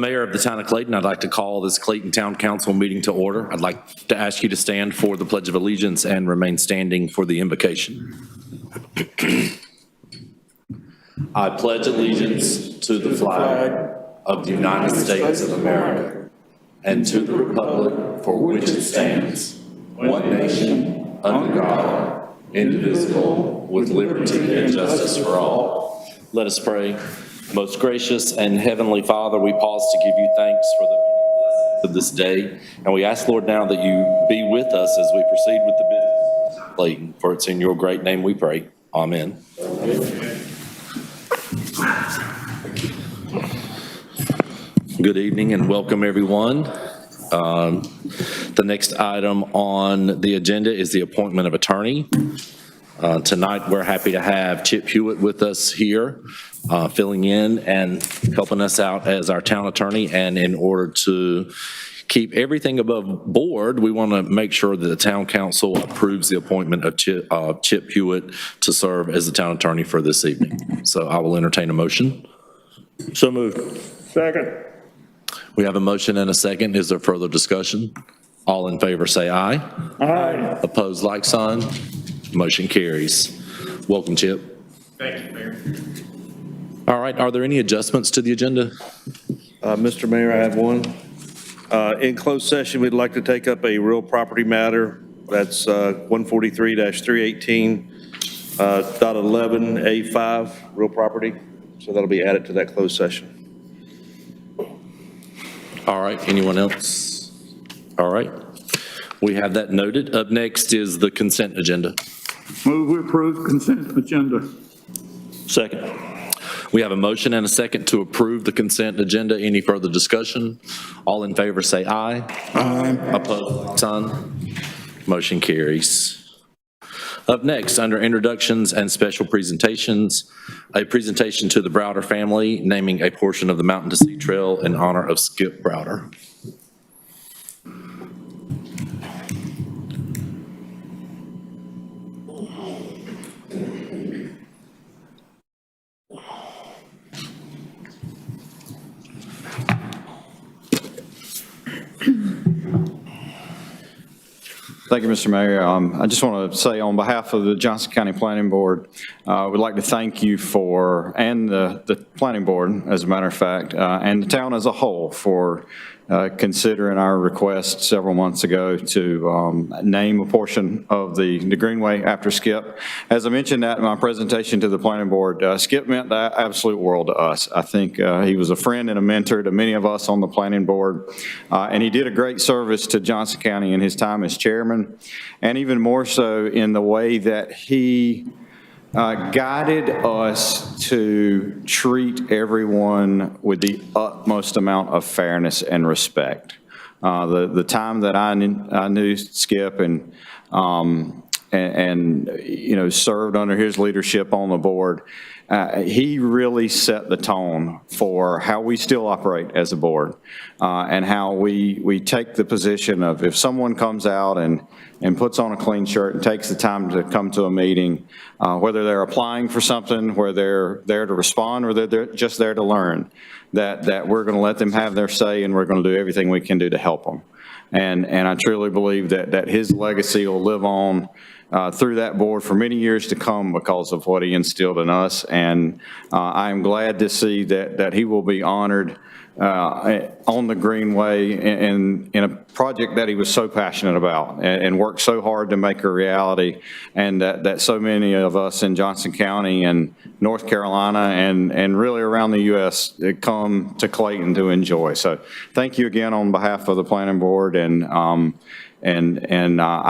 Mayor of the Town of Clayton, I'd like to call this Clayton Town Council meeting to order. I'd like to ask you to stand for the Pledge of Allegiance and remain standing for the invocation. I pledge allegiance to the flag of the United States of America and to the republic for which it stands, one nation, under God, indivisible, with liberty and justice for all. Let us pray. Most gracious and heavenly Father, we pause to give you thanks for the blessings of this day. And we ask, Lord, now that you be with us as we proceed with the business of Clayton. For it's in your great name we pray. Amen. Good evening and welcome, everyone. The next item on the agenda is the appointment of attorney. Tonight, we're happy to have Chip Hewitt with us here, filling in and helping us out as our town attorney. And in order to keep everything above board, we want to make sure that the town council approves the appointment of Chip Hewitt to serve as the town attorney for this evening. So I will entertain a motion. So moved. Second. We have a motion and a second. Is there further discussion? All in favor say aye. Aye. Opposed, like sign. Motion carries. Welcome, Chip. Thank you, Mayor. All right, are there any adjustments to the agenda? Mr. Mayor, I have one. In closed session, we'd like to take up a real property matter. That's 143-318.11A5, real property. So that'll be added to that closed session. All right, anyone else? All right, we have that noted. Up next is the consent agenda. Move we approve consent agenda. Second. We have a motion and a second to approve the consent agenda. Any further discussion? All in favor say aye. Aye. Opposed, like sign. Motion carries. Up next, under introductions and special presentations, a presentation to the Browder family naming a portion of the Mountain to Sea Trail in honor of Skip Browder. Thank you, Mr. Mayor. I just want to say on behalf of the Johnson County Planning Board, we'd like to thank you for, and the Planning Board, as a matter of fact, and the town as a whole for considering our request several months ago to name a portion of the Greenway after Skip. As I mentioned that in my presentation to the Planning Board, Skip meant the absolute world to us. I think he was a friend and a mentor to many of us on the Planning Board, and he did a great service to Johnson County in his time as chairman, and even more so in the way that he guided us to treat everyone with the utmost amount of fairness and respect. The time that I knew Skip and you know, served under his leadership on the board, he really set the tone for how we still operate as a board, and how we take the position of if someone comes out and puts on a clean shirt and takes the time to come to a meeting, whether they're applying for something, where they're there to respond, or they're just there to learn, that we're going to let them have their say, and we're going to do everything we can do to help them. And I truly believe that his legacy will live on through that board for many years to come because of what he instilled in us. And I am glad to see that he will be honored on the Greenway in a project that he was so passionate about and worked so hard to make a reality, and that so many of us in Johnson County and North Carolina and really around the U.S. come to Clayton to enjoy. So thank you again on behalf of the Planning Board, and I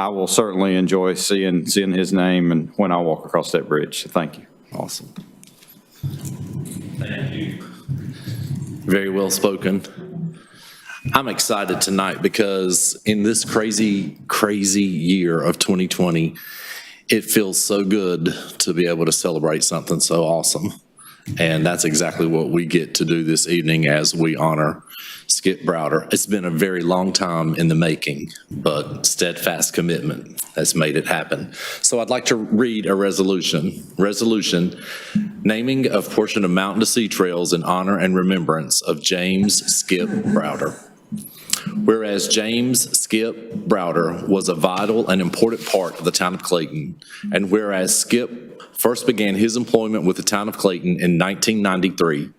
will certainly enjoy seeing his name and when I walk across that bridge. So thank you. Awesome. Thank you. Very well spoken. I'm excited tonight because in this crazy, crazy year of 2020, it feels so good to be able to celebrate something so awesome. And that's exactly what we get to do this evening as we honor Skip Browder. It's been a very long time in the making, but steadfast commitment has made it happen. So I'd like to read a resolution. Resolution naming a portion of Mountain to Sea trails in honor and remembrance of James Skip Browder. Whereas James Skip Browder was a vital and important part of the town of Clayton, and whereas Skip first began his employment with the town of Clayton in 1993,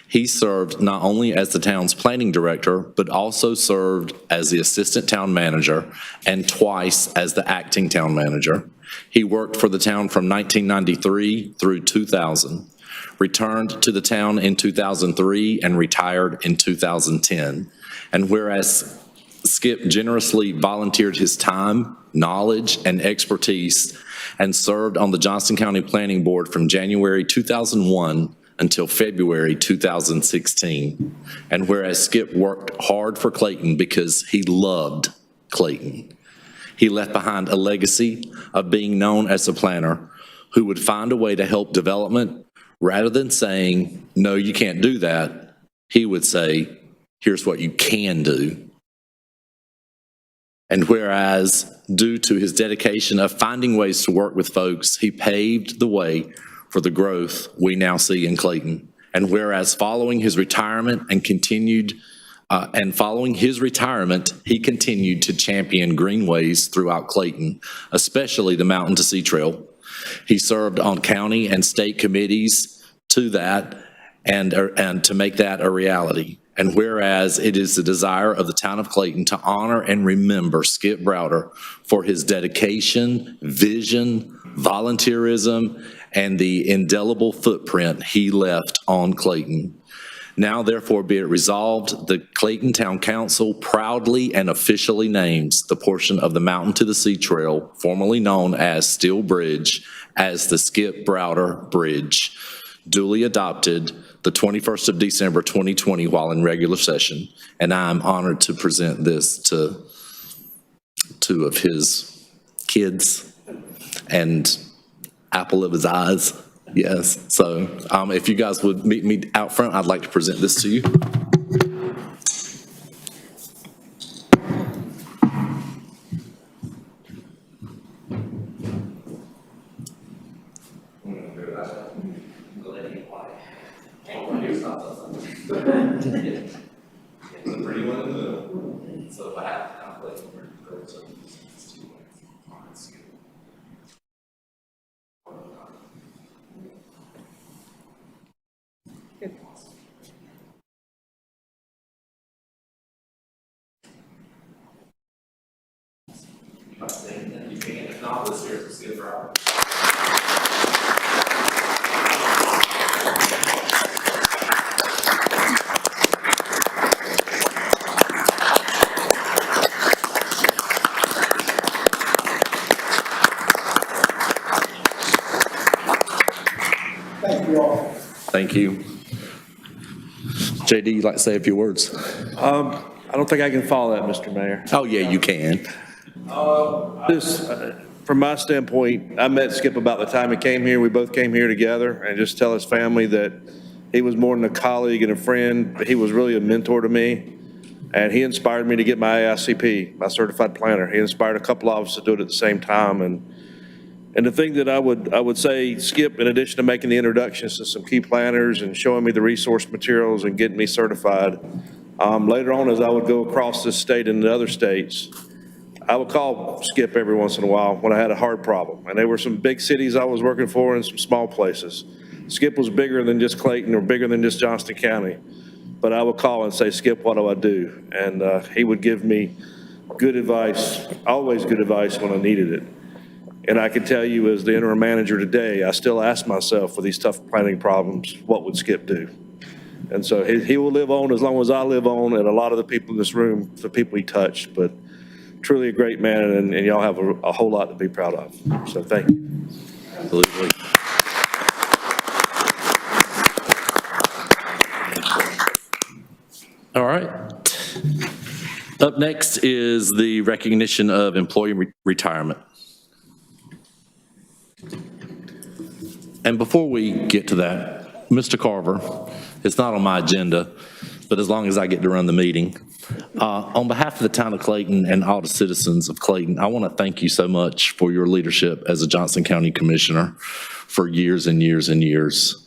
he served not only as the town's planning director, but also served as the assistant town manager and twice as the acting town manager. He worked for the town from 1993 through 2000, returned to the town in 2003, and retired in 2010. And whereas Skip generously volunteered his time, knowledge, and expertise and served on the Johnston County Planning Board from January 2001 until February 2016. And whereas Skip worked hard for Clayton because he loved Clayton, he left behind a legacy of being known as a planner who would find a way to help development rather than saying, no, you can't do that. He would say, here's what you can do. And whereas, due to his dedication of finding ways to work with folks, he paved the way for the growth we now see in Clayton. And whereas following his retirement he continued to champion greenways throughout Clayton, especially the Mountain to Sea Trail. He served on county and state committees to that and to make that a reality. And whereas it is the desire of the town of Clayton to honor and remember Skip Browder for his dedication, vision, volunteerism, and the indelible footprint he left on Clayton. Now therefore be it resolved, the Clayton Town Council proudly and officially names the portion of the Mountain to the Sea Trail, formerly known as Steel Bridge, as the Skip Browder Bridge, duly adopted the 21st of December 2020 while in regular session. And I'm honored to present this to two of his kids and apple of his eyes. Yes. So if you guys would meet me out front, I'd like to present this to you. The pretty one in the middle. So if I have to calculate where to go to these two ways. You can, if not, this year is good for hours. Thank you. JD, you'd like to say a few words? I don't think I can follow that, Mr. Mayor. Oh, yeah, you can. From my standpoint, I met Skip about the time he came here. We both came here together, and just tell his family that he was more than a colleague and a friend, but he was really a mentor to me. And he inspired me to get my AICP, my certified planner. He inspired a couple of us to do it at the same time. And the thing that I would say, Skip, in addition to making the introductions to some key planners and showing me the resource materials and getting me certified, later on as I would go across this state and the other states, I would call Skip every once in a while when I had a hard problem. And there were some big cities I was working for and some small places. Skip was bigger than just Clayton or bigger than just Johnston County. But I would call and say, Skip, what do I do? And he would give me good advice, always good advice when I needed it. And I can tell you as the interim manager today, I still ask myself for these tough planning problems, what would Skip do? And so he will live on as long as I live on, and a lot of the people in this room, the people he touched, but truly a great man, and y'all have a whole lot to be proud of. So thank you. Absolutely. All right. Up next is the recognition of employee retirement. And before we get to that, Mr. Carver, it's not on my agenda, but as long as I get to run the meeting. On behalf of the town of Clayton and all the citizens of Clayton, I want to thank you so much for your leadership as a Johnson County Commissioner for years and years and years.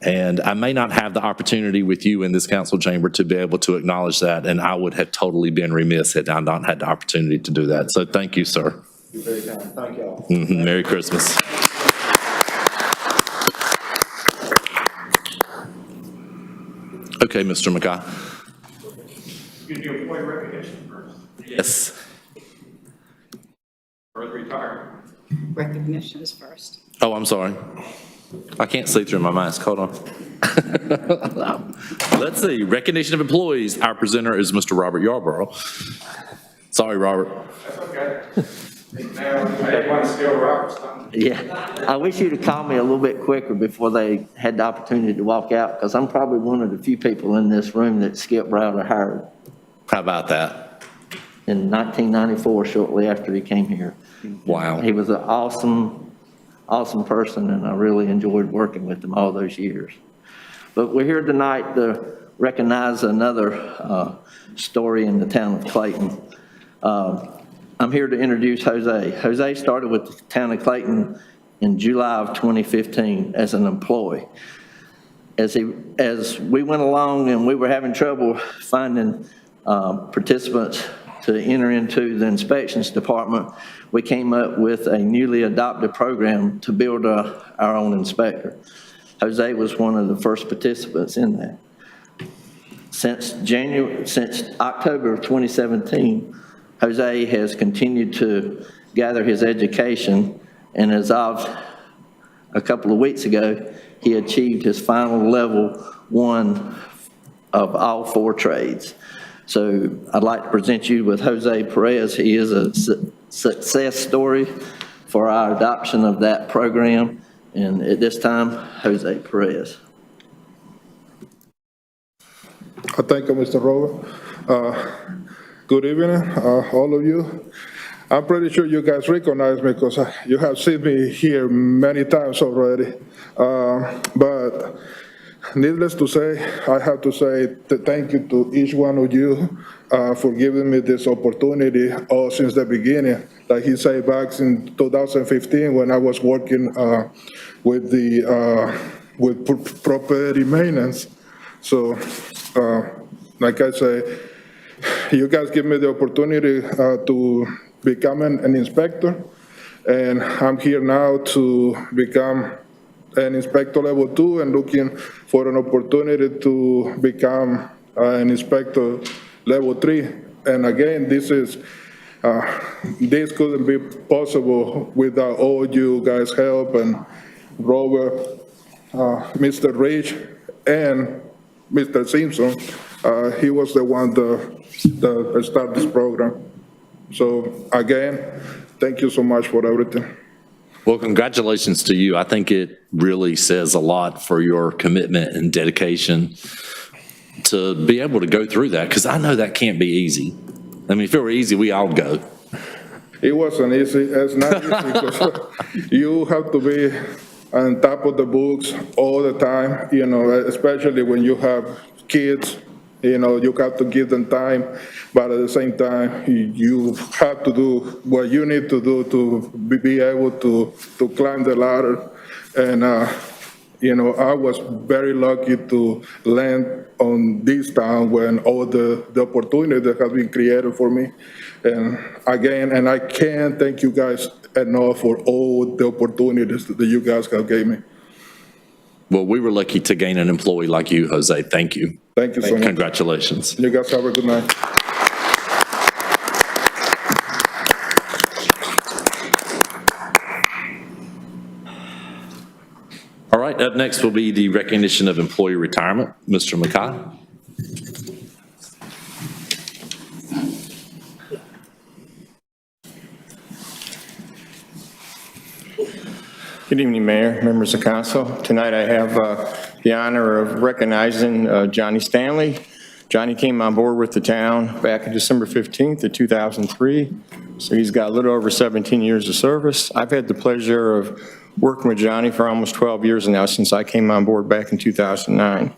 And I may not have the opportunity with you in this council chamber to be able to acknowledge that, and I would have totally been remiss had I not had the opportunity to do that. So thank you, sir. You're very kind. Thank y'all. Merry Christmas. Okay, Mr. McKay. You do employee recognition first, Yes. or the retirement. Recognition is first. Oh, I'm sorry. I can't see through my mask. Hold on. Let's see. Recognition of employees. Our presenter is Mr. Robert Yarborough. Sorry, Robert. That's okay. Now, I didn't want to steal Robert's thunder. Yeah, I wish you'd have called me a little bit quicker before they had the opportunity to walk out, because I'm probably one of the few people in this room that Skip Browder hired How about that? in 1994, shortly after he came here. Wow. He was an awesome person, and I really enjoyed working with him all those years. But we're here tonight to recognize another story in the town of Clayton. I'm here to introduce Jose. Jose started with the town of Clayton in July of 2015 as an employee. As we went along and we were having trouble finding participants to enter into the inspections department, we came up with a newly adopted program to build our own inspector. Jose was one of the first participants in that. Since October of 2017, Jose has continued to gather his education, and as of a couple of weeks ago, he achieved his final level 1 of all 4 trades. So I'd like to present you with Jose Perez. He is a success story for our adoption of that program. And at this time, Jose Perez. Thank you, Mr. Robert. Good evening, all of you. I'm pretty sure you guys recognize me because you have seen me here many times already. But needless to say, I have to say thank you to each one of you for giving me this opportunity since the beginning. Like he said, back in 2015 when I was working with property maintenance. So, like I say, you guys give me the opportunity to become an inspector, and I'm here now to become an inspector level 2 and looking for an opportunity to become an inspector level 3. And again, this couldn't be possible without all you guys' help and Robert, Mr. Rich, and Mr. Simpson. He was the one that started this program. So again, thank you so much for everything. Well, congratulations to you. I think it really says a lot for your commitment and dedication to be able to go through that, because I know that can't be easy. I mean, if it were easy, we all go. It wasn't easy. It's not easy because you have to be on top of the books all the time, especially when you have kids. You have to give them time, but at the same time, you have to do what you need to do to be able to climb the ladder. And, I was very lucky to land on this town when all the opportunity that has been created for me. And again, I can't thank you guys enough for all the opportunities that you guys have gave me. Well, we were lucky to gain an employee like you, Jose. Thank you. Thank you so much. Congratulations. You guys have a good night. All right, up next will be the recognition of employee retirement. Mr. McKay. Good evening, Mayor, members of council. Tonight I have the honor of recognizing Johnny Stanley. Johnny came on board with the town back on December 15th of 2003, so he's got a little over 17 years of service. I've had the pleasure of working with Johnny for almost 12 years now, since I came on board back in 2009.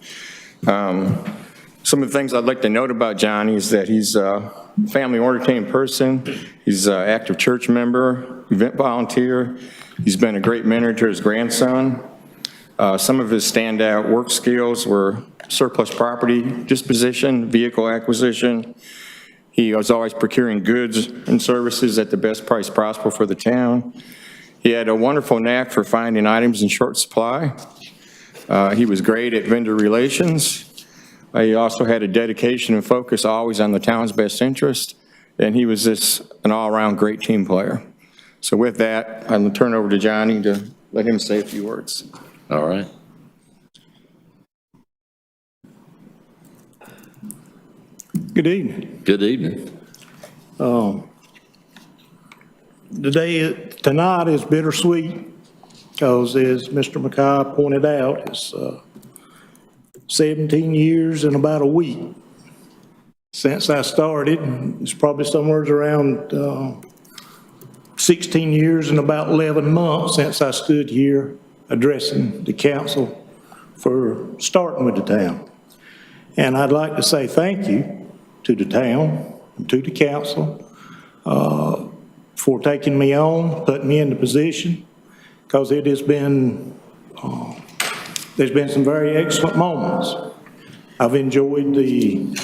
Some of the things I'd like to note about Johnny is that he's a family-oriented person. He's an active church member, event volunteer. He's been a great mentor to his grandson. Some of his standout work skills were surplus property disposition, vehicle acquisition. He was always procuring goods and services at the best price possible for the town. He had a wonderful knack for finding items in short supply. He was great at vendor relations. He also had a dedication and focus always on the town's best interest, and he was just an all-around great team player. So with that, I'm going to turn over to Johnny to let him say a few words. All right. Good evening. Good evening. Tonight is bittersweet because, as Mr. McKay pointed out, it's 17 years and about a week since I started. It's probably somewhere around 16 years and about 11 months since I stood here addressing the council for starting with the town. And I'd like to say thank you to the town, to the council, for taking me on, putting me in the position, because it has been, there's been some very excellent moments. I've enjoyed the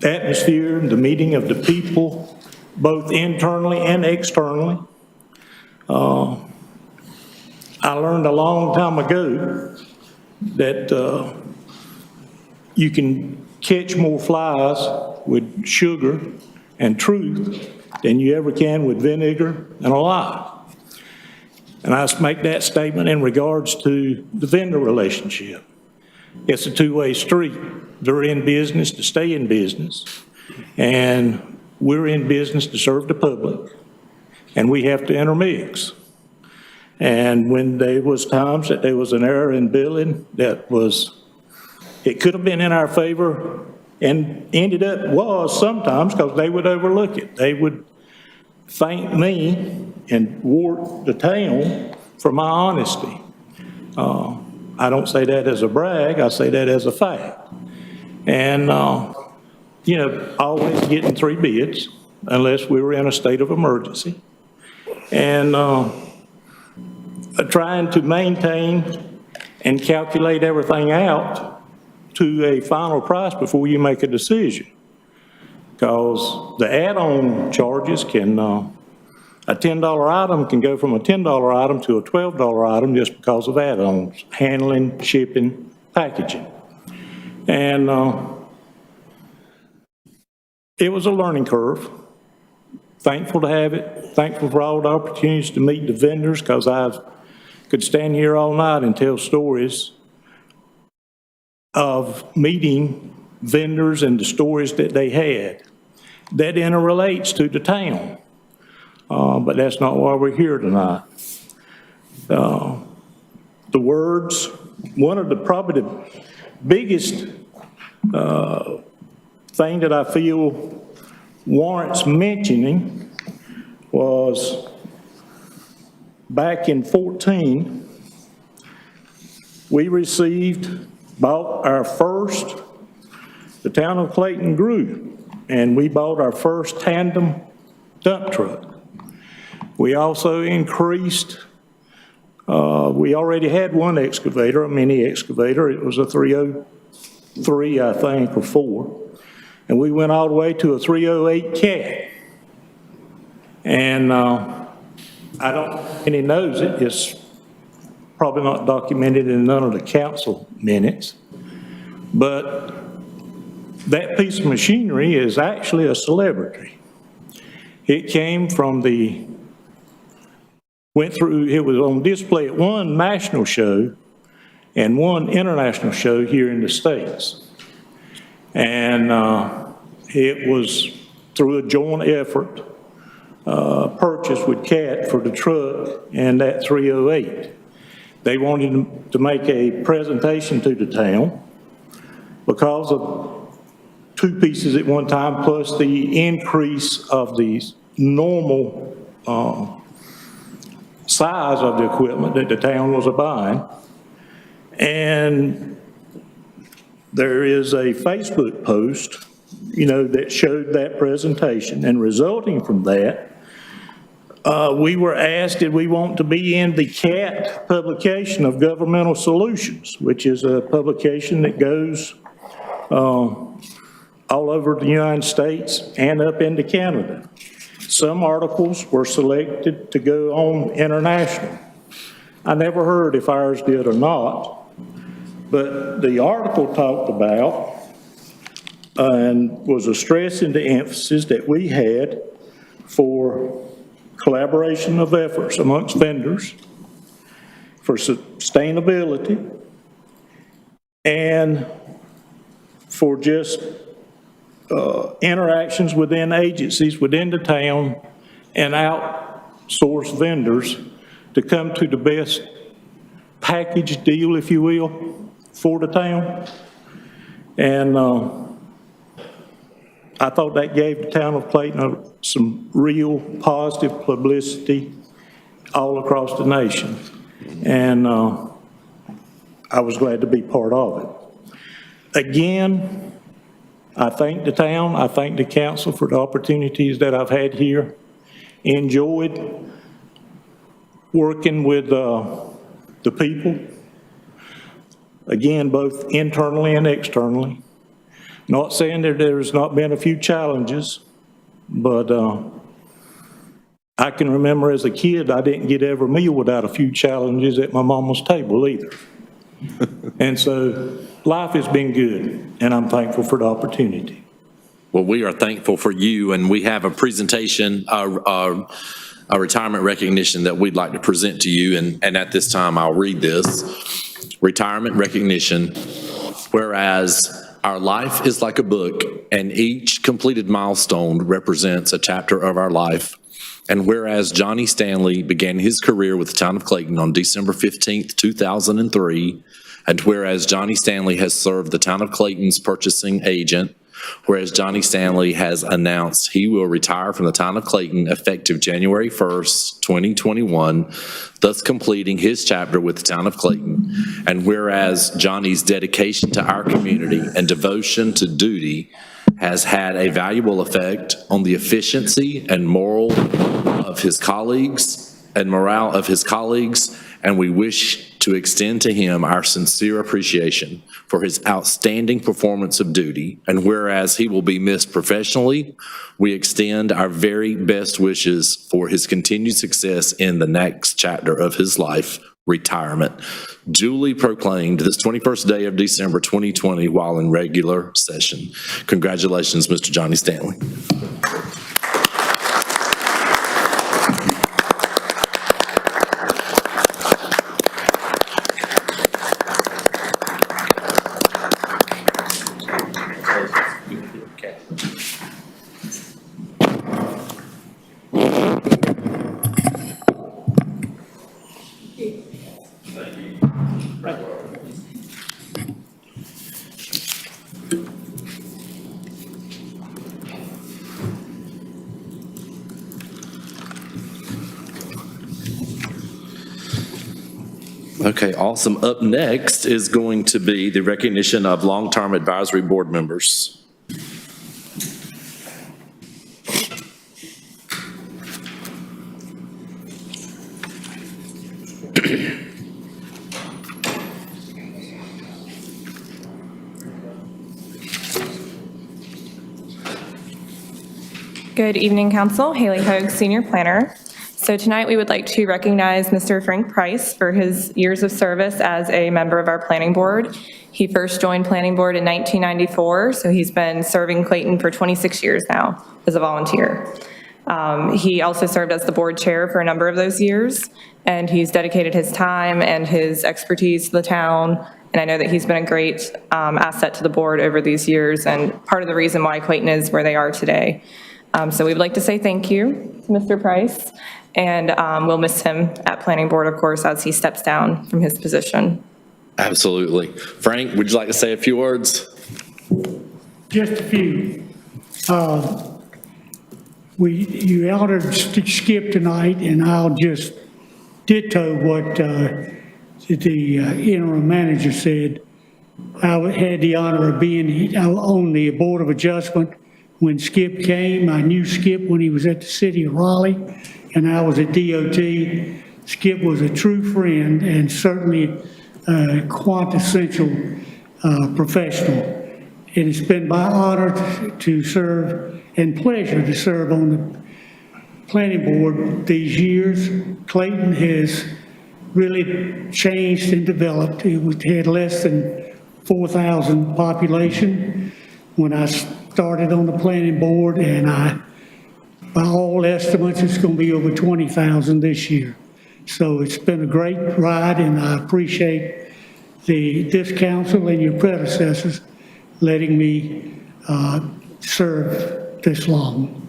atmosphere, the meeting of the people, both internally and externally. I learned a long time ago that you can catch more flies with sugar and truth than you ever can with vinegar and a lie. And I make that statement in regards to the vendor relationship. It's a two-way street. They're in business to stay in business, and we're in business to serve the public, and we have to intermix. And when there was times that there was an error in billing that was, it could have been in our favor and ended up was sometimes because they would overlook it. They would thank me and warp the town for my honesty. I don't say that as a brag, I say that as a fact. And, you know, always getting 3 bids unless we were in a state of emergency. And trying to maintain and calculate everything out to a final price before you make a decision. Because the add-on charges can, a $10 item can go from a $10 item to a $12 item just because of add-ons, handling, shipping, packaging. And it was a learning curve. Thankful to have it. Thankful for all the opportunities to meet the vendors, because I could stand here all night and tell stories of meeting vendors and the stories that they had that interrelates to the town. But that's not why we're here tonight. The words, one of the probably the biggest thing that I feel warrants mentioning was back in 14, we bought our first, the town of Clayton grew, and we bought our first tandem dump truck. We also increased, we already had one excavator, a mini excavator. It was a 303, I think, or 4. And we went all the way to a 308 cat. And I don't think he knows it. It's probably not documented in none of the council minutes. But that piece of machinery is actually a celebrity. It came from it was on display at one national show and one international show here in the States. And it was through a joint effort purchased with CAT for the truck and that 308. They wanted to make a presentation to the town because of 2 pieces at one time, plus the increase of the normal size of the equipment that the town was buying. And there is a Facebook post, that showed that presentation, and resulting from that, we were asked, did we want to be in the CAT publication of Governmental Solutions, which is a publication that goes all over the United States and up into Canada. Some articles were selected to go on international. I never heard if ours did or not, but the article talked about and was a stress and the emphasis that we had for collaboration of efforts amongst vendors, for sustainability, and for just interactions within agencies within the town and outsource vendors to come to the best package deal, if you will, for the town. And I thought that gave the town of Clayton some real positive publicity all across the nation. And I was glad to be part of it. Again, I thank the town, I thank the council for the opportunities that I've had here. Enjoyed working with the people, again, both internally and externally. Not saying that there's not been a few challenges, but I can remember as a kid, I didn't get every meal without a few challenges at my mama's table either. And so life has been good, and I'm thankful for the opportunity. Well, we are thankful for you, and we have a presentation, a retirement recognition that we'd like to present to you, and at this time, I'll read this. Retirement recognition. Whereas our life is like a book, and each completed milestone represents a chapter of our life. And whereas Johnny Stanley began his career with the town of Clayton on December 15th, 2003, and whereas Johnny Stanley has served the town of Clayton's purchasing agent, whereas Johnny Stanley has announced he will retire from the town of Clayton effective January 1st, 2021, thus completing his chapter with the town of Clayton. And whereas Johnny's dedication to our community and devotion to duty has had a valuable effect on the efficiency and morale of his colleagues, and we wish to extend to him our sincere appreciation for his outstanding performance of duty. And whereas he will be missed professionally, we extend our very best wishes for his continued success in the next chapter of his life, retirement. Duly proclaimed this 21st day of December 2020 while in regular session. Congratulations, Mr. Johnny Stanley. Okay, awesome. Up next is going to be the recognition of long-term advisory board members. Good evening, Council. Haley Hogue, Senior Planner. So tonight we would like to recognize Mr. Frank Price for his years of service as a member of our planning board. He first joined planning board in 1994, so he's been serving Clayton for 26 years now as a volunteer. He also served as the board chair for a number of those years, and he's dedicated his time and his expertise to the town. And I know that he's been a great asset to the board over these years, and part of the reason why Clayton is where they are today. So we would like to say thank you to Mr. Price, and we'll miss him at planning board, of course, as he steps down from his position. Absolutely. Frank, would you like to say a few words? Just a few. You honored Skip tonight, and I'll just ditto what the interim manager said. I had the honor of being on the Board of Adjustment when Skip came. I knew Skip when he was at the city of Raleigh, and I was at DOT. Skip was a true friend and certainly a quintessential professional. It has been my honor to serve and pleasure to serve on the planning board these years. Clayton has really changed and developed. It had less than 4,000 population when I started on the planning board, and by all estimates, it's going to be over 20,000 this year. So it's been a great ride, and I appreciate this council and your predecessors letting me serve this long.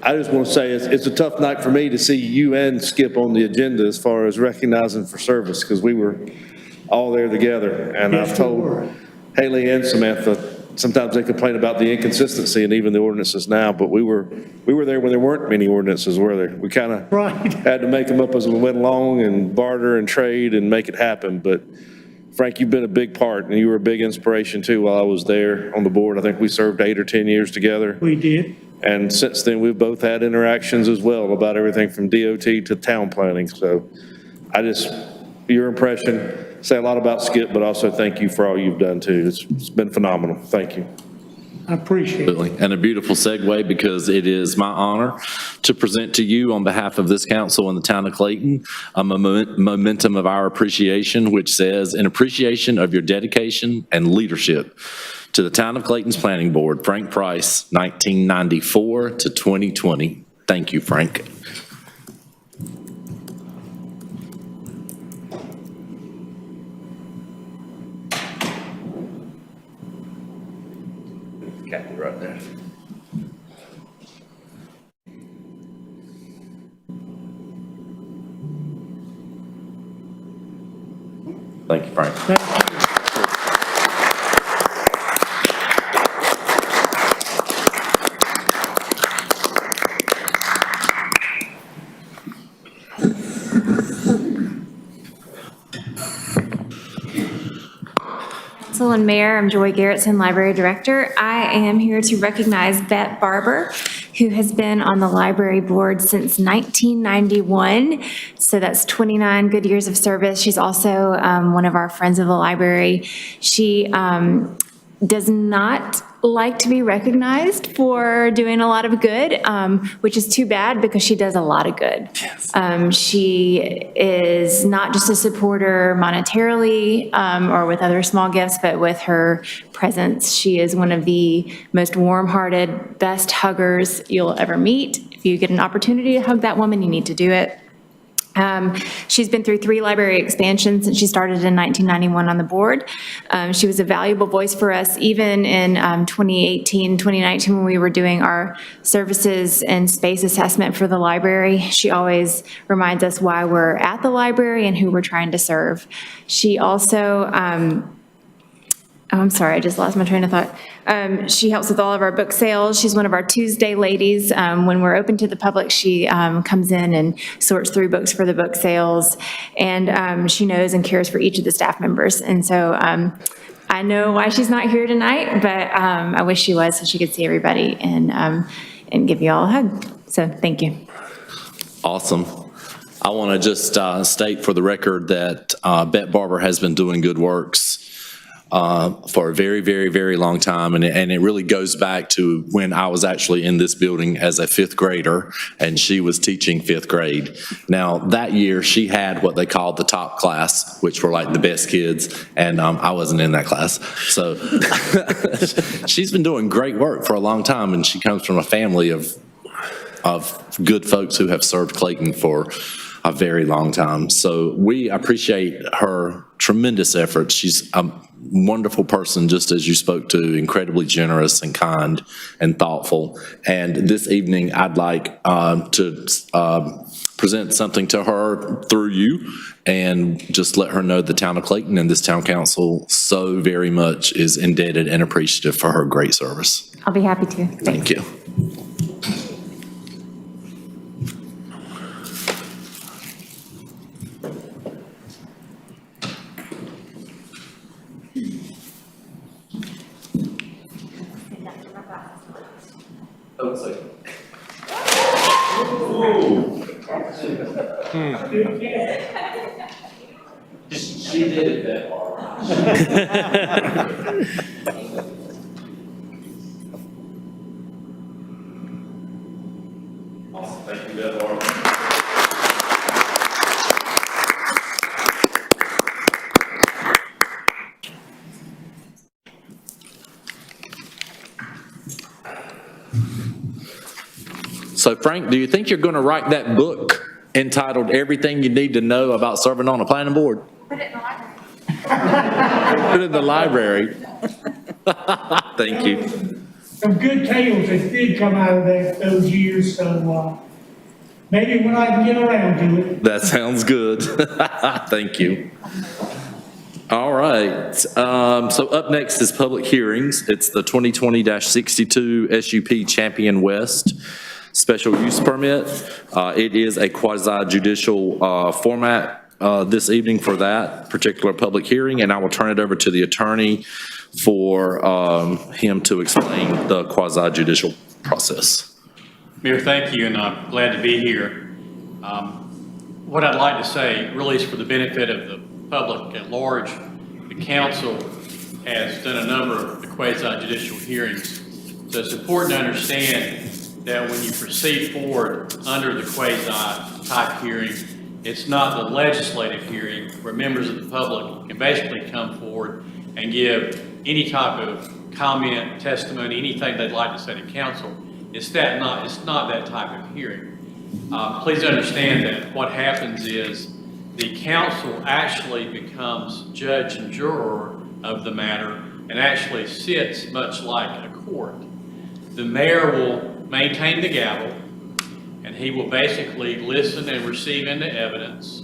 I just want to say it's a tough night for me to see you and Skip on the agenda as far as recognizing for service, because we were all there together. And Yes, I've told we were. Haley and Samantha, sometimes they complain about the inconsistency and even the ordinances now, but we were there when there weren't many ordinances, were there? We kind of Right. had to make them up as we went along and barter and trade and make it happen. But Frank, you've been a big part, and you were a big inspiration too while I was there on the board. I think we served 8 or 10 years together. We did. And since then, we've both had interactions as well about everything from DOT to town planning. So your impression, say a lot about Skip, but also thank you for all you've done too. It's been phenomenal. Thank you. I appreciate it. Absolutely. And a beautiful segue, because it is my honor to present to you on behalf of this council and the town of Clayton, a momentum of our appreciation, which says, in appreciation of your dedication and leadership to the town of Clayton's planning board, Frank Price, 1994 to 2020. Thank you, Frank. Kathy, right there. Thank you, Frank. Council and Mayor, I'm Joy Garrettson, Library Director. I am here to recognize Bet Barber, who has been on the library board since 1991. So that's 29 good years of service. She's also one of our friends of the library. She does not like to be recognized for doing a lot of good, which is too bad because she does a lot of good. She is not just a supporter monetarily or with other small gifts, but with her presence. She is one of the most warm-hearted, best huggers you'll ever meet. If you get an opportunity to hug that woman, you need to do it. She's been through 3 library expansions since she started in 1991 on the board. She was a valuable voice for us even in 2018, 2019 when we were doing our services and space assessment for the library. She always reminds us why we're at the library and who we're trying to serve. She also, I'm sorry, I just lost my train of thought. She helps with all of our book sales. She's one of our Tuesday ladies. When we're open to the public, she comes in and sorts through books for the book sales. And she knows and cares for each of the staff members. And so I know why she's not here tonight, but I wish she was so she could see everybody and give you all a hug. So thank you. Awesome. I want to just state for the record that Bet Barber has been doing good works for a very, very, very long time. And it really goes back to when I was actually in this building as a 5th grader and she was teaching 5th grade. Now, that year she had what they called the top class, which were like the best kids. And I wasn't in that class. So she's been doing great work for a long time. And she comes from a family of good folks who have served Clayton for a very long time. So we appreciate her tremendous efforts. She's a wonderful person, just as you spoke to, incredibly generous and kind and thoughtful. And this evening, I'd like to present something to her through you and just let her know the town of Clayton and this town council so very much is indebted and appreciative for her great service. I'll be happy to. Thank you. She did it that hard. Awesome, thank you, Beth Barber. So Frank, do you think you're going to write that book entitled Everything You Need to Know About Serving on a Planning Board? Put it in the library. Put it in the library. Thank you. Some good tales that did come out of those years, so maybe when I can get around to it. That sounds good. Thank you. All right. So up next is public hearings. It's the 2020-62 SUP Champion West special use permit. It is a quasi-judicial format this evening for that particular public hearing, and I will turn it over to the attorney for him to explain the quasi-judicial process. Mayor, thank you, and I'm glad to be here. What I'd like to say really is for the benefit of the public at large. The council has done a number of the quasi-judicial hearings, so it's important to understand that when you proceed forward under the quasi-type hearing, it's not the legislative hearing where members of the public can basically come forward and give any type of comment, testimony, anything they'd like to say to council. It's not that type of hearing. Please understand that what happens is the council actually becomes judge and juror of the matter and actually sits much like a court. The mayor will maintain the gavel, and he will basically listen and receive into evidence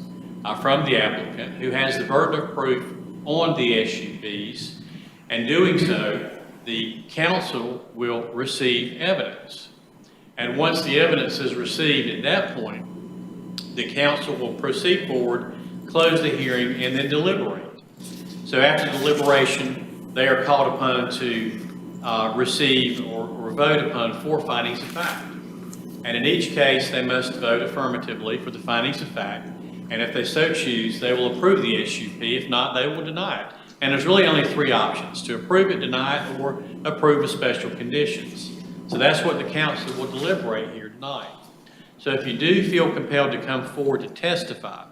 from the applicant who has the burden of proof on the SUPs. And doing so, the council will receive evidence. And once the evidence is received at that point, the council will proceed forward, close the hearing, and then deliberate. So after deliberation, they are called upon to receive or vote upon 4 findings of fact. And in each case, they must vote affirmatively for the findings of fact. And if they so choose, they will approve the SUP. If not, they will deny it. And there's really only 3 options: to approve it, deny it, or approve with special conditions. So that's what the council will deliberate here tonight. So if you do feel compelled to come forward to testify,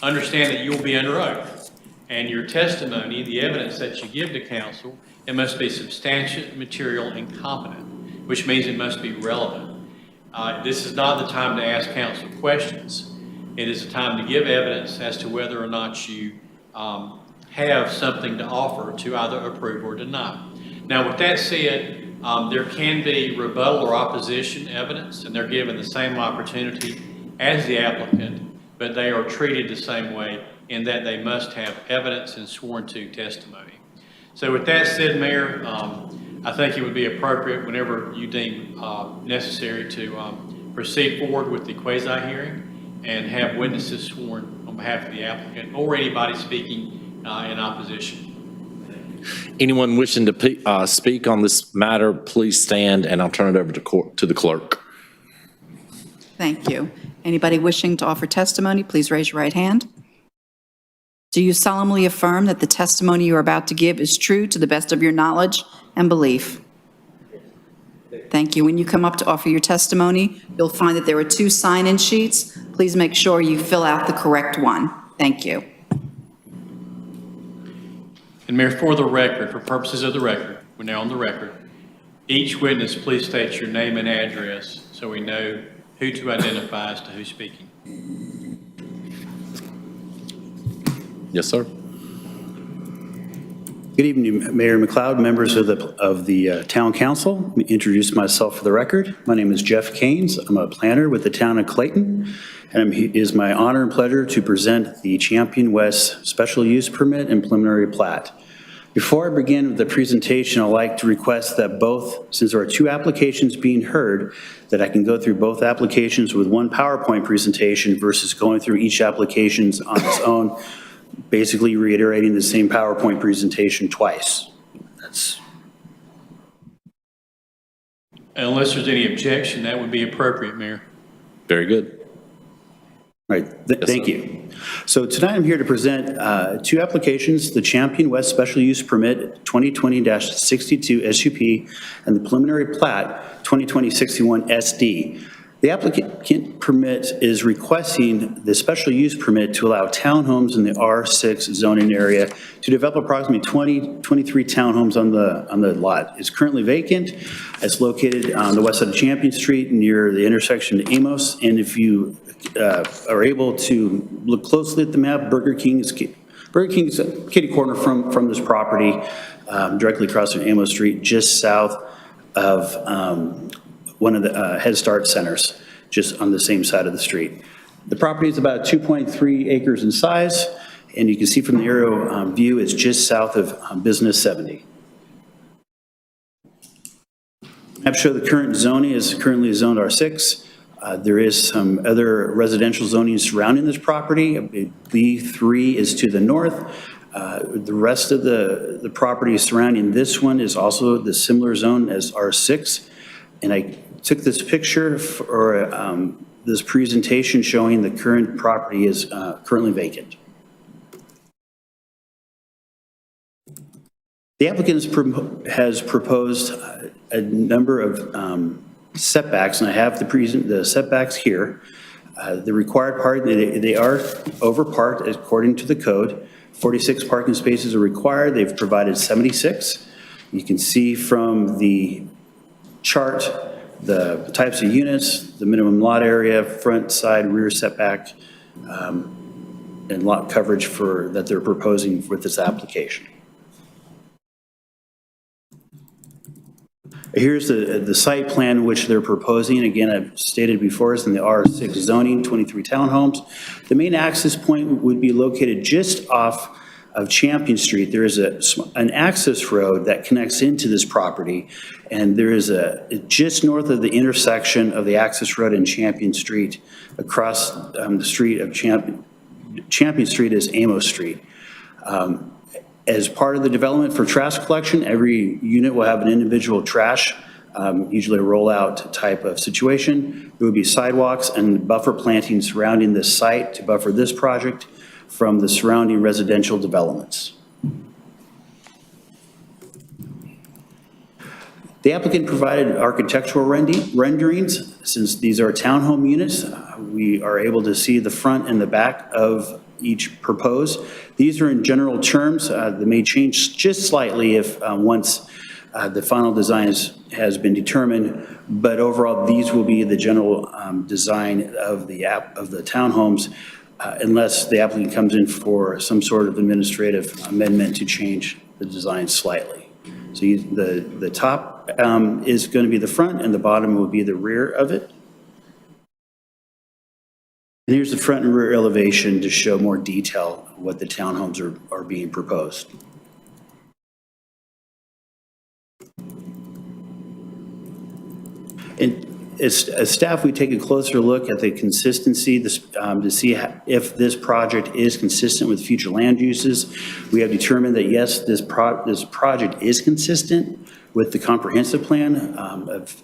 understand that you'll be under oath. And your testimony, the evidence that you give to council, it must be substantial, material, and competent, which means it must be relevant. This is not the time to ask council questions. It is a time to give evidence as to whether or not you have something to offer to either approve or deny. Now, with that said, there can be rebuttal or opposition evidence, and they're given the same opportunity as the applicant, but they are treated the same way in that they must have evidence and sworn to testimony. So with that said, Mayor, I think it would be appropriate whenever you deem necessary to proceed forward with the quasi-hearing and have witnesses sworn on behalf of the applicant or anybody speaking in opposition. Anyone wishing to speak on this matter, please stand, and I'll turn it over to the clerk. Thank you. Anybody wishing to offer testimony, please raise your right hand. Do you solemnly affirm that the testimony you are about to give is true to the best of your knowledge and belief? Thank you. When you come up to offer your testimony, you'll find that there are 2 sign-in sheets. Please make sure you fill out the correct one. Thank you. And Mayor, for the record, for purposes of the record, we're now on the record, each witness please state your name and address so we know who to identify as to who's speaking. Yes, sir. Good evening, Mayor McLeod, members of the Town Council. Let me introduce myself for the record. My name is Jeff Keynes. I'm a planner with the town of Clayton, and it is my honor and pleasure to present the Champion West Special Use Permit and Preliminary Plat. Before I begin with the presentation, I'd like to request that since there are 2 applications being heard, that I can go through both applications with one PowerPoint presentation versus going through each application on its own, basically reiterating the same PowerPoint presentation twice. Unless there's any objection, that would be appropriate, Mayor. Very good. All right, thank you. So tonight I'm here to present two applications, the Champion West Special Use Permit 2020-62 SUP and the preliminary plat 2020-61 SD. The applicant permit is requesting the special use permit to allow townhomes in the R6 zoning area to develop approximately 23 townhomes on the lot. It's currently vacant. It's located on the west side of Champion Street near the intersection of Amos. And if you are able to look closely at the map, Burger King's kitty corner from this property, directly across from Amos Street, just south of one of the Head Start centers, just on the same side of the street. The property is about 2.3 acres in size, and you can see from the aerial view, it's just south of Business 70. Map show the current zoning is currently zoned R6. There is some other residential zoning surrounding this property. B3 is to the north. The rest of the property surrounding this one is also the similar zone as R6. And I took this picture for this presentation showing the current property is currently vacant. The applicant has proposed a number of setbacks, and I have the setbacks here. The required parking, they are over-parked according to the code. 46 parking spaces are required. They've provided 76. You can see from the chart the types of units, the minimum lot area, front, side, rear setback, and lot coverage that they're proposing with this application. Here's the site plan which they're proposing. Again, I've stated before, it's in the R6 zoning, 23 townhomes. The main access point would be located just off of Champion Street. There is an access road that connects into this property, and there is just north of the intersection of the access road and Champion Street, across the street of Champion Street is Amos Street. As part of the development for trash collection, every unit will have an individual trash, usually a rollout type of situation. There would be sidewalks and buffer planting surrounding this site to buffer this project from the surrounding residential developments. The applicant provided architectural renderings. Since these are townhome units, we are able to see the front and the back of each proposed. These are in general terms. They may change just slightly if once the final design has been determined, but overall these will be the general design of the townhomes, unless the applicant comes in for some sort of administrative amendment to change the design slightly. So the top is going to be the front, and the bottom will be the rear of it. And here's the front and rear elevation to show more detail of what the townhomes are being proposed. And as staff, we take a closer look at the consistency to see if this project is consistent with future land uses. We have determined that yes, this project is consistent with the comprehensive plan of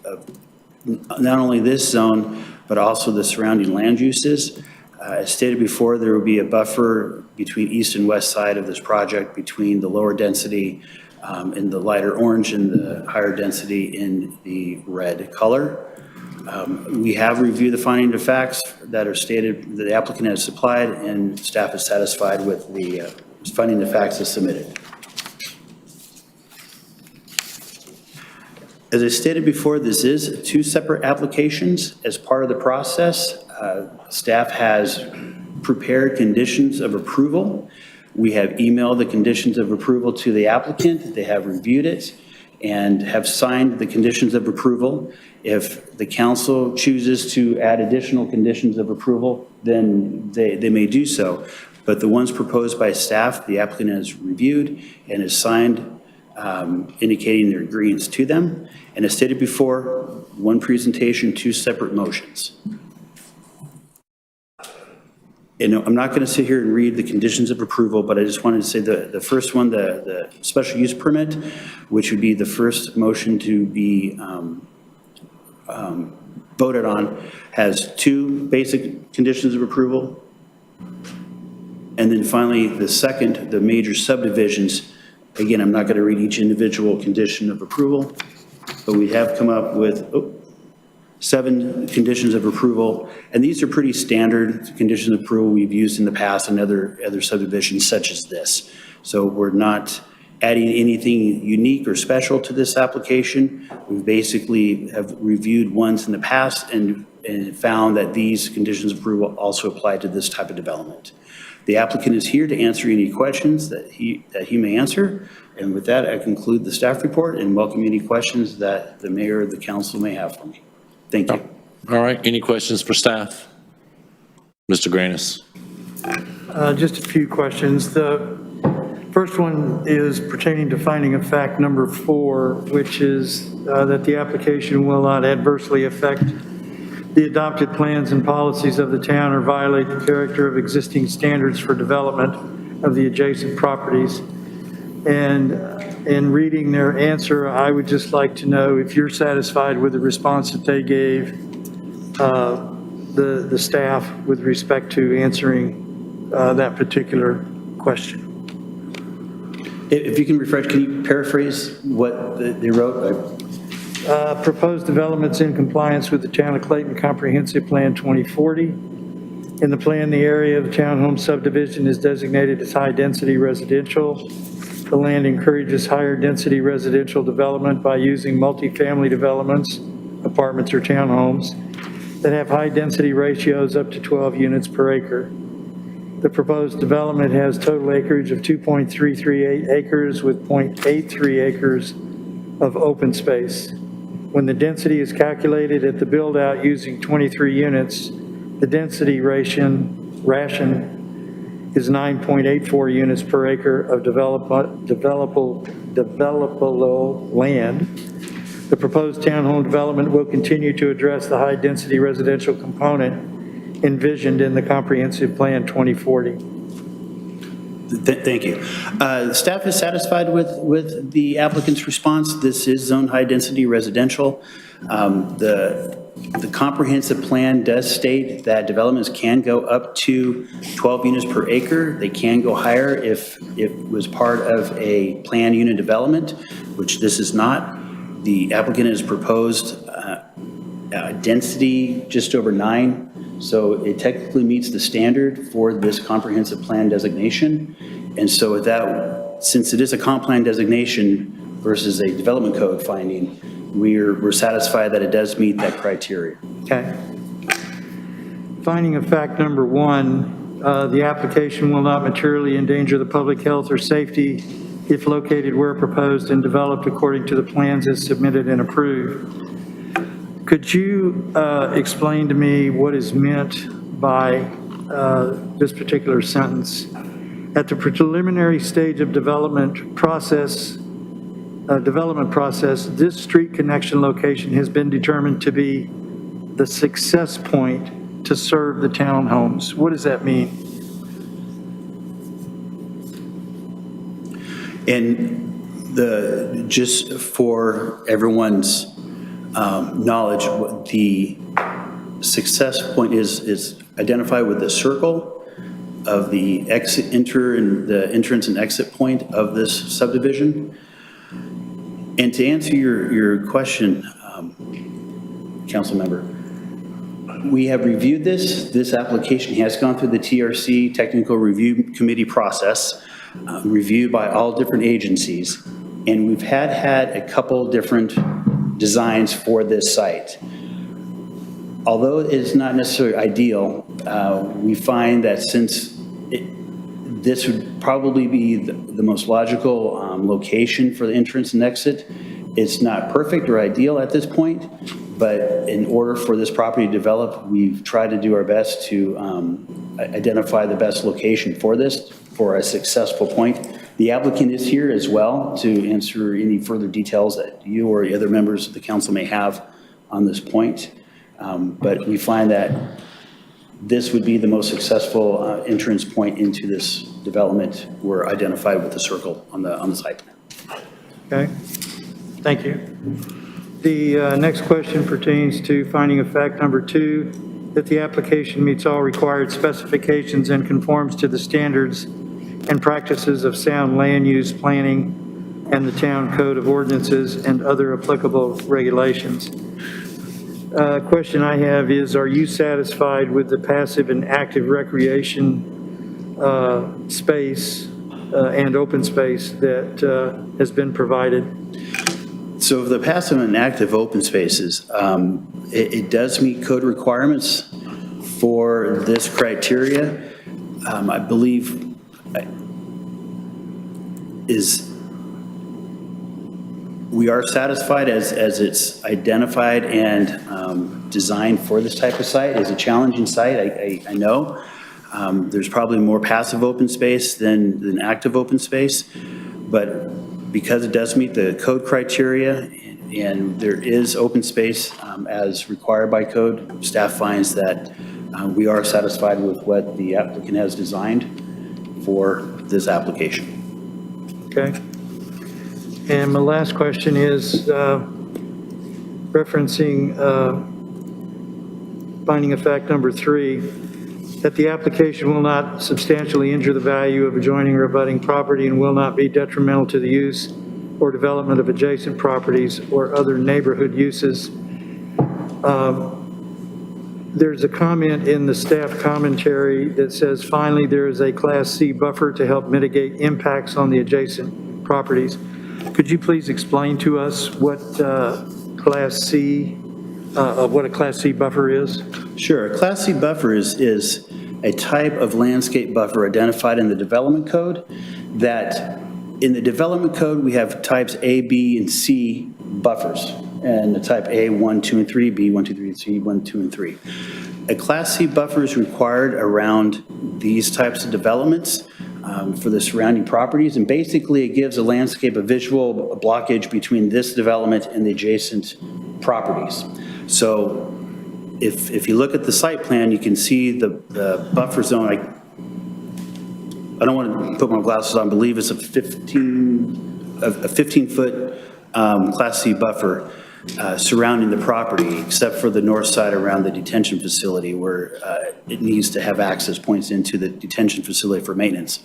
not only this zone, but also the surrounding land uses. As stated before, there will be a buffer between east and west side of this project between the lower density in the lighter orange and the higher density in the red color. We have reviewed the finding of facts that are stated that the applicant has supplied, and staff is satisfied with the finding of facts as submitted. As I stated before, this is two separate applications. As part of the process, staff has prepared conditions of approval. We have emailed the conditions of approval to the applicant. They have reviewed it and have signed the conditions of approval. If the council chooses to add additional conditions of approval, then they may do so. But the ones proposed by staff, the applicant has reviewed and has signed, indicating their agreements to them. And as stated before, one presentation, two separate motions. And I'm not going to sit here and read the conditions of approval, but I just wanted to say the first one, the special use permit, which would be the first motion to be voted on has 2 basic conditions of approval. And then finally, the second, the major subdivisions. Again, I'm not going to read each individual condition of approval, but we have come up with 7 conditions of approval. And these are pretty standard conditions of approval we've used in the past in other subdivisions such as this. So we're not adding anything unique or special to this application. We basically have reviewed ones in the past and found that these conditions of approval also apply to this type of development. The applicant is here to answer any questions that he may answer. And with that, I conclude the staff report and welcome any questions that the mayor or the council may have for me. Thank you. All right, any questions for staff? Mr. Granis. Just a few questions. The first one is pertaining to finding of fact number 4, which is that the application will not adversely affect the adopted plans and policies of the town or violate the character of existing standards for development of the adjacent properties. And in reading their answer, I would just like to know if you're satisfied with the response that they gave the staff with respect to answering that particular question. If you can refresh, can you paraphrase what they wrote? Proposed developments in compliance with the Town of Clayton Comprehensive Plan 2040. In the plan, the area of the townhome subdivision is designated as high-density residential. The land encourages higher density residential development by using multifamily developments, apartments or townhomes, that have high density ratios up to 12 units per acre. The proposed development has total acreage of 2.338 acres with 0.83 acres of open space. When the density is calculated at the build-out using 23 units, the density ration is 9.84 units per acre of developable land. The proposed townhome development will continue to address the high-density residential component envisioned in the Comprehensive Plan 2040. Thank you. Staff is satisfied with the applicant's response. This is zone high-density residential. The comprehensive plan does state that developments can go up to 12 units per acre. They can go higher if it was part of a planned unit development, which this is not. The applicant has proposed density just over 9. So it technically meets the standard for this comprehensive plan designation. And so with that, since it is a comp plan designation versus a development code finding, we're satisfied that it does meet that criteria. Okay. Finding of fact number 1, the application will not materially endanger the public health or safety if located where proposed and developed according to the plans as submitted and approved. Could you explain to me what is meant by this particular sentence? At the preliminary stage of development process, this street connection location has been determined to be the success point to serve the townhomes. What does that mean? And just for everyone's knowledge, what the success point is identified with the circle of the the entrance and exit point of this subdivision. And to answer your question, council member, we have reviewed this. This application has gone through the TRC Technical Review Committee process, reviewed by all different agencies, and we've had a couple different designs for this site. Although it is not necessarily ideal, we find that since this would probably be the most logical location for the entrance and exit, it's not perfect or ideal at this point, but in order for this property to develop, we've tried to do our best to identify the best location for this, for a successful point. The applicant is here as well to answer any further details that you or the other members of the council may have on this point. But we find that this would be the most successful entrance point into this development. We're identified with the circle on the site plan. Okay, thank you. The next question pertains to finding of fact number 2, that the application meets all required specifications and conforms to the standards and practices of sound land use planning and the town code of ordinances and other applicable regulations. Question I have is, are you satisfied with the passive and active recreation space and open space that has been provided? So the passive and active open spaces, it does meet code requirements for this criteria. I believe we are satisfied as it's identified and designed for this type of site. It's a challenging site, I know. There's probably more passive open space than active open space, but because it does meet the code criteria and there is open space as required by code, staff finds that we are satisfied with what the applicant has designed for this application. Okay. And my last question is referencing finding of fact number 3, that the application will not substantially injure the value of adjoining or abutting property and will not be detrimental to the use or development of adjacent properties or other neighborhood uses. There's a comment in the staff commentary that says, finally, there is a Class C buffer to help mitigate impacts on the adjacent properties. Could you please explain to us what Class C buffer is? Sure. A Class C buffer is a type of landscape buffer identified in the development code that in the development code we have types A, B, and C buffers. And the type A, 1, 2, and 3, B, 1, 2, 3, C, 1, 2, and 3. A Class C buffer is required around these types of developments for the surrounding properties, and basically it gives a landscape, a visual blockage between this development and the adjacent properties. So if you look at the site plan, you can see the buffer zone. I don't want to put my glasses on, I believe it's a 15-foot Class C buffer surrounding the property, except for the north side around the detention facility where it needs to have access points into the detention facility for maintenance.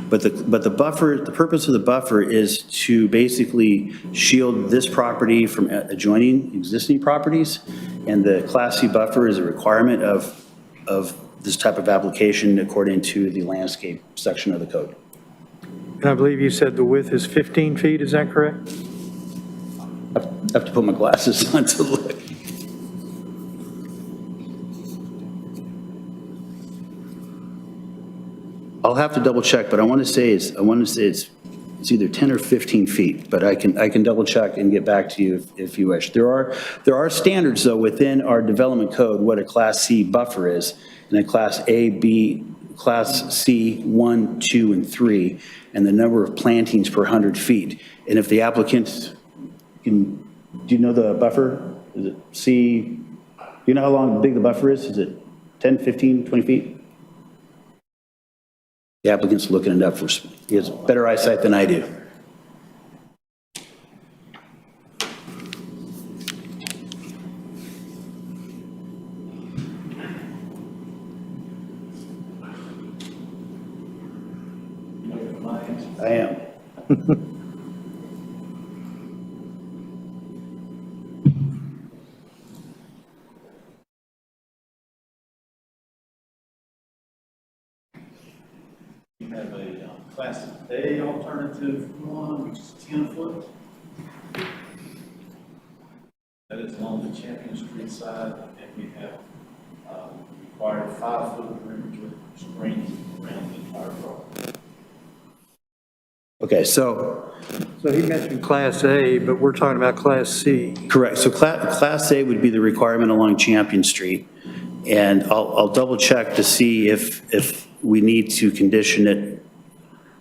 But the buffer, the purpose of the buffer is to basically shield this property from adjoining existing properties. And the Class C buffer is a requirement of this type of application according to the landscape section of the code. And I believe you said the width is 15 feet, is that correct? I have to put my glasses on to look. I'll have to double check, but I want to say it's either 10 or 15 feet, but I can double check and get back to you if you wish. There are standards though within our development code what a Class C buffer is, and a Class A, B, Class C 1, 2, and 3, and the number of plantings per 100 feet. And if the applicant do you know the buffer? Is it C? Do you know how big the buffer is? Is it 10, 15, 20 feet? The applicant's looking it up for, he has better eyesight than I do. I am. We have a Class A alternative one, which is 10 foot. That is along the Champion Street side, and we have required 5-foot perimeter screen around the entire property. Okay, so he mentioned Class A, but we're talking about Class C. correct. So Class A would be the requirement along Champion Street, and I'll double check to see if we need to condition it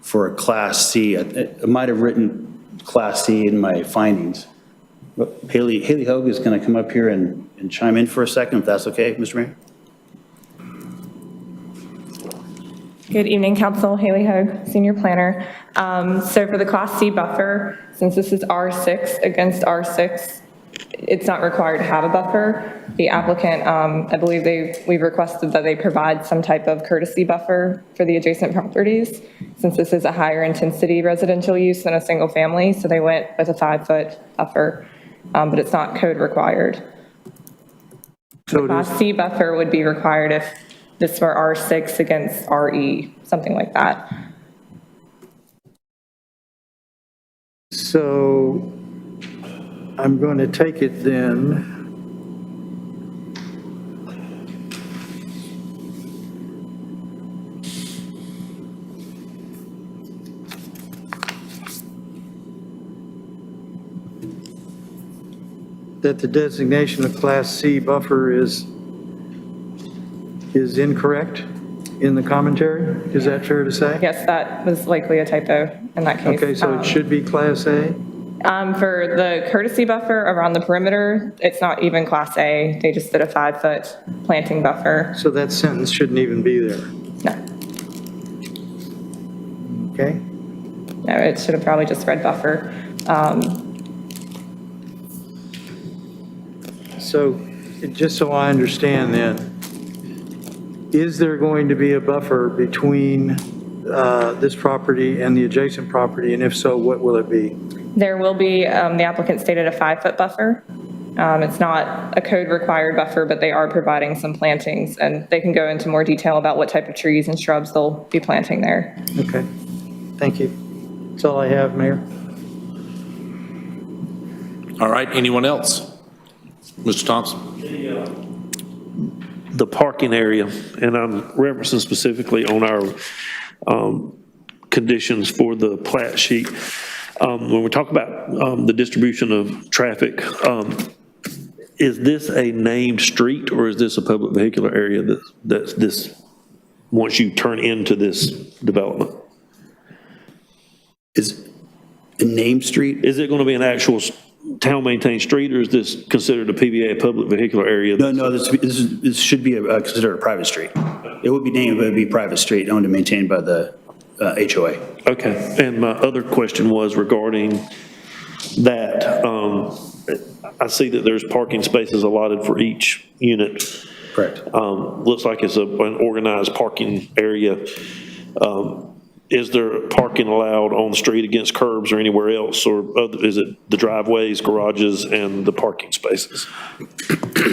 for a Class C. I might have written Class C in my findings. But Haley Hogue is going to come up here and chime in for a second, if that's okay, Mr. Mayor. Good evening, Council. Haley Hogue, Senior Planner. So for the Class C buffer, since this is R6 against R6, it's not required to have a buffer. The applicant, I believe we've requested that they provide some type of courtesy buffer for the adjacent properties, since this is a higher intensity residential use than a single family, so they went with a 5-foot buffer, but it's not code required. The Class C buffer would be required if this were R6 against RE, something like that. So I'm going to take it then that the designation of Class C buffer is incorrect in the commentary? Is that fair to say? Yes, that was likely a typo in that case. Okay, so it should be Class A? For the courtesy buffer around the perimeter, it's not even Class A. They just did a 5-foot planting buffer. So that sentence shouldn't even be there? No, Okay? no, it should have probably just read buffer. So, just so I understand then, is there going to be a buffer between this property and the adjacent property? And if so, what will it be? There will be, the applicant stated a 5-foot buffer. It's not a code required buffer, but they are providing some plantings, and they can go into more detail about what type of trees and shrubs they'll be planting there. Okay, thank you. That's all I have, Mayor. All right, anyone else? Mr. Thompson? The parking area, and I'm referencing specifically on our conditions for the plat sheet. When we talk about the distribution of traffic, is this a named street, or is this a public vehicular area that's this, once you turn into this development? Is a named street? Is it going to be an actual town-maintained street, or is this considered a PVA, a public vehicular area? No, this should be considered a private street. It would be named, but it would be a private street owned and maintained by the HOA. Okay, and my other question was regarding that. I see that there's parking spaces allotted for each unit. Correct. Looks like it's an organized parking area. Is there parking allowed on the street against curbs or anywhere else, or is it the driveways, garages, and the parking spaces?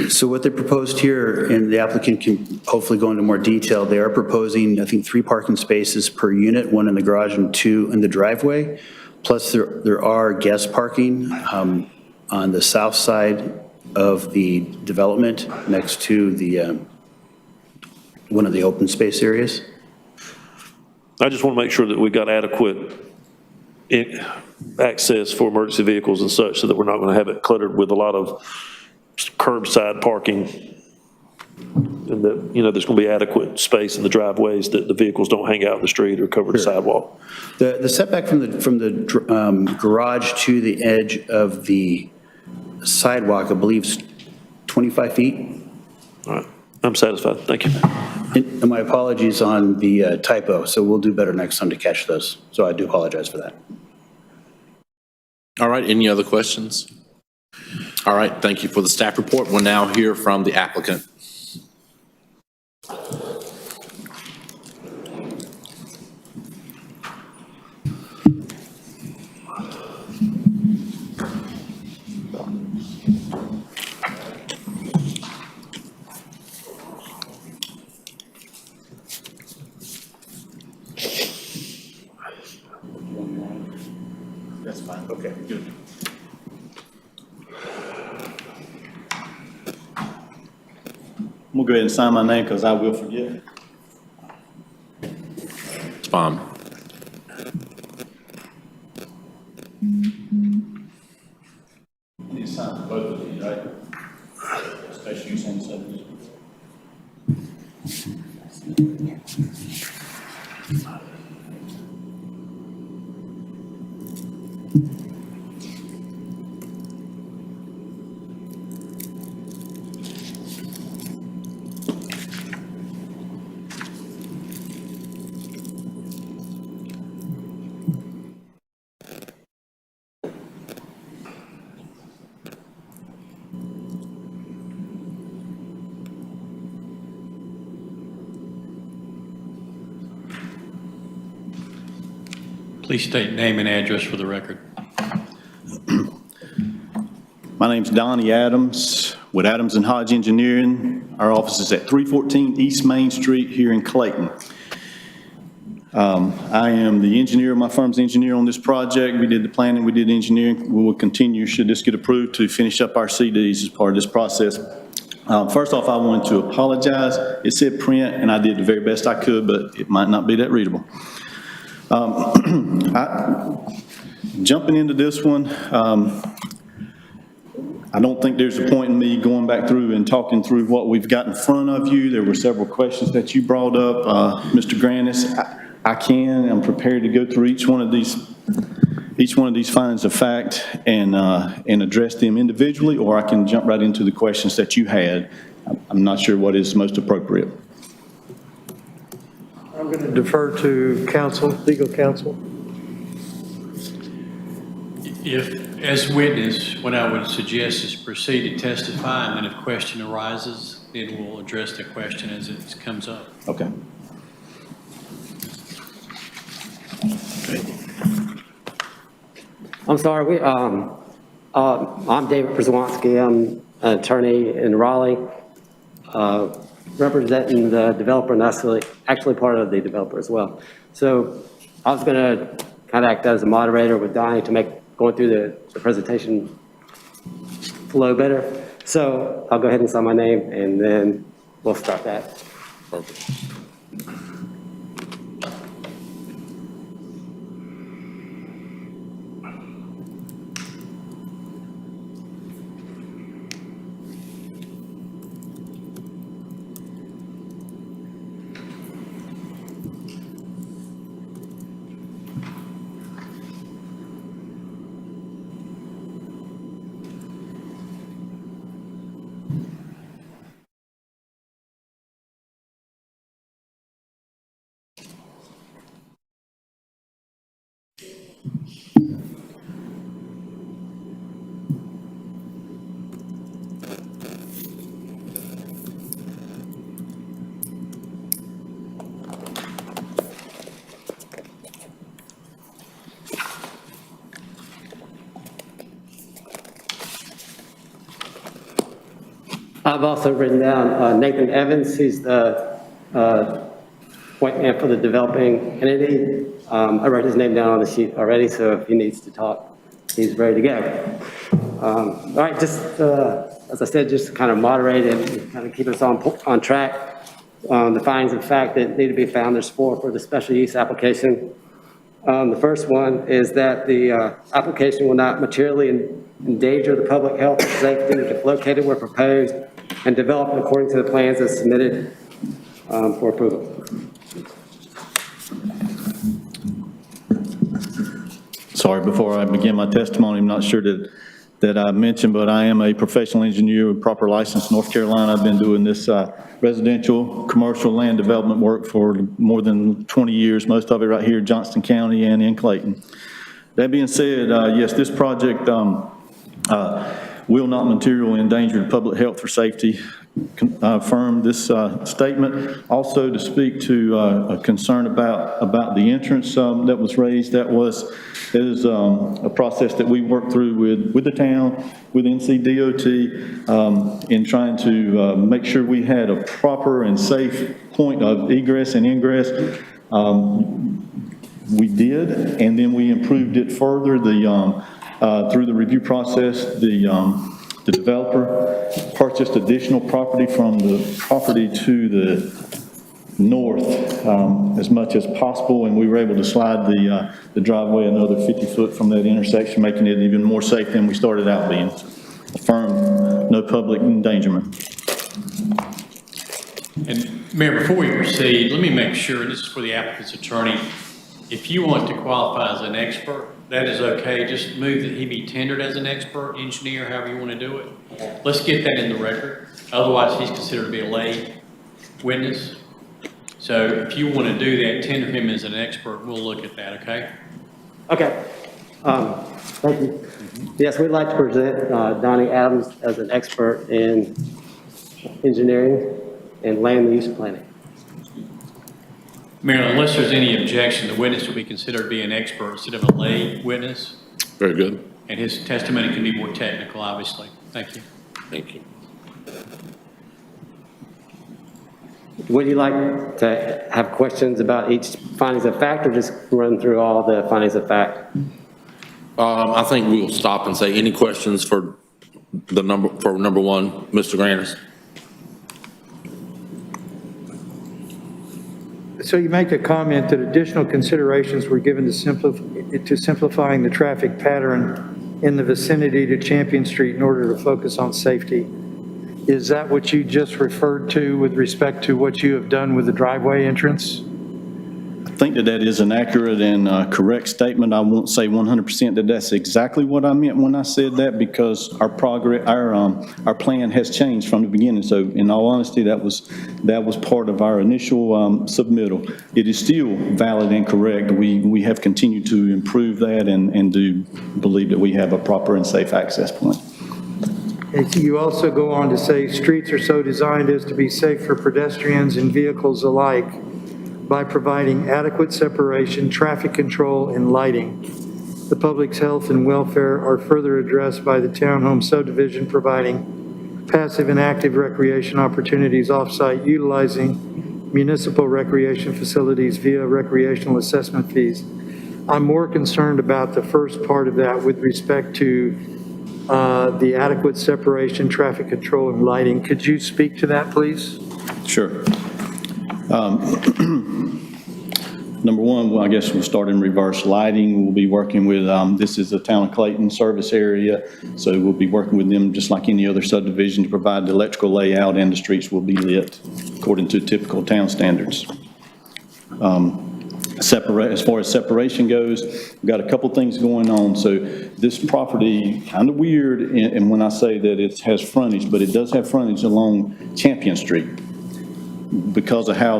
So what they proposed here, and the applicant can hopefully go into more detail, they are proposing, I think, 3 parking spaces per unit, 1 in the garage and 2 in the driveway. Plus, there are guest parking on the south side of the development next to the one of the open space areas. I just want to make sure that we've got adequate access for emergency vehicles and such, so that we're not going to have it cluttered with a lot of curbside parking. And that, there's going to be adequate space in the driveways that the vehicles don't hang out in the street or cover the sidewalk. The setback from the garage to the edge of the sidewalk, I believe, is 25 feet. All right, I'm satisfied. Thank you. And my apologies on the typo, so we'll do better next time to catch those. So I do apologize for that. All right, any other questions? All right, thank you for the staff report. We'll now hear from the applicant. That's fine. Okay, good. I'm gonna go ahead and sign my name because I will forget. It's fine. I need to sign both of these, right? Special use on subdivision. Please state name and address for the record. My name's Donnie Adams with Adams and Hodge Engineering. Our office is at 314 East Main Street here in Clayton. I am the engineer, my firm's engineer on this project. We did the planning, we did engineering. We will continue, should this get approved, to finish up our CDs as part of this process. First off, I wanted to apologize. It said print, and I did the very best I could, but it might not be that readable. Jumping into this one, I don't think there's a point in me going back through and talking through what we've got in front of you. There were several questions that you brought up. Mr. Grannis, I'm prepared to go through each one of these findings of fact and address them individually, or I can jump right into the questions that you had. I'm not sure what is most appropriate. I'm going to defer to counsel, legal counsel. If, as witness, what I would suggest is proceed to testify, and then if question arises, then we'll address the question as it comes up. Okay. I'm sorry, I'm David Przwanski. I'm an attorney in Raleigh, representing the developer, and actually part of the developer as well. So I was going to kind of act as a moderator with Donnie to make going through the presentation flow better. So I'll go ahead and sign my name, and then we'll start that. Perfect. I've also written down Nathan Evans. He's the point man for the developing entity. I wrote his name down on the sheet already, so if he needs to talk, he's ready to go. All right, just as I said, just to kind of moderate and kind of keep us on track. The findings of fact that need to be found, there's 4 for the special use application. The first one is that the application will not materially endanger the public health and safety if located where proposed and developed according to the plans as submitted for approval. Sorry, before I begin my testimony, I'm not sure that I mentioned, but I am a professional engineer with proper license in North Carolina. I've been doing this residential, commercial land development work for more than 20 years, most of it right here in Johnston County and in Clayton. That being said, yes, this project will not materially endanger public health or safety. Confirm this statement. Also, to speak to a concern about the entrance that was raised, that is a process that we worked through with the town, with NCDOT, in trying to make sure we had a proper and safe point of egress and ingress. We did, and then we improved it further. Through the review process, the developer purchased additional property from the property to the north as much as possible, and we were able to slide the driveway another 50 foot from that intersection, making it even more safe than we started out being. Affirm no public endangerment. And Mayor, before we proceed, let me make sure, and this is for the applicant's attorney, if you want to qualify as an expert, that is okay. Just move that he be tendered as an expert engineer, however you want to do it. Let's get that in the record. Otherwise, he's considered to be a lay witness. So if you want to do that, tender him as an expert. We'll look at that, okay? Okay. Thank you. Yes, we'd like to present Donnie Adams as an expert in engineering and land use planning. Mayor, unless there's any objection, the witness will be considered to be an expert instead of a lay witness, Very good. and his testimony can be more technical, obviously. Thank you. Thank you. Would you like to have questions about each findings of fact, or just run through all the findings of fact? I think we'll stop and say, any questions for number one, Mr. Grandis? So you make a comment that additional considerations were given to simplifying the traffic pattern in the vicinity to Champion Street in order to focus on safety. Is that what you just referred to with respect to what you have done with the driveway entrance? I think that that is an accurate and correct statement. I won't say 100% that that's exactly what I meant when I said that, because our plan has changed from the beginning. So in all honesty, that was part of our initial submittal. It is still valid and correct. We have continued to improve that and do believe that we have a proper and safe access point. And you also go on to say streets are so designed as to be safe for pedestrians and vehicles alike by providing adequate separation, traffic control, and lighting. The public's health and welfare are further addressed by the townhome subdivision providing passive and active recreation opportunities off-site utilizing municipal recreation facilities via recreational assessment fees. I'm more concerned about the first part of that with respect to the adequate separation, traffic control, and lighting. Could you speak to that, please? Sure. Number one, well, I guess we'll start in reverse. Lighting, we'll be working with, this is the Town of Clayton service area, so we'll be working with them just like any other subdivision to provide the electrical layout, and the streets will be lit according to typical town standards. As far as separation goes, we've got a couple things going on. So this property, kind of weird, and when I say that it has frontage, but it does have frontage along Champion Street because of how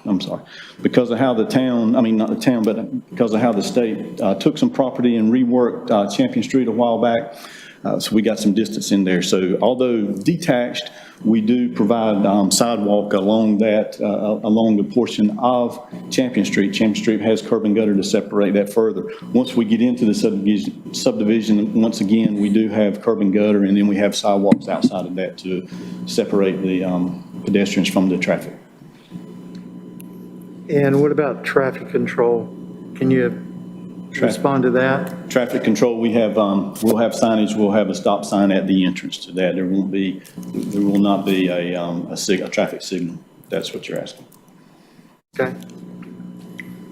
the town, I mean, not the town, but because of how the state took some property and reworked Champion Street a while back. So we got some distance in there. So although detached, we do provide sidewalk along that, along the portion of Champion Street. Champion Street has curb and gutter to separate that further. Once we get into the subdivision, once again, we do have curb and gutter, and then we have sidewalks outside of that to separate the pedestrians from the traffic. And what about traffic control? Can you respond to that? Traffic control, we have, we'll have signage, we'll have a stop sign at the entrance to that. There will not be a traffic signal. That's what you're asking. Okay.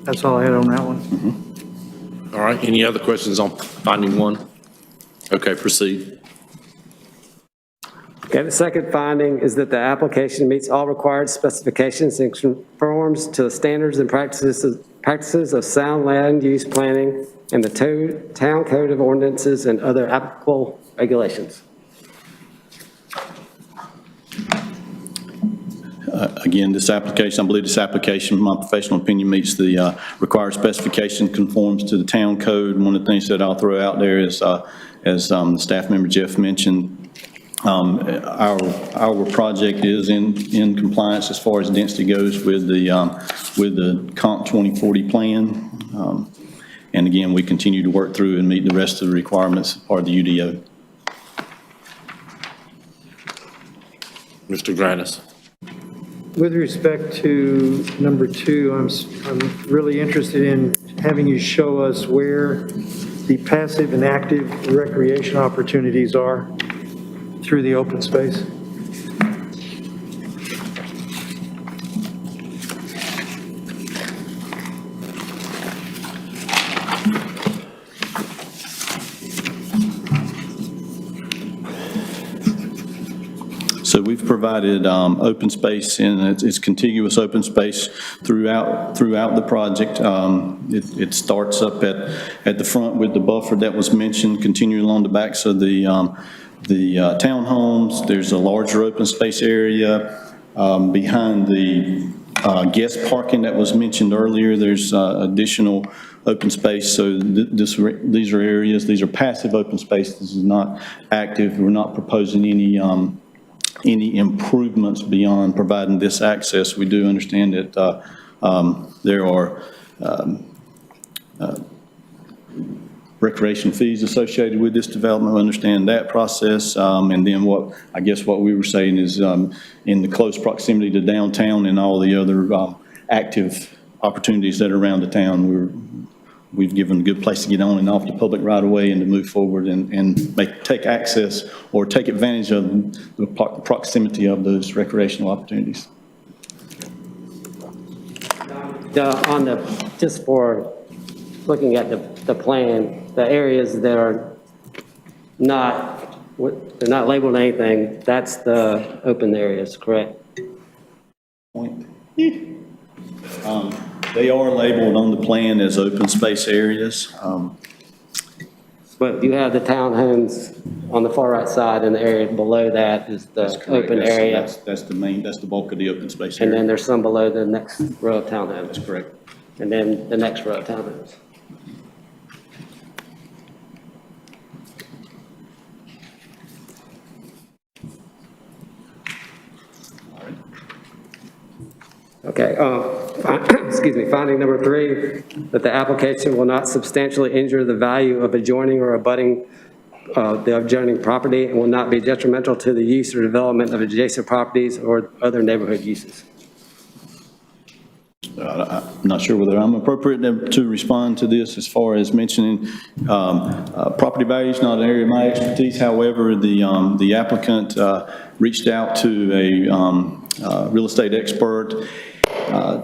That's all I had on that one. Mm-hmm. All right, any other questions on finding one? Okay, proceed. Okay, the second finding is that the application meets all required specifications and conforms to the standards and practices of sound land use planning and the town code of ordinances and other applicable regulations. Again, this application, I believe this application, in my professional opinion, meets the required specification, conforms to the town code. One of the things that I'll throw out there is, as the staff member Jeff mentioned, our project is in compliance as far as density goes with the Comp 2040 plan. And again, we continue to work through and meet the rest of the requirements as part of the UDO. Mr. Grandis. With respect to number 2, I'm really interested in having you show us where the passive and active recreation opportunities are through the open space. So we've provided open space, and it's contiguous open space throughout the project. It starts up at the front with the buffer that was mentioned, continuing along the backs of the townhomes. There's a larger open space area behind the guest parking that was mentioned earlier. There's additional open space. So these are areas, these are passive open space. This is not active. We're not proposing any improvements beyond providing this access. We do understand that There are recreation fees associated with this development, understand that process. And then what we were saying is in the close proximity to downtown and all the other active opportunities that are around the town, we've given a good place to get on and off the public right away and to move forward and take access or take advantage of the proximity of those recreational opportunities. Just for looking at the plan, the areas that are they're not labeled anything, that's the open areas, correct? They are labeled on the plan as open space areas. But you have the townhomes on the far right side, and the area below that is the open area. That's the bulk of the open space And area. then there's some below the next row of townhomes. That's correct. And then the next row of townhomes. Okay, excuse me, finding number 3, that the application will not substantially injure the value of adjoining or abutting the adjoining property and will not be detrimental to the use or development of adjacent properties or other neighborhood uses. I'm not sure whether I'm appropriate to respond to this as far as mentioning property values, not an area of my expertise. However, the applicant reached out to a real estate expert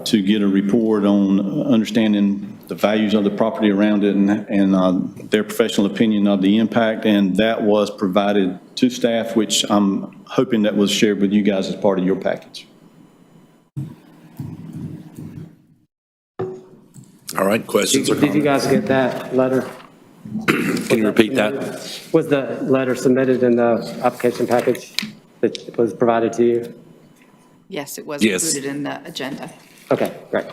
to get a report on understanding the values of the property around it and their professional opinion of the impact, and that was provided to staff, which I'm hoping that was shared with you guys as part of your package. All right, questions or comments? Did you guys get that letter? Can you repeat that? Was the letter submitted in the application package that was provided to you? Yes, it was Yes. included in the agenda. Okay, great.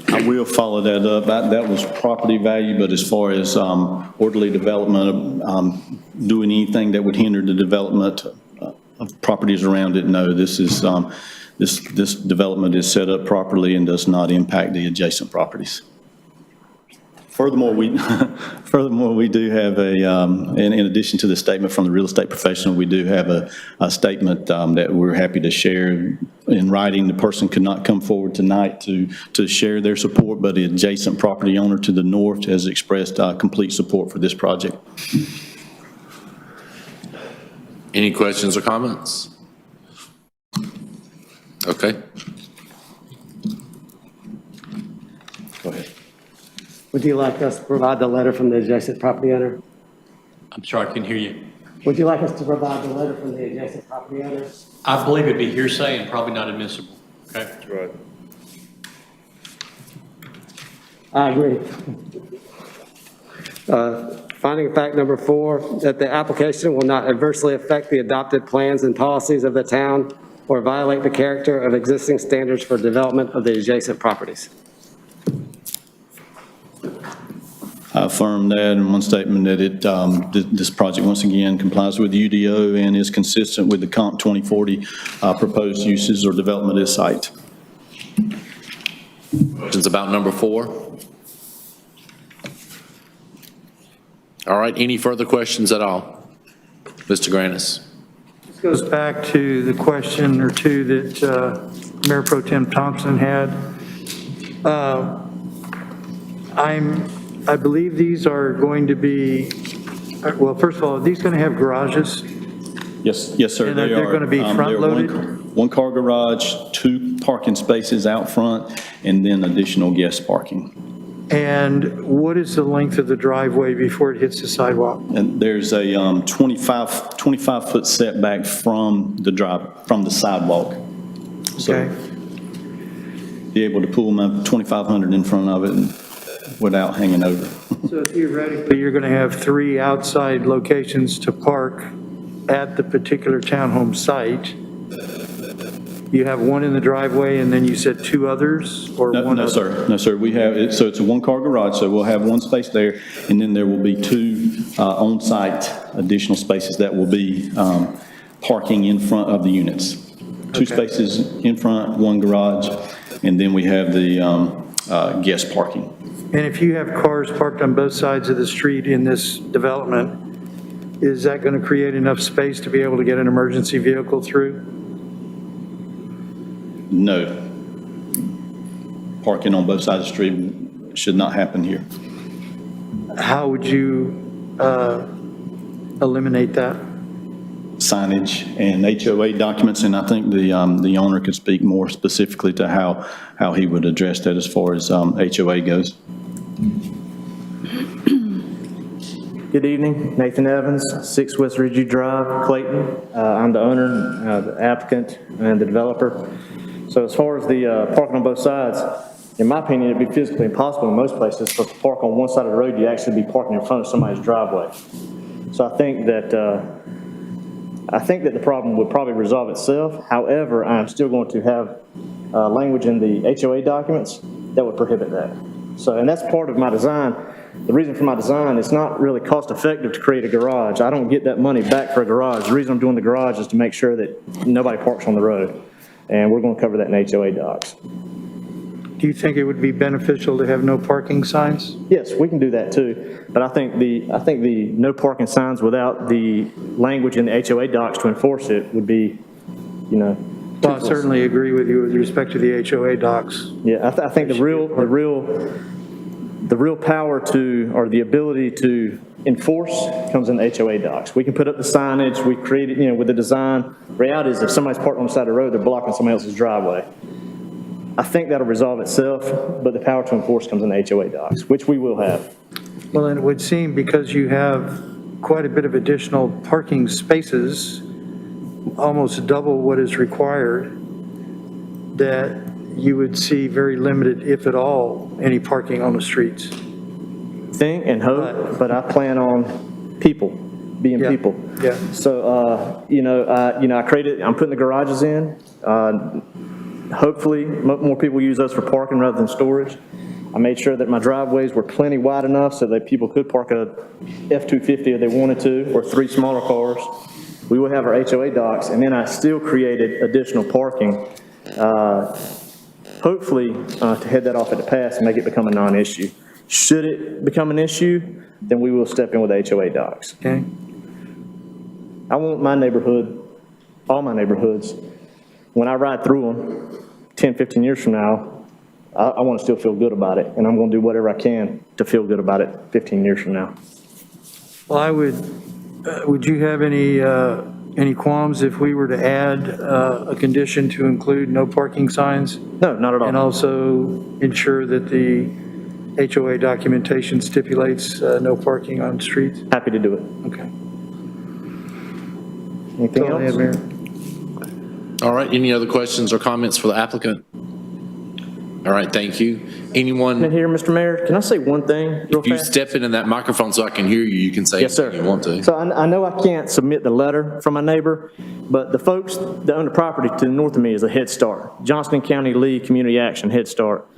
I will follow that up. That was property value, but as far as orderly development, doing anything that would hinder the development of properties around it, no, this development is set up properly and does not impact the adjacent properties. Furthermore, we do have in addition to the statement from the real estate professional, we do have a statement that we're happy to share in writing. The person could not come forward tonight to share their support, but the adjacent property owner to the north has expressed complete support for this project. Any questions or comments? Okay. Go ahead. Would you like us to provide the letter from the adjacent property owner? I'm sorry, I couldn't hear you. Would you like us to provide the letter from the adjacent property owner? I believe it'd be hearsay and probably not admissible, okay? That's right. I agree. Finding of fact number 4, that the application will not adversely affect the adopted plans and policies of the town or violate the character of existing standards for development of the adjacent properties. I affirm that in one statement that this project, once again, complies with the UDO and is consistent with the Comp 2040 proposed uses or development of this site. Questions about number 4? All right, any further questions at all? Mr. Granis? This goes back to the question or two that Mayor Pro Tem Thompson had. I believe these are going to be, well, first of all, are these going to have garages? Yes, sir. And they're going to be front-loaded? One car garage, 2 parking spaces out front, and then additional guest parking. And what is the length of the driveway before it hits the sidewalk? And there's a 25-foot setback from the sidewalk. So Okay. be able to pull my 2,500 in front of it and without hanging over. So theoretically, you're going to have 3 outside locations to park at the particular townhome site. You have one in the driveway, and then you said 2 others, or one No, other? No, sir. We have it. So it's a 1-car garage. So we'll have 1 space there, and then there will be 2 on-site additional spaces that will be parking in front of the units. 2 spaces in front, 1 garage. And then we have the guest parking. And if you have cars parked on both sides of the street in this development, is that going to create enough space to be able to get an emergency vehicle through? No. Parking on both sides of the street should not happen here. How would you eliminate that? Signage and HOA documents, and I think the owner could speak more specifically to how he would address that as far as HOA goes. Good evening, Nathan Evans, 6 West Ridgeview Drive, Clayton. I'm the owner, the applicant, and the developer. So as far as the parking on both sides, in my opinion, it'd be physically impossible in most places, because to park on one side of the road, you actually be parking in front of somebody's driveway. So I think that the problem would probably resolve itself. However, I'm still going to have language in the HOA documents that would prohibit that. So, and that's part of my design. The reason for my design, it's not really cost effective to create a garage. I don't get that money back for a garage. The reason I'm doing the garage is to make sure that nobody parks on the road. And we're going to cover that in HOA docs. Do you think it would be beneficial to have no parking signs? Yes, we can do that too. But I think the no parking signs without the language in the HOA docs to enforce it would be, Well, I certainly agree with you with respect to the HOA docs. Yeah, I think the real power to, or the ability to enforce comes in the HOA docs. We can put up the signage, we create it, with the design. Reality is if somebody's parked on the side of the road, they're blocking somebody else's driveway. I think that'll resolve itself, but the power to enforce comes in the HOA docs, which we will have. Well, and it would seem because you have quite a bit of additional parking spaces, almost double what is required, that you would see very limited, if at all, any parking on the streets. Think and hope, but I plan on people, being people. Yeah. So, I created, I'm putting the garages in. Hopefully, more people use those for parking rather than storage. I made sure that my driveways were plenty wide enough so that people could park a F-250 if they wanted to, or 3 smaller cars. We will have our HOA docs, and then I still created additional parking, hopefully to head that off at the pass and make it become a non-issue. Should it become an issue, then we will step in with HOA docs. Okay. I want my neighborhood, all my neighborhoods, when I ride through them 10, 15 years from now, I want to still feel good about it, and I'm going to do whatever I can to feel good about it 15 years from now. Well, would you have any qualms if we were to add a condition to include no parking signs? No, not at all. And also ensure that the HOA documentation stipulates no parking on streets? Happy to do it. Okay. Anything That's all I else? have, Mayor. All right, any other questions or comments for the applicant? All right, thank you. Anyone? Here, Mr. Mayor, can I say one thing real If you fast? step into that microphone so I can hear you, you can say Yes, sir. anything you want to. So I know I can't submit the letter from my neighbor, but the folks that own the property to the north of me is a Head Start. Johnston County Lee Community Action, Head Start.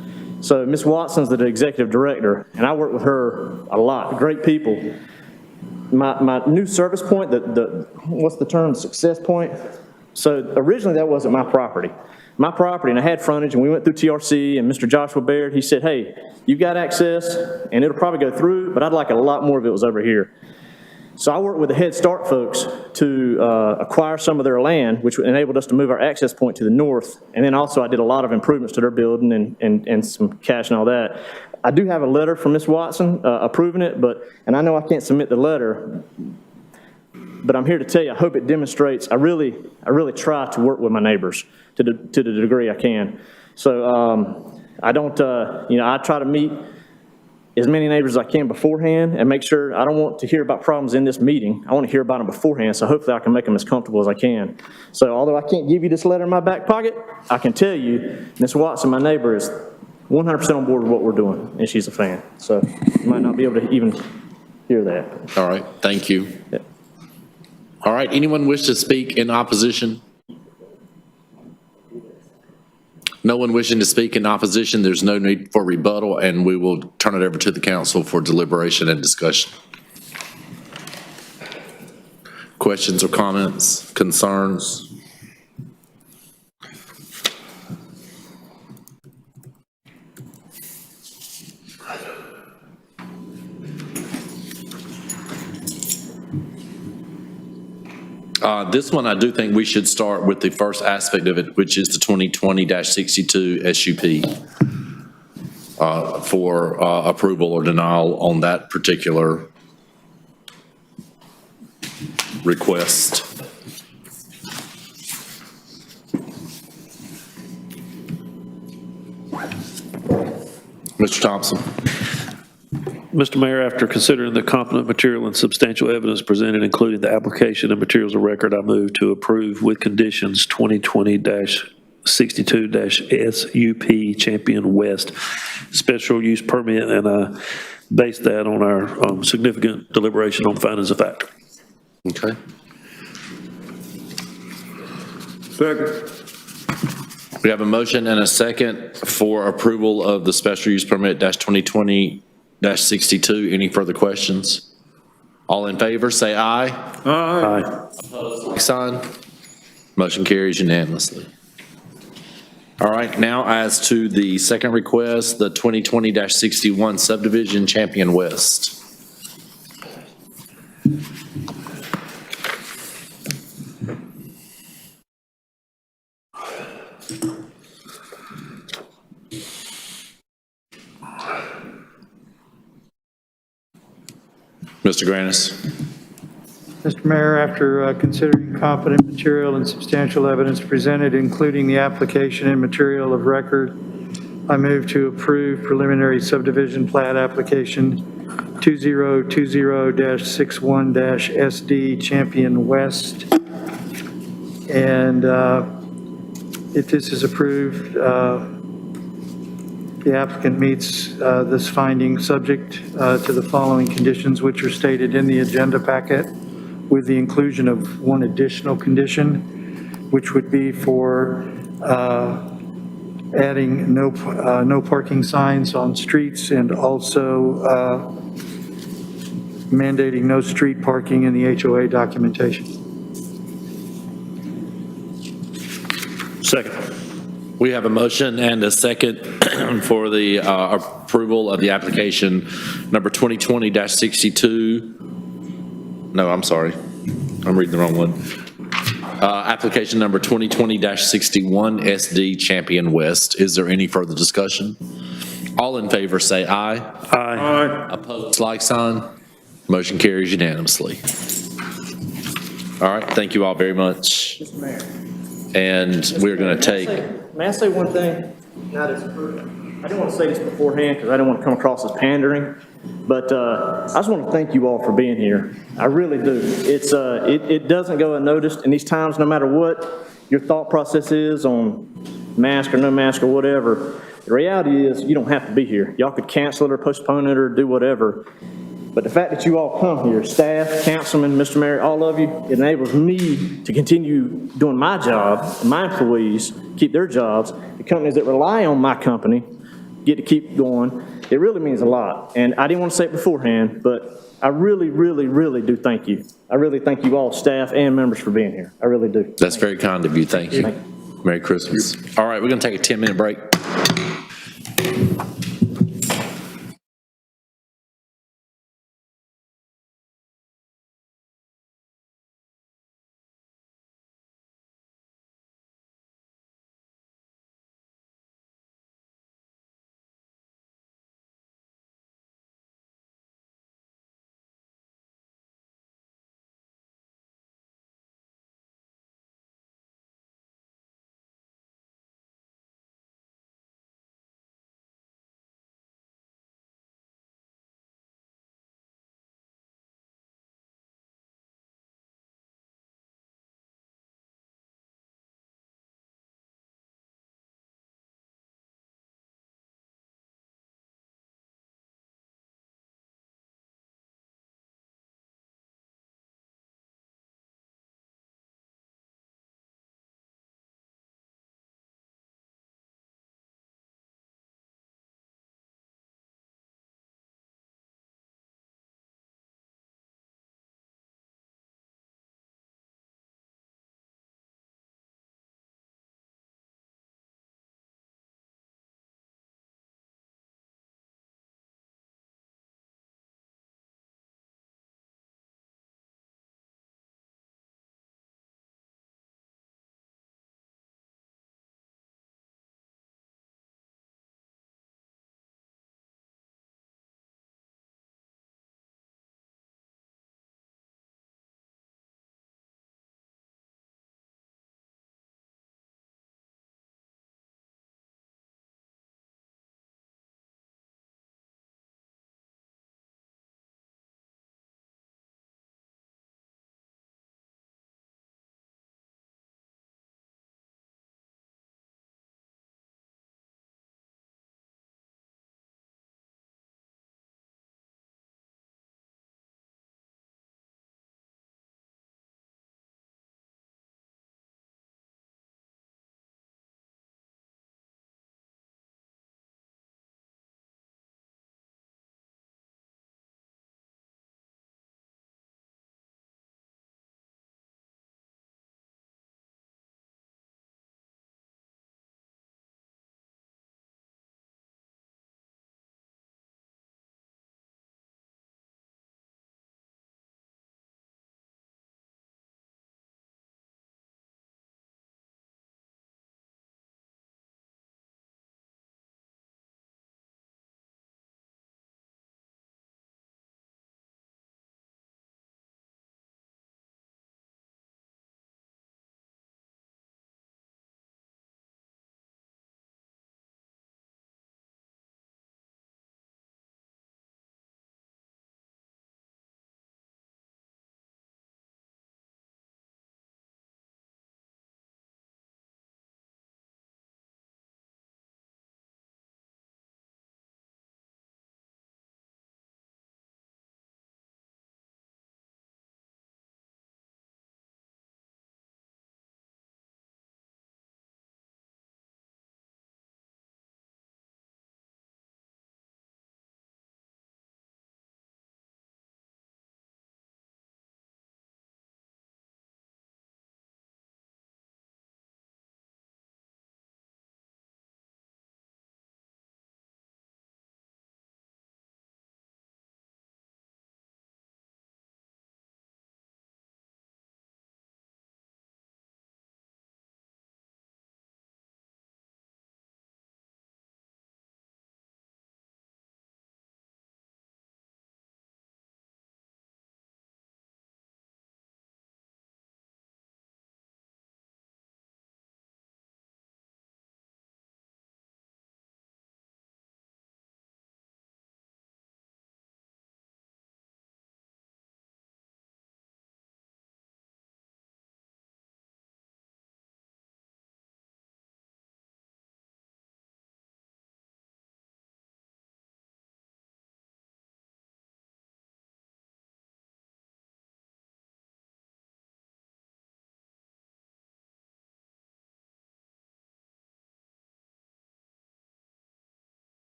So Ms. Watson's the executive director, and I work with her a lot. Great people. My new service point, what's the term, success point? So originally that wasn't my property. My property, and I had frontage, and we went through TRC, and Mr. Joshua Baird, he said, hey, you've got access, and it'll probably go through, but I'd like a lot more if it was over here. So I worked with the Head Start folks to acquire some of their land, which enabled us to move our access point to the north, and then also I did a lot of improvements to their building and some cash and all that. I do have a letter from Ms. Watson approving it, and I know I can't submit the letter, but I'm here to tell you, I hope it demonstrates, I really try to work with my neighbors to the degree I can. So I don't, I try to meet as many neighbors as I can beforehand and make sure, I don't want to hear about problems in this meeting. I want to hear about them beforehand, so hopefully I can make them as comfortable as I can. So although I can't give you this letter in my back pocket, I can tell you, Ms. Watson, my neighbor, is 100% on board with what we're doing, and she's a fan. So you might not be able to even hear that. All right, thank you. Yeah. All right, anyone wish to speak in opposition? No one wishing to speak in opposition, there's no need for rebuttal, and we will turn it over to the council for deliberation and discussion. Questions or comments, concerns? This one, I do think we should start with the first aspect of it, which is the 2020-62 SUP for approval or denial on that particular request. Mr. Thompson. Mr. Mayor, after considering the competent material and substantial evidence presented, including the application and materials of record, I move to approve with conditions 2020-62-SUP Champion West special use permit, and I base that on our significant deliberation on findings of fact. Okay. Second. We have a motion and a second for approval of the special use permit -2020-62. Any further questions? All in favor, say aye. Aye. Opposed, like sign. Motion carries unanimously. All right, now as to the second request, the 2020-61 subdivision Champion West. Mr. Granis. Mr. Mayor, after considering competent material and substantial evidence presented, including the application and material of record, I move to approve preliminary subdivision plat application 2020-61-SD Champion West. And if this is approved, the applicant meets this finding subject to the following conditions, which are stated in the agenda packet, with the inclusion of one additional condition, which would be for adding no parking signs on streets, and also mandating no street parking in the HOA documentation. Second. We have a motion and a second for the approval of the application number 2020-62. No, I'm sorry. I'm reading the wrong one. Application number 2020-61 SD Champion West. Is there any further discussion? All in favor say aye. Aye. Opposed, like sign. Motion carries unanimously. All right, thank you all very much. Mr. Mayor. And we're going to take... May I say one thing? Now that's approved. I didn't want to say this beforehand because I didn't want to come across as pandering, but I just want to thank you all for being here. I really do. It doesn't go unnoticed in these times, no matter what your thought process is on mask or no mask or whatever. The reality is you don't have to be here. Y'all could cancel it or postpone it or do whatever. But the fact that you all come here, staff, councilman, Mr. Mayor, all of you, it enables me to continue doing my job, and my employees keep their jobs. The companies that rely on my company get to keep going. It really means a lot. And I didn't want to say it beforehand, but I really, really, really do thank you. I really thank you all, staff and members, for being here. I really do. That's very kind of you. Thank you. Merry Christmas. All right, we're going to take a 10-minute break.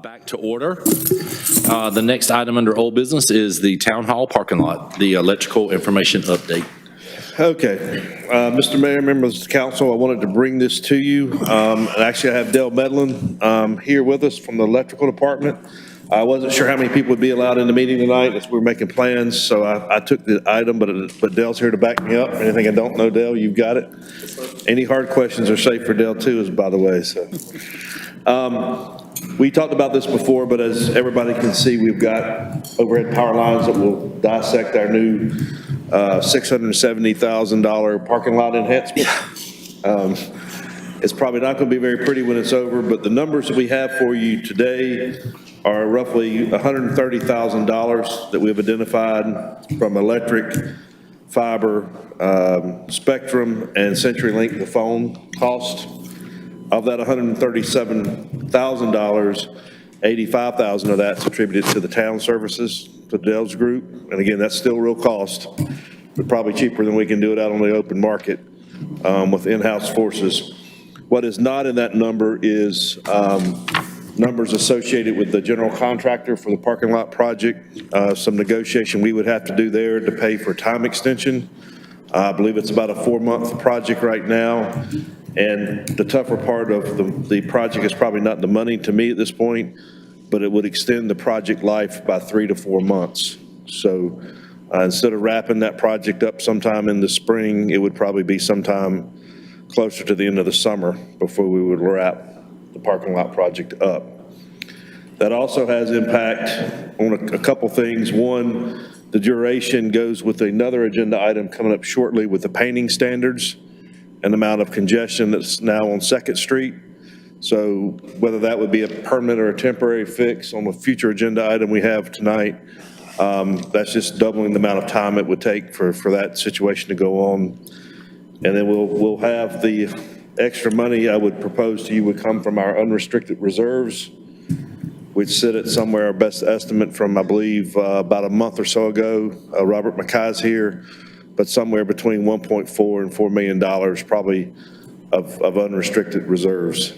Back to order. The next item under old business is the town hall parking lot, the electrical information update. Okay, Mr. Mayor, members of the council, I wanted to bring this to you. And actually, I have Dale Medlin here with us from the electrical department. I wasn't sure how many people would be allowed in the meeting tonight as we were making plans, so I took the item, but Dale's here to back me up. Anything I don't know, Dale, you've got it. Any hard questions are safe for Dale too, as by the way, so. We talked about this before, but as everybody can see, we've got overhead power lines that will dissect our new $670,000 parking lot enhancement. It's probably not going to be very pretty when it's over, but the numbers that we have for you today are roughly $130,000 that we've identified from electric, fiber, Spectrum, and CenturyLink, the phone cost. Of that $137,000, $85,000 of that's attributed to the town services, to Dell's group. And again, that's still real cost, but probably cheaper than we can do it out on the open market with in-house forces. What is not in that number is numbers associated with the general contractor for the parking lot project, some negotiation we would have to do there to pay for time extension. I believe it's about a 4-month project right now. And the tougher part of the project is probably not the money to me at this point, but it would extend the project life by 3 to 4 months. So instead of wrapping that project up sometime in the spring, it would probably be sometime closer to the end of the summer before we would wrap the parking lot project up. That also has impact on a couple things. One, the duration goes with another agenda item coming up shortly with the painting standards and the amount of congestion that's now on 2nd Street. So whether that would be a permanent or a temporary fix on a future agenda item we have tonight, that's just doubling the amount of time it would take for that situation to go on. And then we'll have the extra money I would propose to you would come from our unrestricted reserves, which sit at somewhere, our best estimate from, I believe, about a month or so ago. Robert McKay's here, but somewhere between 1.4 and $4 million probably of unrestricted reserves.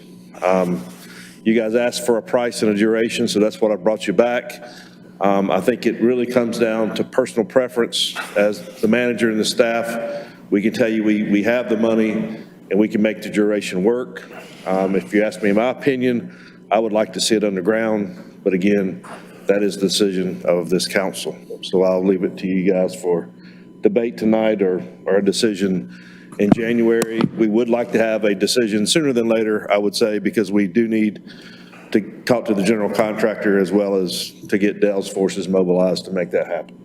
You guys asked for a price and a duration, so that's what I brought you back. I think it really comes down to personal preference. As the manager and the staff, we can tell you we have the money and we can make the duration work. If you ask me my opinion, I would like to see it underground, but again, that is the decision of this council. So I'll leave it to you guys for debate tonight or a decision in January. We would like to have a decision sooner than later, I would say, because we do need to talk to the general contractor as well as to get Dell's forces mobilized to make that happen.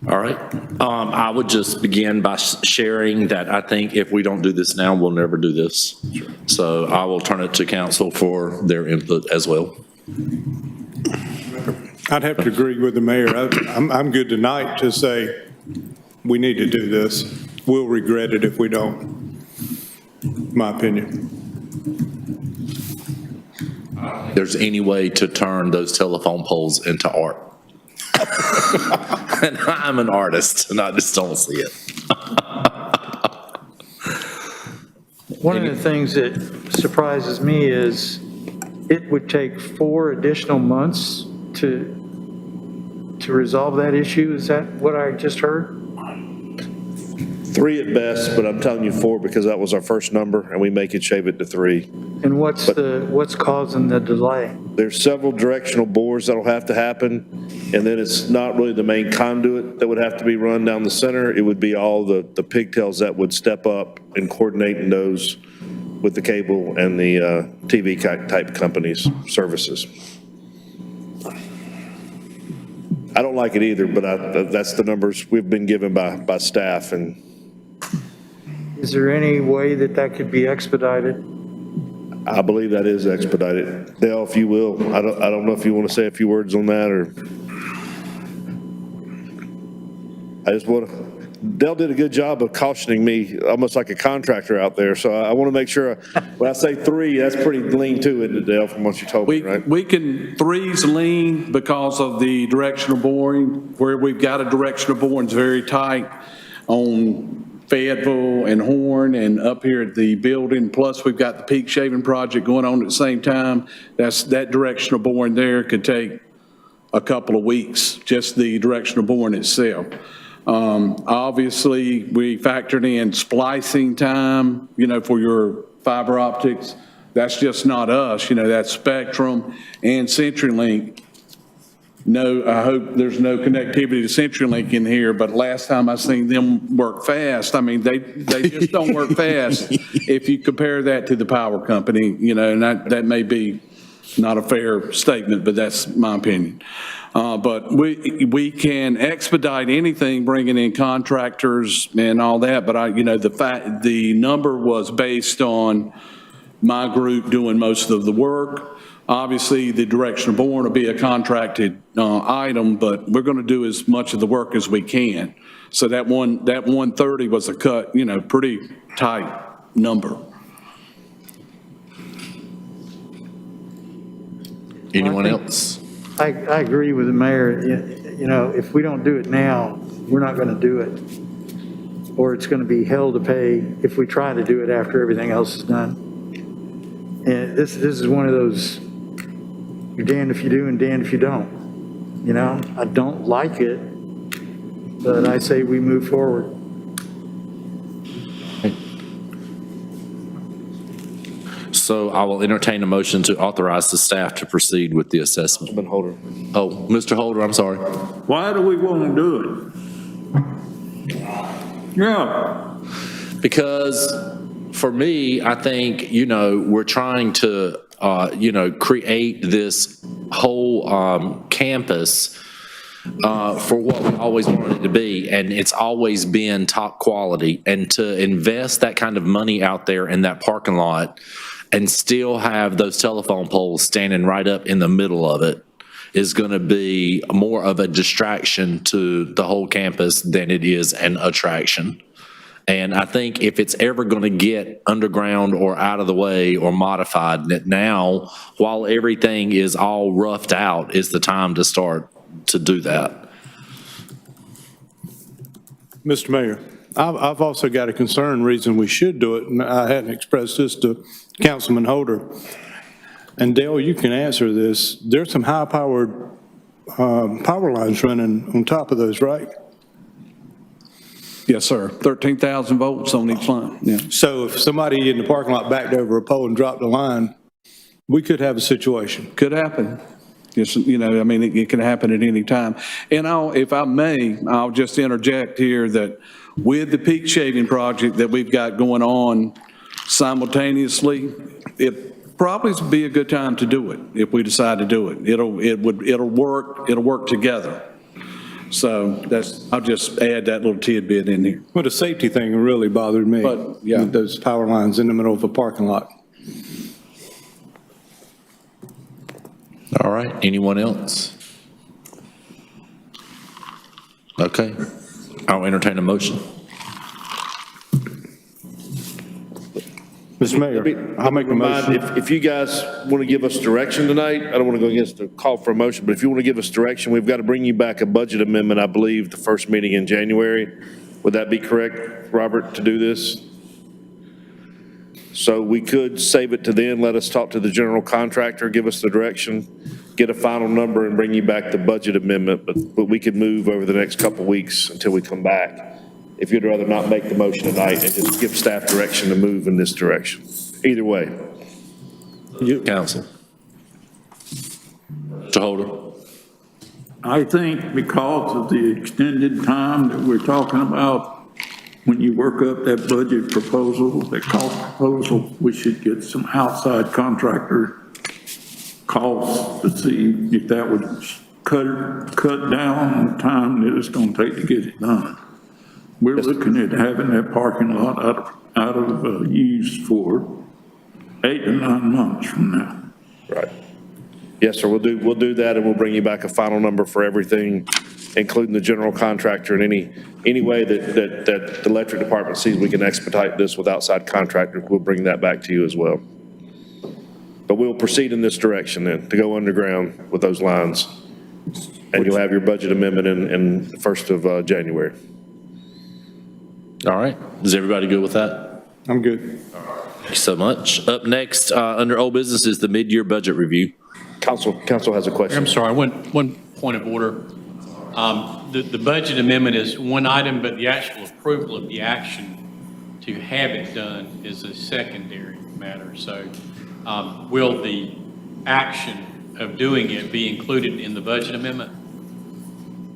All right. I would just begin by sharing that I think if we don't do this now, we'll never do this. So I will turn it to council for their input as well. I'd have to agree with the mayor. I'm good tonight to say we need to do this. We'll regret it if we don't, my opinion. If there's any way to turn those telephone poles into art. And I'm an artist and I just don't see it. One of the things that surprises me is it would take 4 additional months to resolve that issue. Is that what I just heard? 3 at best, but I'm telling you 4 because that was our first number and we may could shave it to 3. And what's causing the delay? There's several directional bores that'll have to happen, and then it's not really the main conduit that would have to be run down the center. It would be all the pigtails that would step up and coordinating those with the cable and the TV type companies' services. I don't like it either, but that's the numbers we've been given by staff. And is there any way that could be expedited? I believe that is expedited. Dale, if you will, I don't know if you want to say a few words on that, or I just want to. Dale did a good job of cautioning me, almost like a contractor out there. So I want to make sure when I say 3, that's pretty lean to it, Dale, from what you told me, right? We can, 3's lean because of the directional boring, where we've got a directional boring, it's very tight on Fayetteville and Horne and up here at the building, plus we've got the peak shaving project going on at the same time. That directional boring there could take a couple of weeks, just the directional boring itself. Obviously, we factored in splicing time, for your fiber optics. That's just not us, that's Spectrum and CenturyLink. No, I hope there's no connectivity to CenturyLink in here, but last time I seen them work fast, I mean, they just don't work fast if you compare that to the power company, and that may be not a fair statement, but that's my opinion. But we can expedite anything, bringing in contractors and all that, but the number was based on my group doing most of the work. Obviously, the directional boring will be a contracted item, but we're going to do as much of the work as we can. So that 130 was a cut, pretty tight number. Anyone else? I agree with the mayor. If we don't do it now, we're not going to do it. Or it's going to be hell to pay if we try to do it after everything else is done. And this is one of those, you're damned if you do and damned if you don't. I don't like it, but I say we move forward. So I will entertain a motion to authorize the staff to proceed with the assessment. Councilman Holder. Oh, Mr. Holder, I'm sorry. Why do we want to do it? Yeah. Because for me, I think, we're trying to, create this whole campus for what we always wanted it to be, and it's always been top quality. And to invest that kind of money out there in that parking lot and still have those telephone poles standing right up in the middle of it is going to be more of a distraction to the whole campus than it is an attraction. And I think if it's ever going to get underground or out of the way or modified, that now, while everything is all roughed out, is the time to start to do that. Mr. Mayor, I've also got a concern reason we should do it, and I hadn't expressed this to Councilman Holder. And Dale, you can answer this. There's some high-powered power lines running on top of those, right? Yes, sir. 13,000 volts on each line. Yeah. So if somebody in the parking lot backed over a pole and dropped a line, we could have a situation. Could happen. It's, it can happen at any time. And if I may, I'll just interject here that with the peak shaving project that we've got going on simultaneously, it probably would be a good time to do it if we decide to do it. It'll work together. So I'll just add that little tidbit in here. Well, the safety thing really bothered me. But, yeah. With those power lines in the middle of a parking lot. All right, anyone else? Okay, I'll entertain a motion. Mr. Mayor, I'll make a motion. If you guys want to give us direction tonight, I don't want to go against the call for a motion, but if you want to give us direction, we've got to bring you back a budget amendment, I believe, the first meeting in January. Would that be correct, Robert, to do this? So we could save it to then, let us talk to the general contractor, give us the direction, get a final number and bring you back the budget amendment, but we could move over the next couple weeks until we come back. If you'd rather not make the motion tonight and just give staff direction to move in this direction. Either way. Council. Mr. Holder. I think because of the extended time that we're talking about, when you work up that budget proposal, that cost proposal, we should get some outside contractor costs to see if that would cut down the time that it's going to take to get it done. We're looking at having that parking lot out of use for 8 to 9 months from now. Right. Yes, sir. We'll do that, and we'll bring you back a final number for everything, including the general contractor, and any way that the electric department sees we can expedite this with outside contractors. We'll bring that back to you as well. But we'll proceed in this direction then, to go underground with those lines, and you'll have your budget amendment in the 1st of January. All right. Is everybody good with that? I'm good. Thank you so much. Up next, under old business is the mid-year budget review. Council has a question. I'm sorry, one point of order. The budget amendment is one item, but the actual approval of the action to have it done is a secondary matter. So will the action of doing it be included in the budget amendment?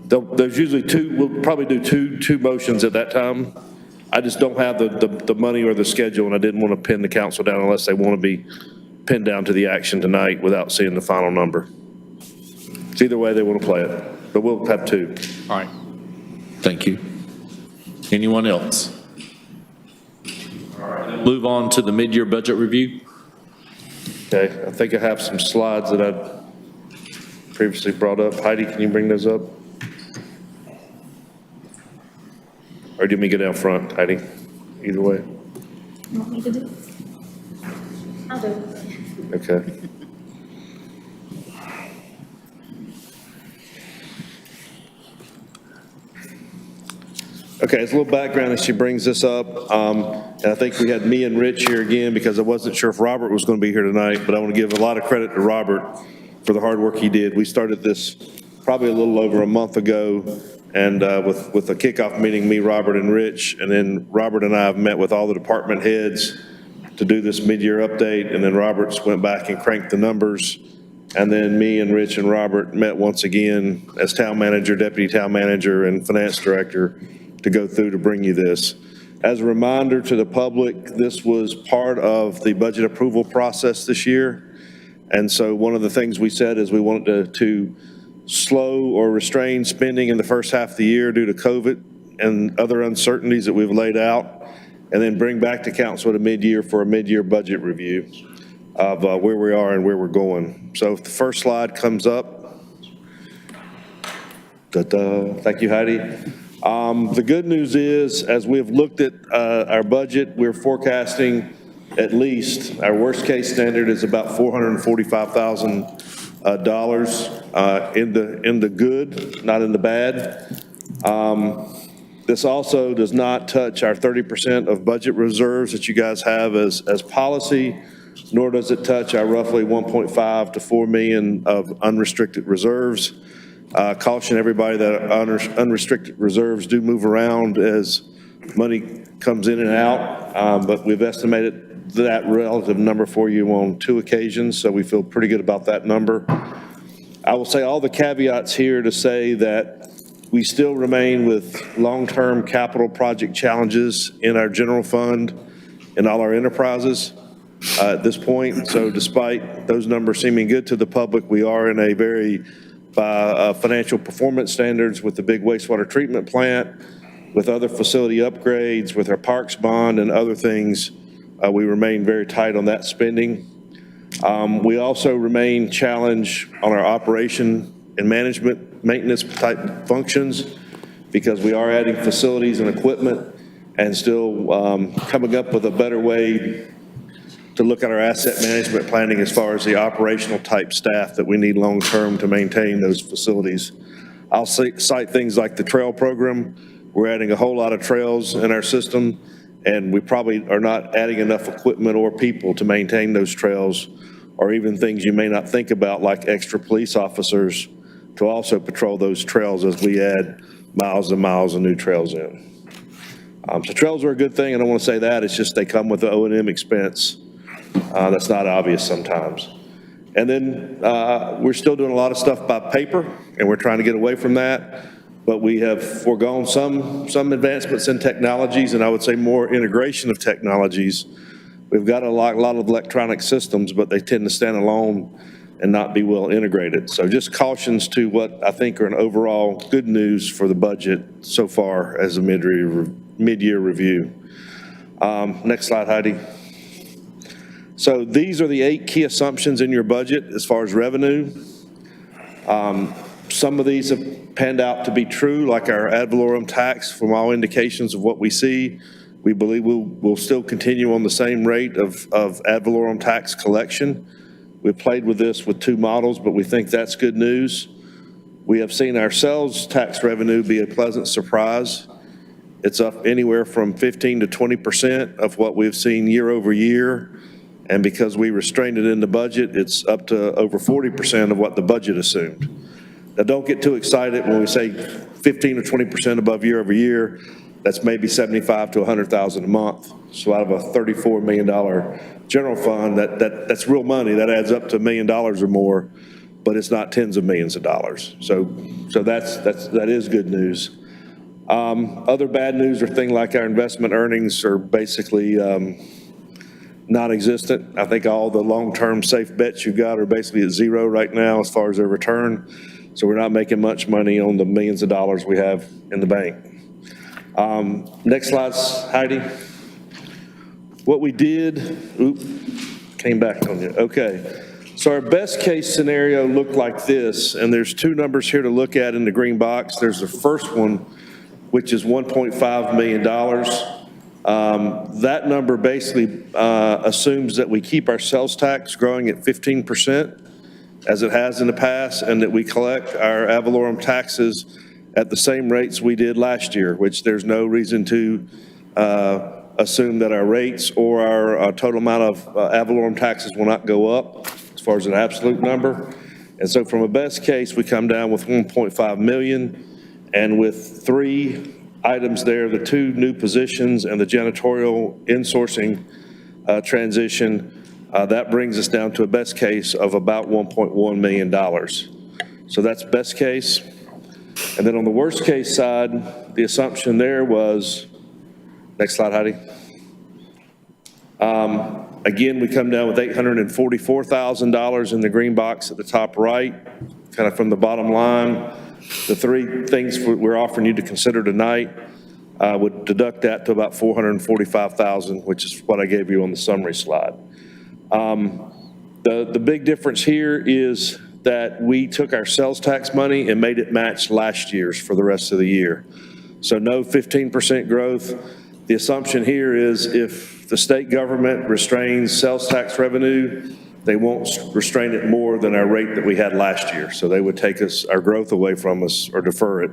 There's usually two, we'll probably do two motions at that time. I just don't have the money or the schedule, and I didn't want to pin the council down unless they want to be pinned down to the action tonight without seeing the final number. It's either way they want to play it, but we'll have two. All right. Thank you. Anyone else? All right. Move on to the mid-year budget review. Okay, I think I have some slides that I previously brought up. Heidi, can you bring those up? Or do you want me to go down front, Heidi? Either way. You want me to do it? I'll do it. Okay. Okay, as a little background as she brings this up, and I think we had me and Rich here again because I wasn't sure if Robert was going to be here tonight, but I want to give a lot of credit to Robert for the hard work he did. We started this probably a little over a month ago, and with a kickoff meeting, me, Robert, and Rich, and then Robert and I have met with all the department heads to do this mid-year update, and then Roberts went back and cranked the numbers, and then me and Rich and Robert met once again as town manager, deputy town manager, and finance director to go through to bring you this. As a reminder to the public, this was part of the budget approval process this year, and so one of the things we said is we wanted to slow or restrain spending in the first half of the year due to COVID and other uncertainties that we've laid out, and then bring back to council at a mid-year for a mid-year budget review of where we are and where we're going. So if the first slide comes up. Thank you, Heidi. The good news is, as we've looked at our budget, we're forecasting at least, our worst case standard is about $445,000 in the good, not in the bad. This also does not touch our 30% of budget reserves that you guys have as policy, nor does it touch our roughly 1.5 to 4 million of unrestricted reserves. Caution everybody that unrestricted reserves do move around as money comes in and out, but we've estimated that relative number for you on 2 occasions, so we feel pretty good about that number. I will say all the caveats here to say that we still remain with long-term capital project challenges in our general fund and all our enterprises at this point. So despite those numbers seeming good to the public, we are in a very financial performance standards with the big wastewater treatment plant, with other facility upgrades, with our parks bond and other things. We remain very tight on that spending. We also remain challenged on our operation and management maintenance type functions because we are adding facilities and equipment and still coming up with a better way to look at our asset management planning as far as the operational type staff that we need long-term to maintain those facilities. I'll cite things like the trail program. We're adding a whole lot of trails in our system, and we probably are not adding enough equipment or people to maintain those trails, or even things you may not think about like extra police officers to also patrol those trails as we add miles and miles of new trails in. So trails are a good thing. I don't want to say that. It's just they come with the O&M expense. That's not obvious sometimes. And then we're still doing a lot of stuff by paper, and we're trying to get away from that. But we have foregone some advancements in technologies, and I would say more integration of technologies. We've got a lot of electronic systems, but they tend to stand alone and not be well integrated. So just cautions to what I think are an overall good news for the budget so far as a mid-year review. Next slide, Heidi. So these are the 8 key assumptions in your budget as far as revenue. Some of these have panned out to be true, like our ad valorem tax. From all indications of what we see, we believe we'll still continue on the same rate of ad valorem tax collection. We've played with this with 2 models, but we think that's good news. We have seen our sales tax revenue be a pleasant surprise. It's up anywhere from 15 to 20% of what we've seen year over year. And because we restrained it in the budget, it's up to over 40% of what the budget assumed. Now, don't get too excited when we say 15 or 20% above year over year. That's maybe 75 to 100,000 a month. So out of a $34 million general fund, that's real money. That adds up to $1 million or more, but it's not tens of millions of dollars. So that is good news. Other bad news are things like our investment earnings are basically non-existent. I think all the long-term safe bets you've got are basically at zero right now as far as their return. So we're not making much money on the millions of dollars we have in the bank. Next slide, Heidi. What we did, came back on you. Okay. So our best case scenario looked like this, and there's two numbers here to look at in the green box. There's the first one, which is $1.5 million. That number basically assumes that we keep our sales tax growing at 15%, as it has in the past, and that we collect our ad valorem taxes at the same rates we did last year, which there's no reason to assume that our rates or our total amount of ad valorem taxes will not go up as far as an absolute number. And so from a best case, we come down with 1.5 million, and with three items there, the two new positions and the janitorial insourcing transition, that brings us down to a best case of about $1.1 million. So that's best case. And then on the worst case side, the assumption there was, next slide, Heidi. Again, we come down with $844,000 in the green box at the top right, kind of from the bottom line. The three things we're offering you to consider tonight would deduct that to about $445,000, which is what I gave you on the summary slide. The big difference here is that we took our sales tax money and made it match last year's for the rest of the year. So no 15% growth. The assumption here is if the state government restrains sales tax revenue, they won't restrain it more than our rate that we had last year. So they would take our growth away from us or defer it,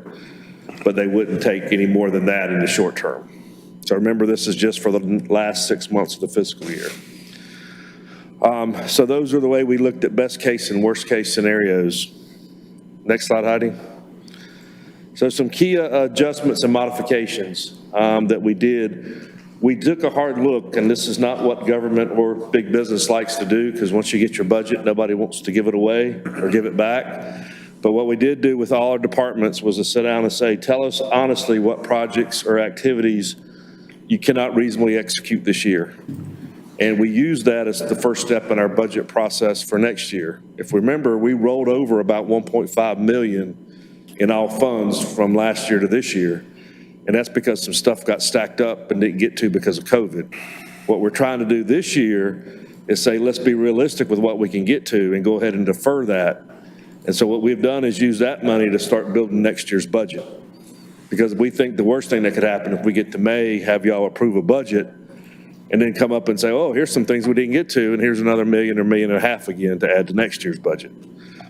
but they wouldn't take any more than that in the short term. So remember, this is just for the last 6 months of the fiscal year. So those are the way we looked at best case and worst case scenarios. Next slide, Heidi. So some key adjustments and modifications that we did. We took a hard look, and this is not what government or big business likes to do, because once you get your budget, nobody wants to give it away or give it back. But what we did do with all our departments was to sit down and say, tell us honestly what projects or activities you cannot reasonably execute this year. And we used that as the first step in our budget process for next year. If we remember, we rolled over about 1.5 million in all funds from last year to this year. And that's because some stuff got stacked up and didn't get to because of COVID. What we're trying to do this year is say, let's be realistic with what we can get to and go ahead and defer that. And so what we've done is use that money to start building next year's budget. Because we think the worst thing that could happen if we get to May, have y'all approve a budget, and then come up and say, oh, here's some things we didn't get to, and here's another $1 or $1.5 million again to add to next year's budget.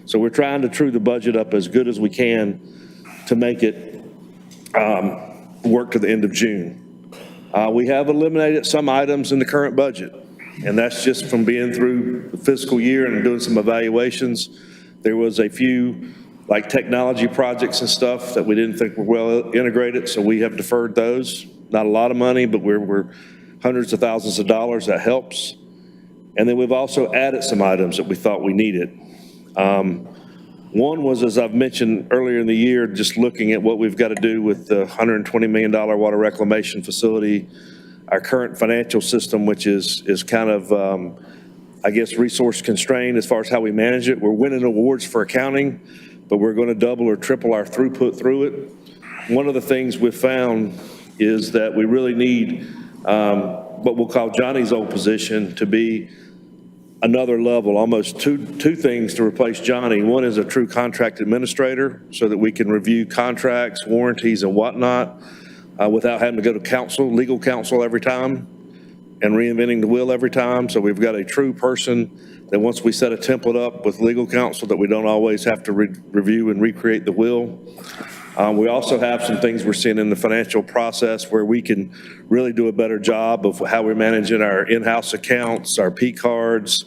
So we're trying to true the budget up as good as we can to make it work to the end of June. We have eliminated some items in the current budget, and that's just from being through the fiscal year and doing some evaluations. There was a few like technology projects and stuff that we didn't think were well integrated, so we have deferred those. Not a lot of money, but we're hundreds of thousands of dollars. That helps. And then we've also added some items that we thought we needed. One was, as I've mentioned earlier in the year, just looking at what we've got to do with the $120 million water reclamation facility, our current financial system, which is kind of, I guess, resource constrained as far as how we manage it. We're winning awards for accounting, but we're going to double or triple our throughput through it. One of the things we've found is that we really need what we'll call Johnny's old position to be another level, almost two things to replace Johnny. One is a true contract administrator so that we can review contracts, warranties, and whatnot without having to go to legal counsel every time and reinventing the wheel every time. So we've got a true person that once we set a template up with legal counsel that we don't always have to review and recreate the wheel. We also have some things we're seeing in the financial process where we can really do a better job of how we're managing our in-house accounts, our P cards,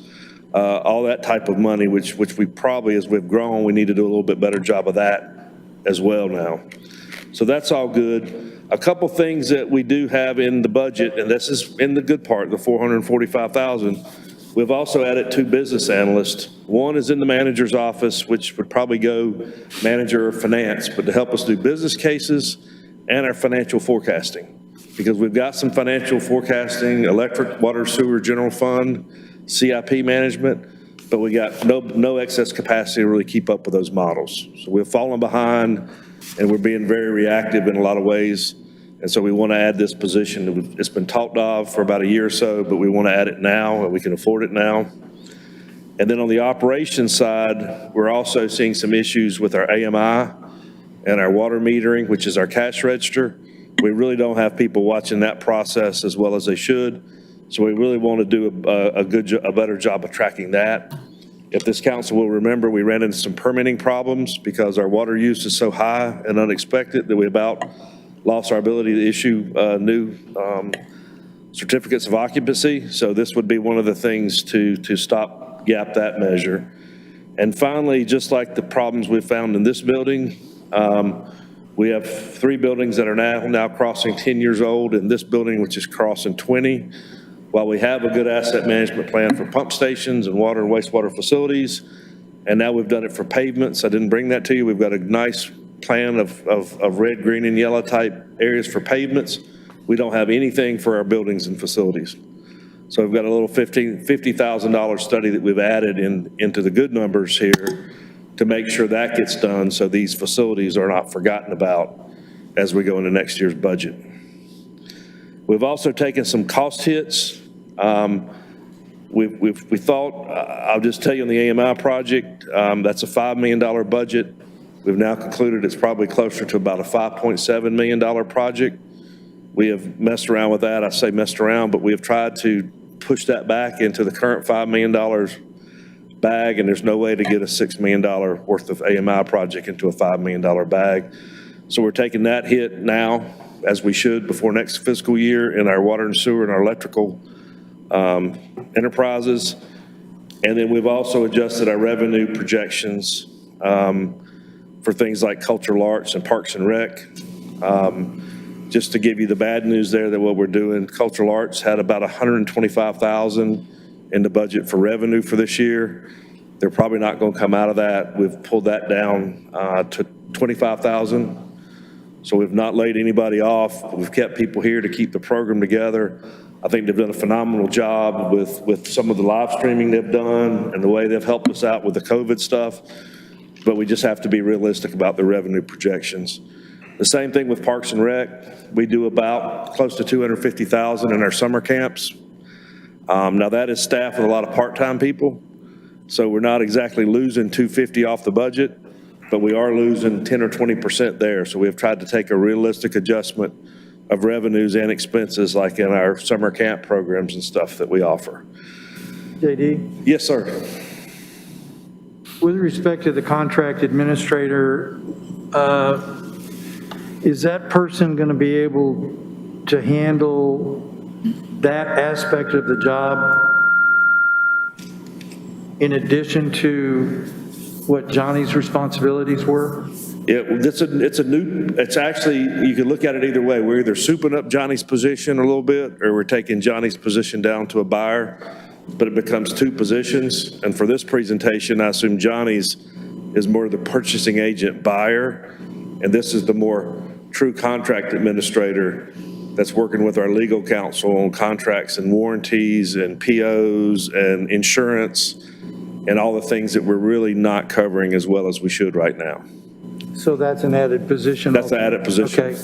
all that type of money, which we probably, as we've grown, we need to do a little bit better job of that as well now. So that's all good. A couple things that we do have in the budget, and this is in the good part, the $445,000. We've also added 2 business analysts. One is in the manager's office, which would probably go manager or finance, but to help us do business cases and our financial forecasting. Because we've got some financial forecasting, electric, water, sewer, general fund, CIP management, but we got no excess capacity to really keep up with those models. So we're falling behind and we're being very reactive in a lot of ways. And so we want to add this position. It's been talked of for about a year or so, but we want to add it now, and we can afford it now. And then on the operations side, we're also seeing some issues with our AMI and our water metering, which is our cash register. We really don't have people watching that process as well as they should. So we really want to do a better job of tracking that. If this council will remember, we ran into some permitting problems because our water use is so high and unexpected that we about lost our ability to issue new certificates of occupancy. So this would be one of the things to stop gap that measure. And finally, just like the problems we've found in this building, we have 3 buildings that are now crossing 10 years old, and this building, which is crossing 20. While we have a good asset management plan for pump stations and water and wastewater facilities, and now we've done it for pavements. I didn't bring that to you. We've got a nice plan of red, green, and yellow type areas for pavements. We don't have anything for our buildings and facilities. So we've got a little $50,000 study that we've added into the good numbers here to make sure that gets done so these facilities are not forgotten about as we go into next year's budget. We've also taken some cost hits. We thought, I'll just tell you on the AMI project, that's a $5 million budget. We've now concluded it's probably closer to about a $5.7 million project. We have messed around with that. I say messed around, but we have tried to push that back into the current $5 million bag, and there's no way to get a $6 million worth of AMI project into a $5 million bag. So we're taking that hit now, as we should, before next fiscal year in our water and sewer and our electrical enterprises. And then we've also adjusted our revenue projections for things like cultural arts and parks and rec. Just to give you the bad news there, that what we're doing, cultural arts had about $125,000 in the budget for revenue for this year. They're probably not going to come out of that. We've pulled that down to $25,000. So we've not laid anybody off. We've kept people here to keep the program together. I think they've done a phenomenal job with some of the live streaming they've done and the way they've helped us out with the COVID stuff. But we just have to be realistic about the revenue projections. The same thing with Parks and Rec. We do about close to $250,000 in our summer camps. Now that is staffed with a lot of part-time people. So we're not exactly losing $250 off the budget, but we are losing 10 or 20% there. So we have tried to take a realistic adjustment of revenues and expenses like in our summer camp programs and stuff that we offer. JD? Yes, sir. With respect to the contract administrator, is that person going to be able to handle that aspect of the job in addition to what Johnny's responsibilities were? Yeah, it's actually, you can look at it either way. We're either souping up Johnny's position a little bit, or we're taking Johnny's position down to a buyer, but it becomes 2 positions. And for this presentation, I assume Johnny's is more the purchasing agent buyer, and this is the more true contract administrator that's working with our legal counsel on contracts and warranties and POs and insurance and all the things that we're really not covering as well as we should right now. So that's an added position? That's an added position. Okay.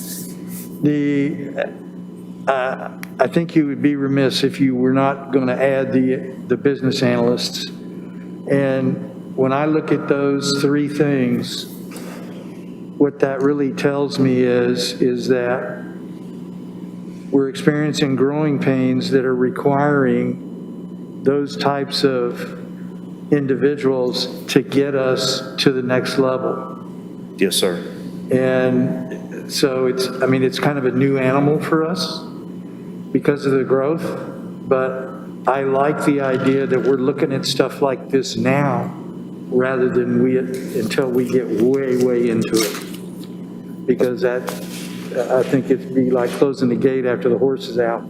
I think you would be remiss if you were not going to add the business analysts. And when I look at those 3 things, what that really tells me is that we're experiencing growing pains that are requiring those types of individuals to get us to the next level. Yes, sir. And so it's kind of a new animal for us because of the growth, but I like the idea that we're looking at stuff like this now rather than until we get way into it. Because I think it'd be like closing the gate after the horse is out.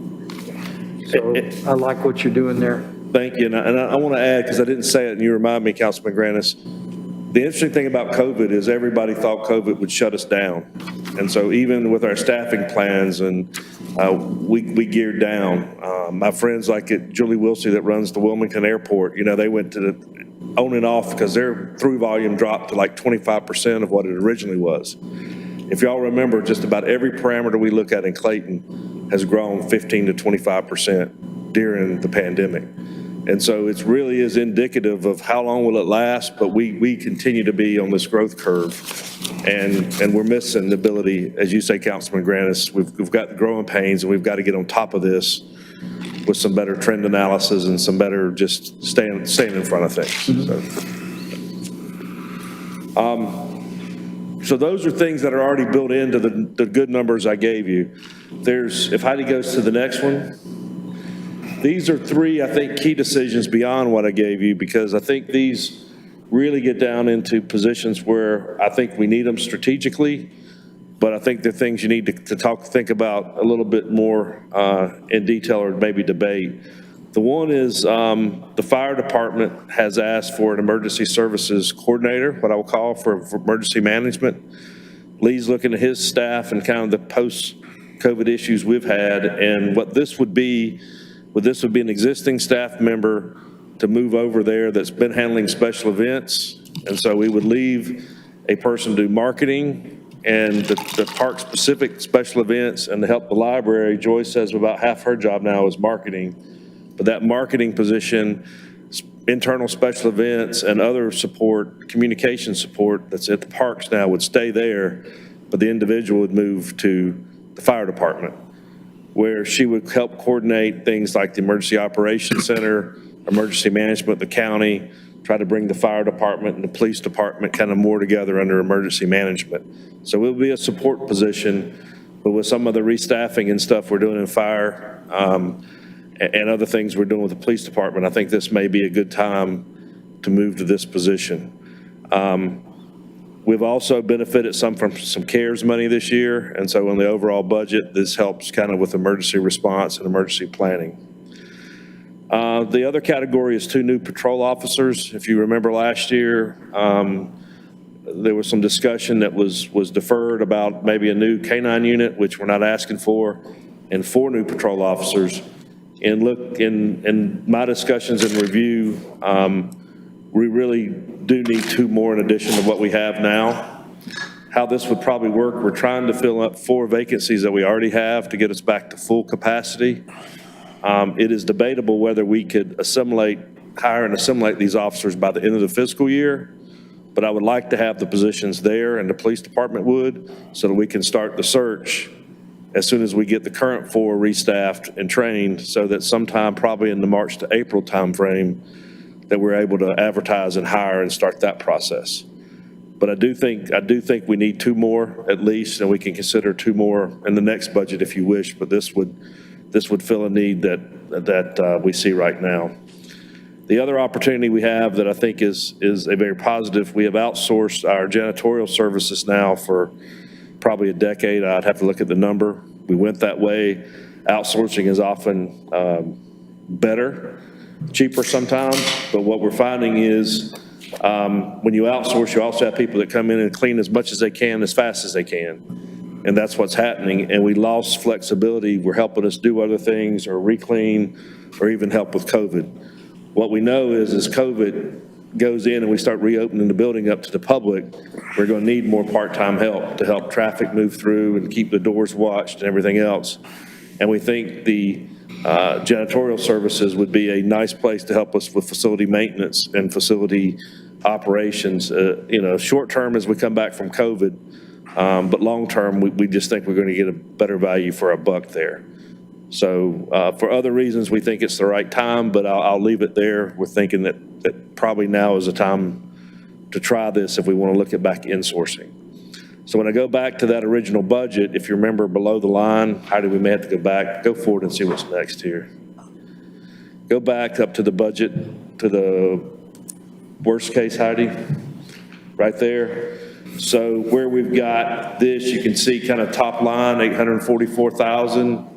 So I like what you're doing there. Thank you. And I want to add, because I didn't say it and you remind me, Councilman Grannis, the interesting thing about COVID is everybody thought COVID would shut us down. And so even with our staffing plans, and we geared down. My friends like at Julie Wilsey that runs the Wilmington Airport, they went to the on and off because their through volume dropped to like 25% of what it originally was. If y'all remember, just about every parameter we look at in Clayton has grown 15 to 25% during the pandemic. And so it really is indicative of how long will it last, but we continue to be on this growth curve. And we're missing the ability, as you say, Councilman Grannis, we've got growing pains and we've got to get on top of this with some better trend analysis and some better just staying in front of things. So those are things that are already built into the good numbers I gave you. If Heidi goes to the next one, these are three, I think, key decisions beyond what I gave you, because I think these really get down into positions where I think we need them strategically, but I think they're things you need to think about a little bit more in detail or maybe debate. The one is the fire department has asked for an emergency services coordinator, what I will call for emergency management. Lee's looking at his staff and kind of the post-COVID issues we've had, and what this would be an existing staff member to move over there that's been handling special events. And so we would leave a person do marketing and the park-specific special events, and to help the library, Joyce says about half her job now is marketing. But that marketing position, internal special events and other support, communication support that's at the parks now would stay there, but the individual would move to the fire department, where she would help coordinate things like the Emergency Operations Center, emergency management, the county, try to bring the fire department and the police department kind of more together under emergency management. So it will be a support position, but with some of the restaffing and stuff we're doing in fire and other things we're doing with the police department, I think this may be a good time to move to this position. We've also benefited some from some CARES money this year, and so in the overall budget, this helps kind of with emergency response and emergency planning. The other category is 2 new patrol officers. If you remember last year, there was some discussion that was deferred about maybe a new K-9 unit, which we're not asking for, and 4 new patrol officers. And look, in my discussions and review, we really do need 2 more in addition to what we have now. How this would probably work, we're trying to fill up 4 vacancies that we already have to get us back to full capacity. It is debatable whether we could hire and assimilate these officers by the end of the fiscal year, but I would like to have the positions there, and the police department would, so that we can start the search as soon as we get the current 4 restaffed and trained, so that sometime probably in the March to April timeframe that we're able to advertise and hire and start that process. But I do think we need 2 more at least, and we can consider 2 more in the next budget if you wish, but this would fill a need that we see right now. The other opportunity we have that I think is a very positive, we have outsourced our janitorial services now for probably a decade. I'd have to look at the number. We went that way. Outsourcing is often better, cheaper sometimes, but what we're finding is when you outsource, you also have people that come in and clean as much as they can, as fast as they can. And that's what's happening. And we lost flexibility. We're helping us do other things or re-clean or even help with COVID. What we know is as COVID goes in and we start reopening the building up to the public, we're going to need more part-time help to help traffic move through and keep the doors watched and everything else. And we think the janitorial services would be a nice place to help us with facility maintenance and facility operations. Short term as we come back from COVID, but long term, we just think we're going to get a better value for our buck there. So for other reasons, we think it's the right time, but I'll leave it there. We're thinking that probably now is the time to try this if we want to look at back insourcing. So when I go back to that original budget, if you remember below the line, Heidi, we may have to go back, go forward and see what's next here. Go back up to the budget, to the worst case, Heidi, right there. So where we've got this, you can see kind of top line, 844,000.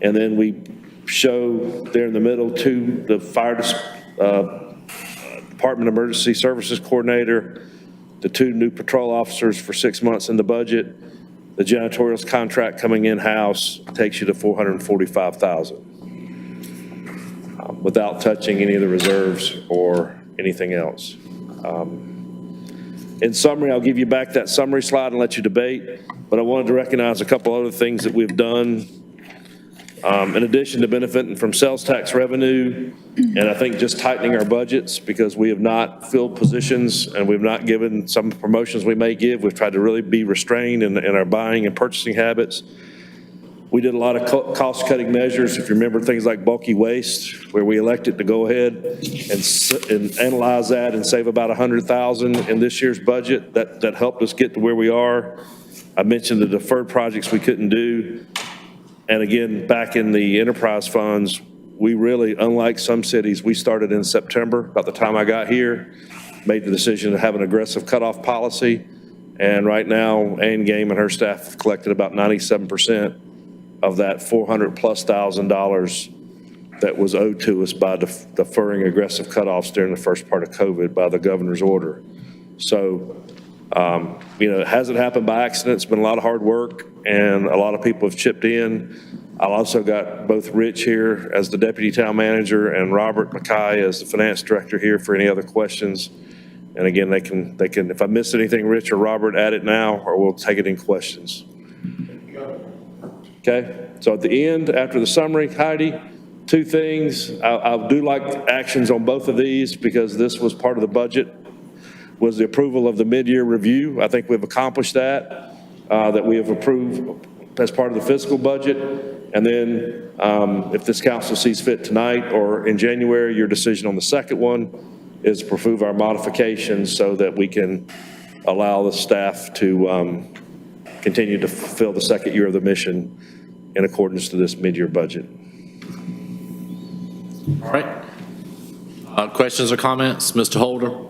And then we show there in the middle to the fire Department of Emergency Services Coordinator, the 2 new patrol officers for 6 months in the budget. The janitorial contract coming in-house takes you to 445,000 without touching any of the reserves or anything else. In summary, I'll give you back that summary slide and let you debate, but I wanted to recognize a couple other things that we've done. In addition to benefiting from sales tax revenue, and I think just tightening our budgets because we have not filled positions and we've not given some promotions we may give. We've tried to really be restrained in our buying and purchasing habits. We did a lot of cost-cutting measures. If you remember things like bulky waste, where we elected to go ahead and analyze that and save about $100,000 in this year's budget. That helped us get to where we are. I mentioned the deferred projects we couldn't do. And again, back in the enterprise funds, we really, unlike some cities, we started in September, about the time I got here, made the decision to have an aggressive cutoff policy. And right now, Ann Game and her staff have collected about 97% of that $400,000+ that was owed to us by deferring aggressive cutoffs during the first part of COVID by the governor's order. So, it hasn't happened by accident. It's been a lot of hard work, and a lot of people have chipped in. I've also got both Rich here as the deputy town manager and Robert Mackay as the finance director here for any other questions. And again, they can, if I missed anything, Rich or Robert, add it now, or we'll take it in questions. Okay, so at the end, after the summary, Heidi, 2 things. I do like actions on both of these because this was part of the budget, was the approval of the mid-year review. I think we've accomplished that, that we have approved as part of the fiscal budget. And then if this council sees fit tonight or in January, your decision on the second one is to approve our modifications so that we can allow the staff to continue to fulfill the second year of the mission in accordance to this mid-year budget. All right. Questions or comments? Mr. Holder?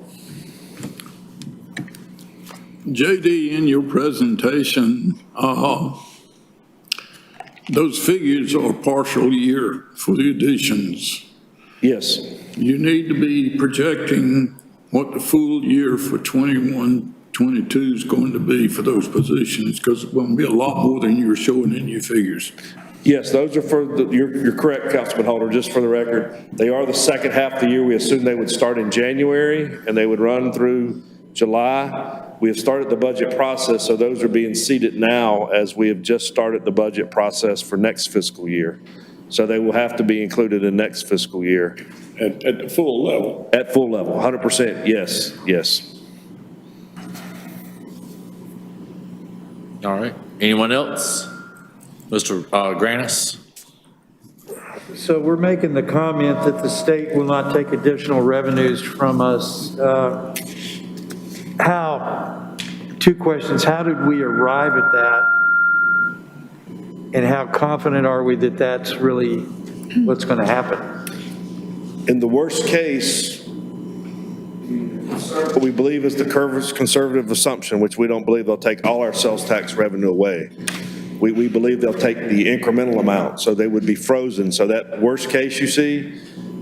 JD, in your presentation, those figures are partial year for the additions. Yes. You need to be projecting what the full year for 21-22 is going to be for those positions, because it's going to be a lot more than you're showing in your figures. Yes, those are for you're correct, Councilman Holder, just for the record. They are the second half of the year. We assumed they would start in January and they would run through July. We have started the budget process, so those are being seated now as we have just started the budget process for next fiscal year. So they will have to be included in next fiscal year. At the full level? At full level, 100%, yes, yes. All right. Anyone else? Mr. Granis? So we're making the comment that the state will not take additional revenues from us. Two questions. How did we arrive at that? And how confident are we that that's really what's going to happen? In the worst case, what we believe is the conservative assumption, which we don't believe they'll take all our sales tax revenue away. We believe they'll take the incremental amount, so they would be frozen. So that worst case you see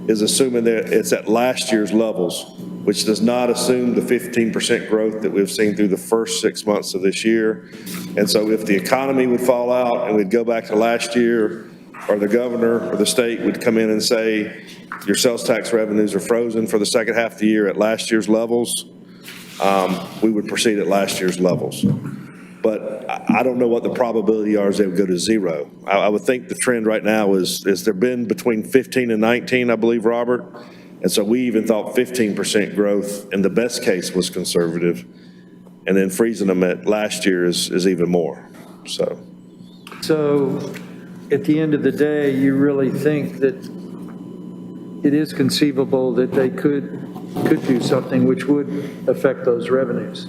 is assuming that it's at last year's levels, which does not assume the 15% growth that we've seen through the first 6 months of this year. And so if the economy would fall out and we'd go back to last year, or the governor or the state would come in and say, your sales tax revenues are frozen for the second half of the year at last year's levels, we would proceed at last year's levels. But I don't know what the probability are is they would go to zero. I would think the trend right now is there been between 15 and 19, I believe, Robert. And so we even thought 15% growth in the best case was conservative. And then freezing them at last year is even more, so. So at the end of the day, you really think that it is conceivable that they could do something which would affect those revenues?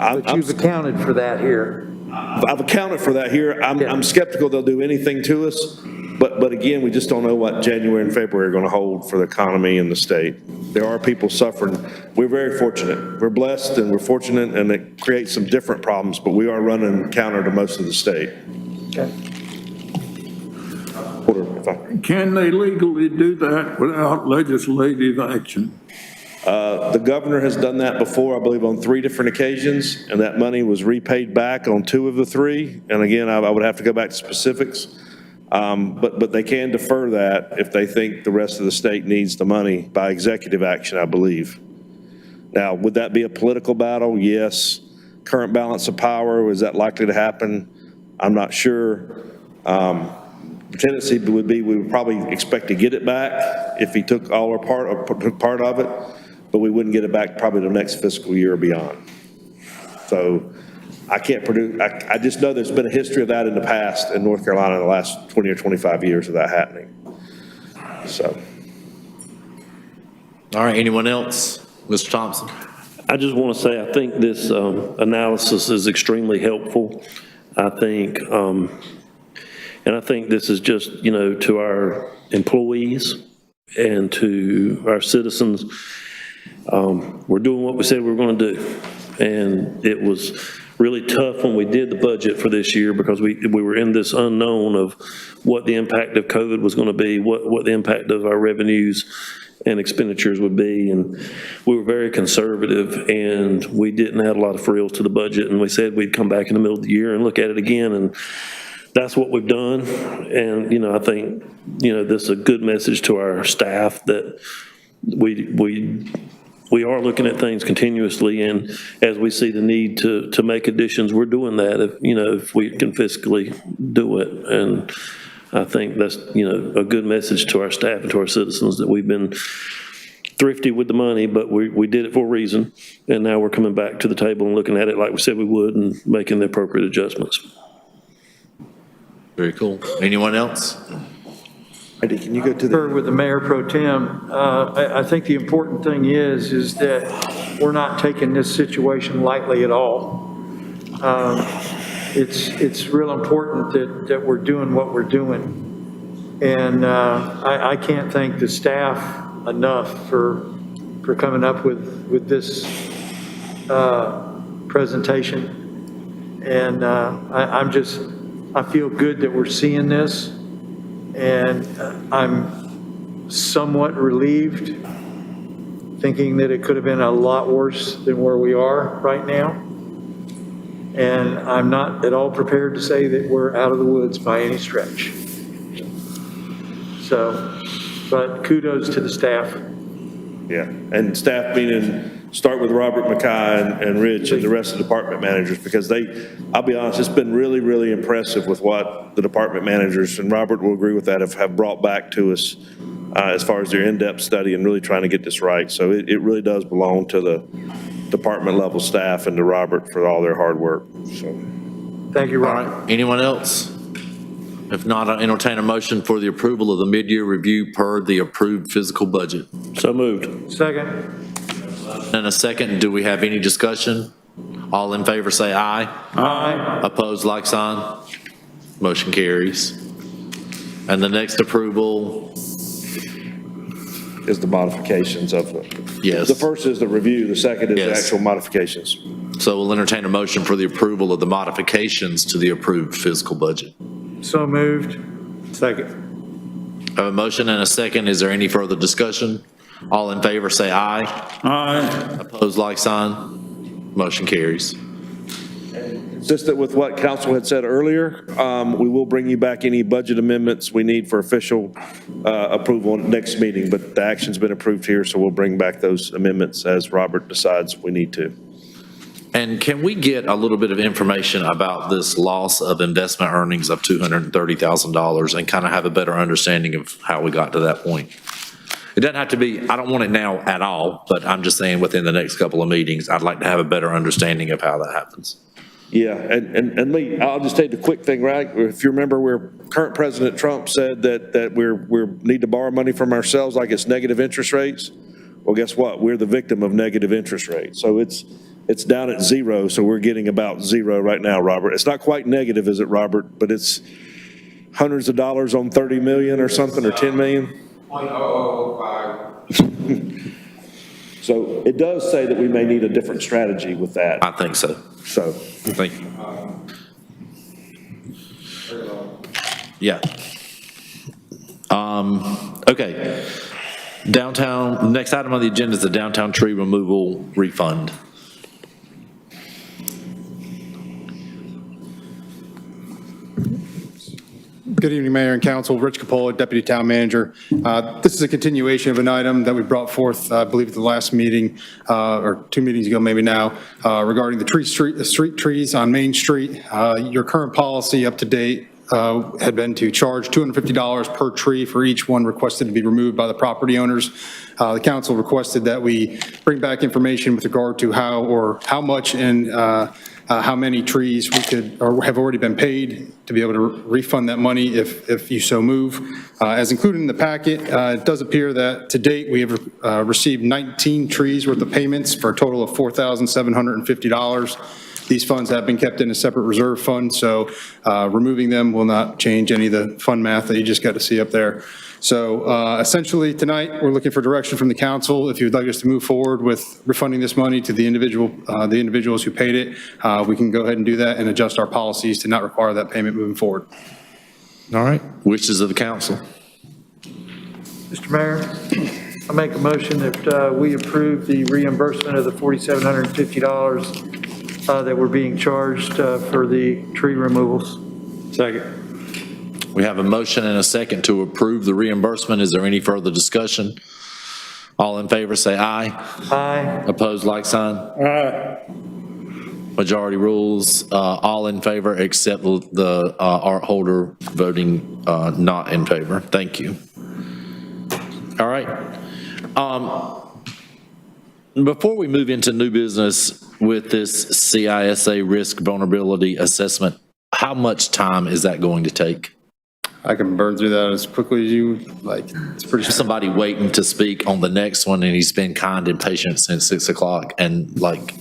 But you've accounted for that here. I've accounted for that here. I'm skeptical they'll do anything to us, but again, we just don't know what January and February are going to hold for the economy and the state. There are people suffering. We're very fortunate. We're blessed and we're fortunate, and it creates some different problems, but we are running counter to most of the state. Okay. Can they legally do that without legislative action? The governor has done that before, I believe, on 3 different occasions, and that money was repaid back on 2 of the 3. And again, I would have to go back to specifics. But they can defer that if they think the rest of the state needs the money by executive action, I believe. Now, would that be a political battle? Yes. Current balance of power, is that likely to happen? I'm not sure. The tendency would be we would probably expect to get it back if he took all or took part of it, but we wouldn't get it back probably the next fiscal year or beyond. So I can't produce, I just know there's been a history of that in the past in North Carolina in the last 20 or 25 years of that happening. So. All right, anyone else? Mr. Thompson? I just want to say, I think this analysis is extremely helpful. I think, and I think this is just, you know, to our employees and to our citizens, we're doing what we said we were going to do. And it was really tough when we did the budget for this year because we were in this unknown of what the impact of COVID was going to be, what the impact of our revenues and expenditures would be. And we were very conservative, and we didn't add a lot of frills to the budget. And we said we'd come back in the middle of the year and look at it again. And that's what we've done. And, you know, I think, you know, this is a good message to our staff that we are looking at things continuously, and as we see the need to make additions, we're doing that if, you know, if we can fiscally do it. And I think that's, you know, a good message to our staff and to our citizens that we've been thrifty with the money, but we did it for a reason. And now we're coming back to the table and looking at it like we said we would and making the appropriate adjustments. Very cool. Anyone else? Eddie, can you go to the... With the Mayor Pro Tem, I think the important thing is that we're not taking this situation lightly at all. It's real important that we're doing what we're doing. And I can't thank the staff enough for coming up with this presentation. And I feel good that we're seeing this. And I'm somewhat relieved, thinking that it could have been a lot worse than where we are right now. And I'm not at all prepared to say that we're out of the woods by any stretch. So, but kudos to the staff. Yeah, and staff meaning start with Robert McKay and Rich and the rest of the department managers, because I'll be honest, it's been really, really impressive with what the department managers, and Robert will agree with that, have brought back to us as far as their in-depth study and really trying to get this right. So it really does belong to the department level staff and to Robert for all their hard work. So, thank you, Robert. All right. Anyone else? If not, I'll entertain a motion for the approval of the mid-year review per the approved fiscal budget. So moved. Second. And a second, do we have any discussion? All in favor say aye. Aye. Opposed, like sign. Motion carries. And the next approval is the modifications of the. Yes. The first is the review, the second is the actual modifications. So we'll entertain a motion for the approval of the modifications to the approved fiscal budget. So moved. Second. I have a motion and a second. Is there any further discussion? All in favor say aye. Aye. Opposed, like sign. Motion carries. Consistent with what council had said earlier, we will bring you back any budget amendments we need for official approval next meeting, but the action's been approved here, so we'll bring back those amendments as Robert decides we need to. And can we get a little bit of information about this loss of investment earnings of $230,000 and kind of have a better understanding of how we got to that point? It doesn't have to be, I don't want it now at all, but I'm just saying within the next couple of meetings, I'd like to have a better understanding of how that happens. Yeah, and Lee, I'll just tell you the quick thing, right? If you remember where current President Trump said that we need to borrow money from ourselves like it's negative interest rates, well, guess what? We're the victim of negative interest rates. So it's it's down at 0, so we're getting about 0 right now, Robert. It's not quite negative, is it, Robert? But it's hundreds of dollars on 30 million or something, or 10 million? 0.0005. So it does say that we may need a different strategy with that. I think so. So, Thank you. Yeah. Okay. Downtown, next item on the agenda is the downtown tree removal refund. Good evening, Mayor and Council. Rich Capola, Deputy Town Manager. This is a continuation of an item that we brought forth, I believe, at the last meeting, or 2 meetings ago, maybe now, regarding the street trees on Main Street. Your current policy up to date had been to charge $250 per tree for each one requested to be removed by the property owners. The council requested that we bring back information with regard to how much and how many trees we could, or have already been paid to be able to refund that money if you so move. As included in the packet, it does appear that to date we have received 19 trees worth of payments for a total of $4,750. These funds have been kept in a separate reserve fund, so removing them will not change any of the fund math that you just got to see up there. So essentially tonight, we're looking for direction from the council. If you'd like us to move forward with refunding this money to the individuals who paid it, we can go ahead and do that and adjust our policies to not require that payment moving forward. All right. Wishes of the council. Mr. Mayor, I make a motion that we approve the reimbursement of the $4,750 that we're being charged for the tree removals. Second. We have a motion and a second to approve the reimbursement. Is there any further discussion? All in favor say aye. Aye. Opposed, like sign. Aye. Majority rules, all in favor except the art holder voting not in favor. Thank you. All right. Before we move into new business with this CISA risk vulnerability assessment, how much time is that going to take? I can burn through that as quickly as you like. It's pretty. Somebody waiting to speak on the next one, and he's been kind and patient since 6 o'clock. And like,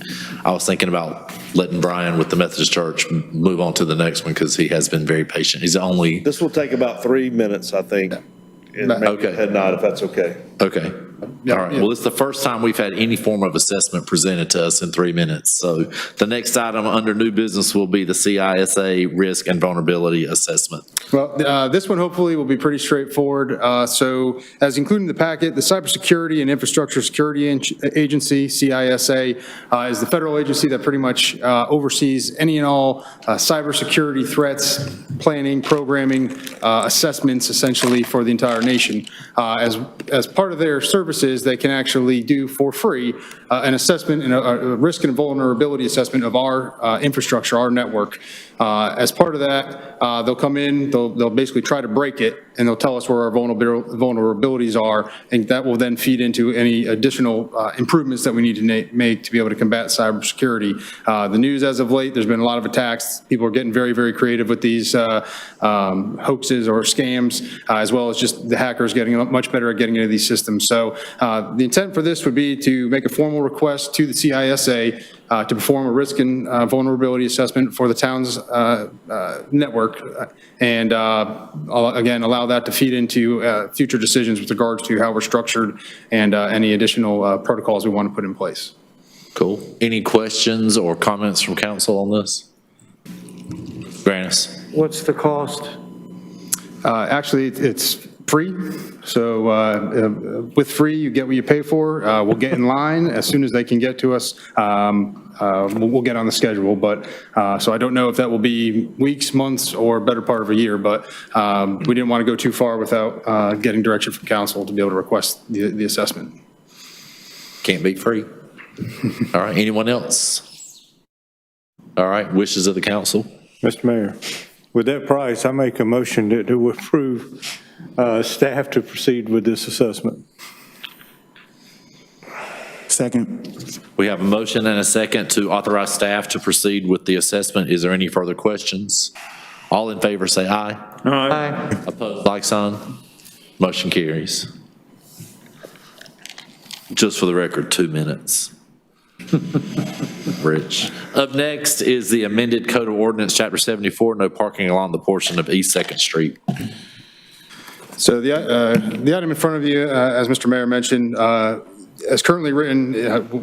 I was thinking about letting Brian with the Methodist Church move on to the next one because he has been very patient. He's the only. This will take about 3 minutes, I think. And maybe a head nod if that's okay. Okay. All right. Well, it's the first time we've had any form of assessment presented to us in 3 minutes. So the next item under new business will be the CISA risk and vulnerability assessment. Well, this one hopefully will be pretty straightforward. So as included in the packet, the Cybersecurity and Infrastructure Security Agency, CISA, is the federal agency that pretty much oversees any and all cybersecurity threats, planning, programming, assessments essentially for the entire nation. As part of their services, they can actually do for free an assessment and a risk and vulnerability assessment of our infrastructure, our network. As part of that, they'll come in, they'll basically try to break it, and they'll tell us where our vulnerabilities are, and that will then feed into any additional improvements that we need to make to be able to combat cybersecurity. The news as of late, there's been a lot of attacks. People are getting very, very creative with these hoaxes or scams, as well as just the hackers getting much better at getting into these systems. So the intent for this would be to make a formal request to the CISA to perform a risk and vulnerability assessment for the town's network, and again, allow that to feed into future decisions with regards to how we're structured and any additional protocols we want to put in place. Cool. Any questions or comments from council on this? Granis. What's the cost? Actually, it's free. So with free, you get what you pay for. We'll get in line as soon as they can get to us. We'll get on the schedule. But so I don't know if that will be weeks, months, or better part of a year. But we didn't want to go too far without getting direction from council to be able to request the assessment. Can't be free. All right. Anyone else? All right. Wishes of the council. Mr. Mayor, with that price, I make a motion to approve staff to proceed with this assessment. Second. We have a motion and a second to authorize staff to proceed with the assessment. Is there any further questions? All in favor say aye. Aye. Opposed, like sign. Motion carries. Just for the record, 2 minutes. Rich. Up next is the amended Code of Ordinance, Chapter 74, no parking along the portion of East Second Street. So the item in front of you, as Mr. Mayor mentioned, as currently written,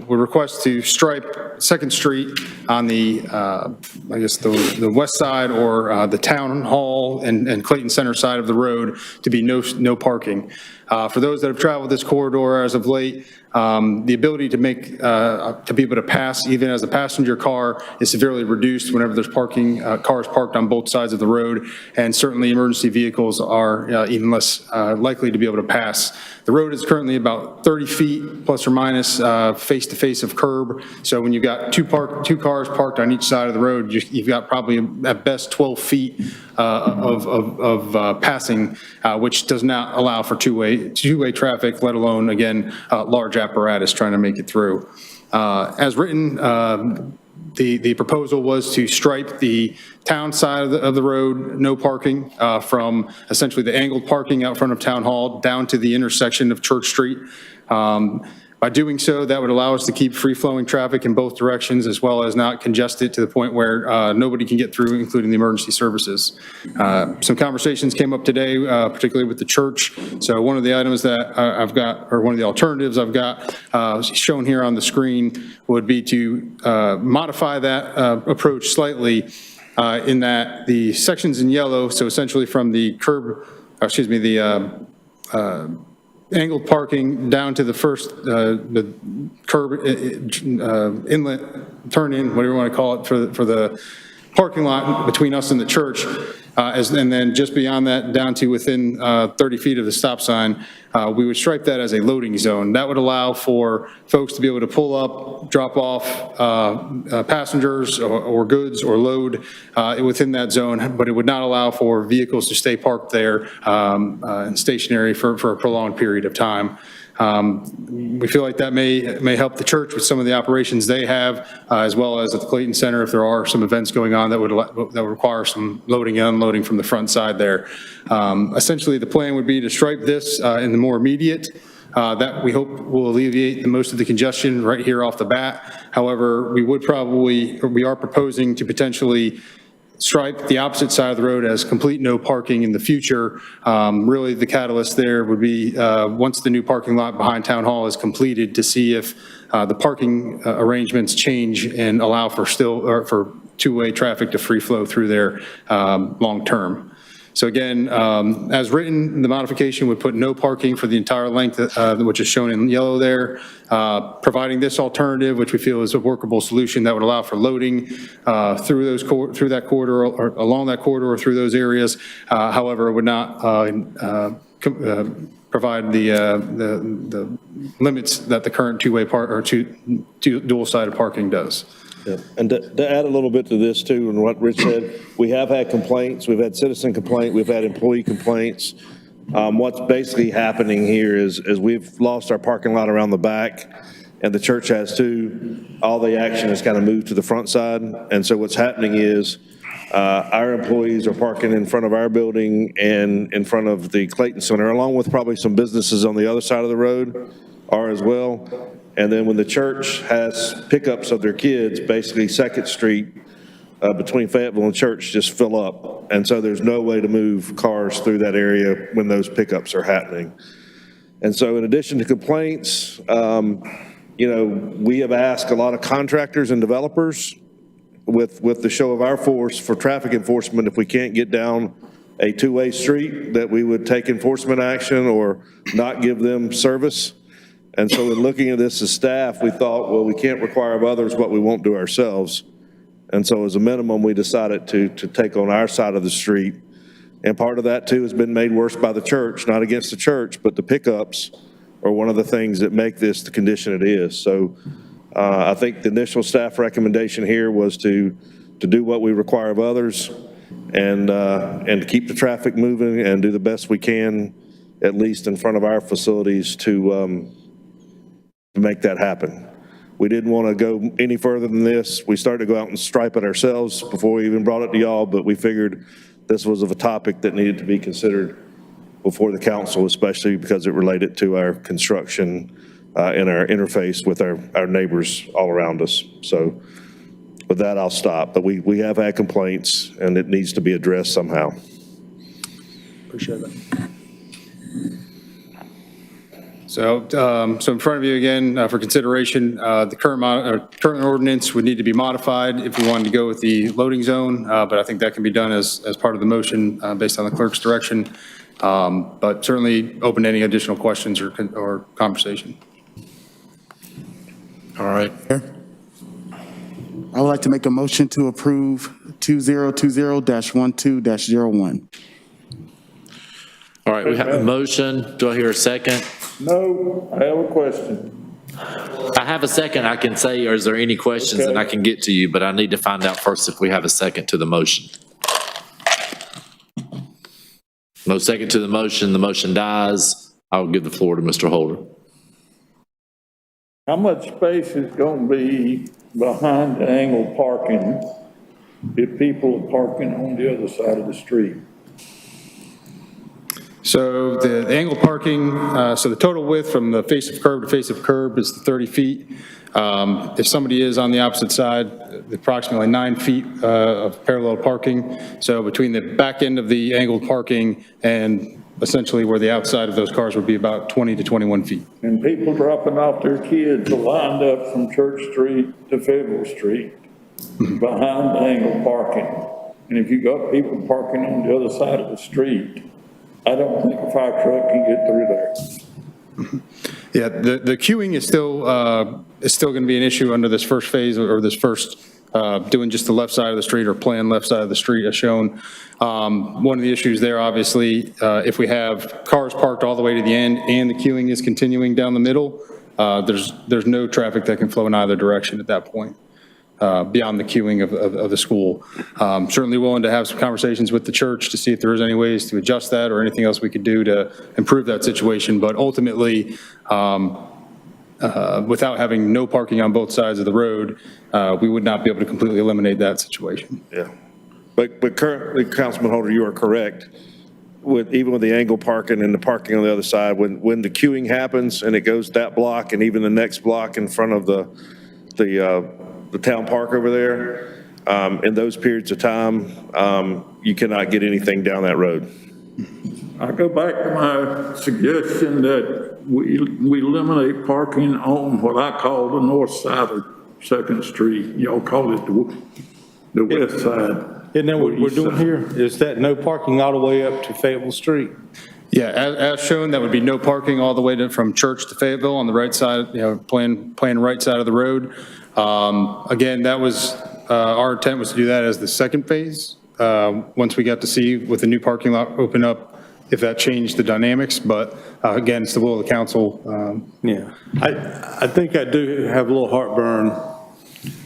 would request to stripe Second Street on the, I guess, the west side or the Town Hall and Clayton Center side of the road to be no parking. For those that have traveled this corridor as of late, the ability to make, to be able to pass even as a passenger car is severely reduced whenever there's parking, cars parked on both sides of the road, and certainly emergency vehicles are even less likely to be able to pass. The road is currently about 30 feet plus or minus face to face of curb. So when you've got two cars parked on each side of the road, you've got probably at best 12 feet of passing, which does not allow for two-way traffic, let alone, again, large apparatus trying to make it through. As written, the proposal was to stripe the town side of the road, no parking, from essentially the angled parking out front of Town Hall down to the intersection of Church Street. By doing so, that would allow us to keep free-flowing traffic in both directions, as well as not congest it to the point where nobody can get through, including the emergency services. Some conversations came up today, particularly with the church. So one of the items that I've got, or one of the alternatives I've got shown here on the screen, would be to modify that approach slightly in that the sections in yellow, so essentially from the curb, excuse me, the angled parking down to the first, the curb inlet, turn in, whatever you want to call it, for the parking lot between us and the church, and then just beyond that down to within 30 feet of the stop sign, we would stripe that as a loading zone. That would allow for folks to be able to pull up, drop off passengers or goods or load within that zone, but it would not allow for vehicles to stay parked there and stationary for a prolonged period of time. We feel like that may help the church with some of the operations they have, as well as at the Clayton Center if there are some events going on that would require some loading and unloading from the front side there. Essentially, the plan would be to stripe this in the more immediate. That we hope will alleviate most of the congestion right here off the bat. However, we are proposing to potentially stripe the opposite side of the road as complete no parking in the future. Really, the catalyst there would be once the new parking lot behind Town Hall is completed, to see if the parking arrangements change and allow for for two-way traffic to free flow through there long term. So again, as written, the modification would put no parking for the entire length, which is shown in yellow there, providing this alternative, which we feel is a workable solution that would allow for loading through that corridor or along that corridor or through those areas. However, it would not provide the limits that the current two-way or dual-sided parking does. Yeah. And to add a little bit to this too, and what Rich said, we have had complaints, we've had citizen complaint, we've had employee complaints. What's basically happening here is we've lost our parking lot around the back, and the church has too. All the action has kind of moved to the front side, and so what's happening is our employees are parking in front of our building and in front of the Clayton Center, along with probably some businesses on the other side of the road are as well. And then when the church has pickups of their kids, basically 2nd Street between Fayetteville and Church just fill up. And so there's no way to move cars through that area when those pickups are happening. And so in addition to complaints, we have asked a lot of contractors and developers with the show of our force for traffic enforcement, if we can't get down a two-way street, that we would take enforcement action or not give them service. And so in looking at this as staff, we thought, well, we can't require of others what we won't do ourselves. And so as a minimum, we decided to take on our side of the street. And part of that too has been made worse by the church, not against the church, but the pickups are one of the things that make this the condition it is. So I think the initial staff recommendation here was to do what we require of others and to keep the traffic moving and do the best we can, at least in front of our facilities, to make that happen. We didn't want to go any further than this. We started to go out and stripe it ourselves before we even brought it to y'all, but we figured this was of a topic that needed to be considered before the council, especially because it related to our construction and our interface with our neighbors all around us. So with that, I'll stop. But we have had complaints, and it needs to be addressed somehow. Appreciate that. So in front of you again for consideration, the current ordinance would need to be modified if we wanted to go with the loading zone, but I think that can be done as part of the motion based on the clerk's direction. But certainly open to any additional questions or conversation. All right. I would like to make a motion to approve 2020-12-01. All right, we have a motion. Do I hear a second? No, I have a question. I have a second I can say, or is there any questions that I can get to you, but I need to find out first if we have a second to the motion. No second to the motion dies. I'll give the floor to Mr. Holder. How much space is going to be behind the angle parking if people are parking on the other side of the street? So the angle parking, so the total width from the face of curb to face of curb is 30 feet. If somebody is on the opposite side, approximately 9 feet of parallel parking. So between the back end of the angled parking and essentially where the outside of those cars would be about 20 to 21 feet. And people dropping off their kids are lined up from Church Street to Federal Street behind the angle parking. And if you got people parking on the other side of the street, I don't think a fire truck can get through there. Yeah, the queuing is still going to be an issue under this first phase or this first doing just the left side of the street or planned left side of the street as shown. One of the issues there, obviously, if we have cars parked all the way to the end and the queuing is continuing down the middle, there's no traffic that can flow in either direction at that point. Beyond the queuing of the school. Certainly willing to have some conversations with the church to see if there is any ways to adjust that or anything else we could do to improve that situation. But ultimately, without having no parking on both sides of the road, we would not be able to completely eliminate that situation. Yeah. But currently, Councilman Holder, you are correct. Even with the angle parking and the parking on the other side, when the queuing happens and it goes that block and even the next block in front of the town park over there, in those periods of time, you cannot get anything down that road. I go back to my suggestion that we eliminate parking on what I call the north side of 2nd Street. Y'all call it the west side. Isn't that what we're doing here? Is that no parking all the way up to Fayetteville Street? Yeah, as shown, that would be no parking all the way from Church to Fayetteville on the right side, plan right side of the road. Again, that was, our intent was to do that as the second phase. Once we got to see with the new parking lot open up, if that changed the dynamics, but again, it's the will of the council. Yeah, I think I do have a little heartburn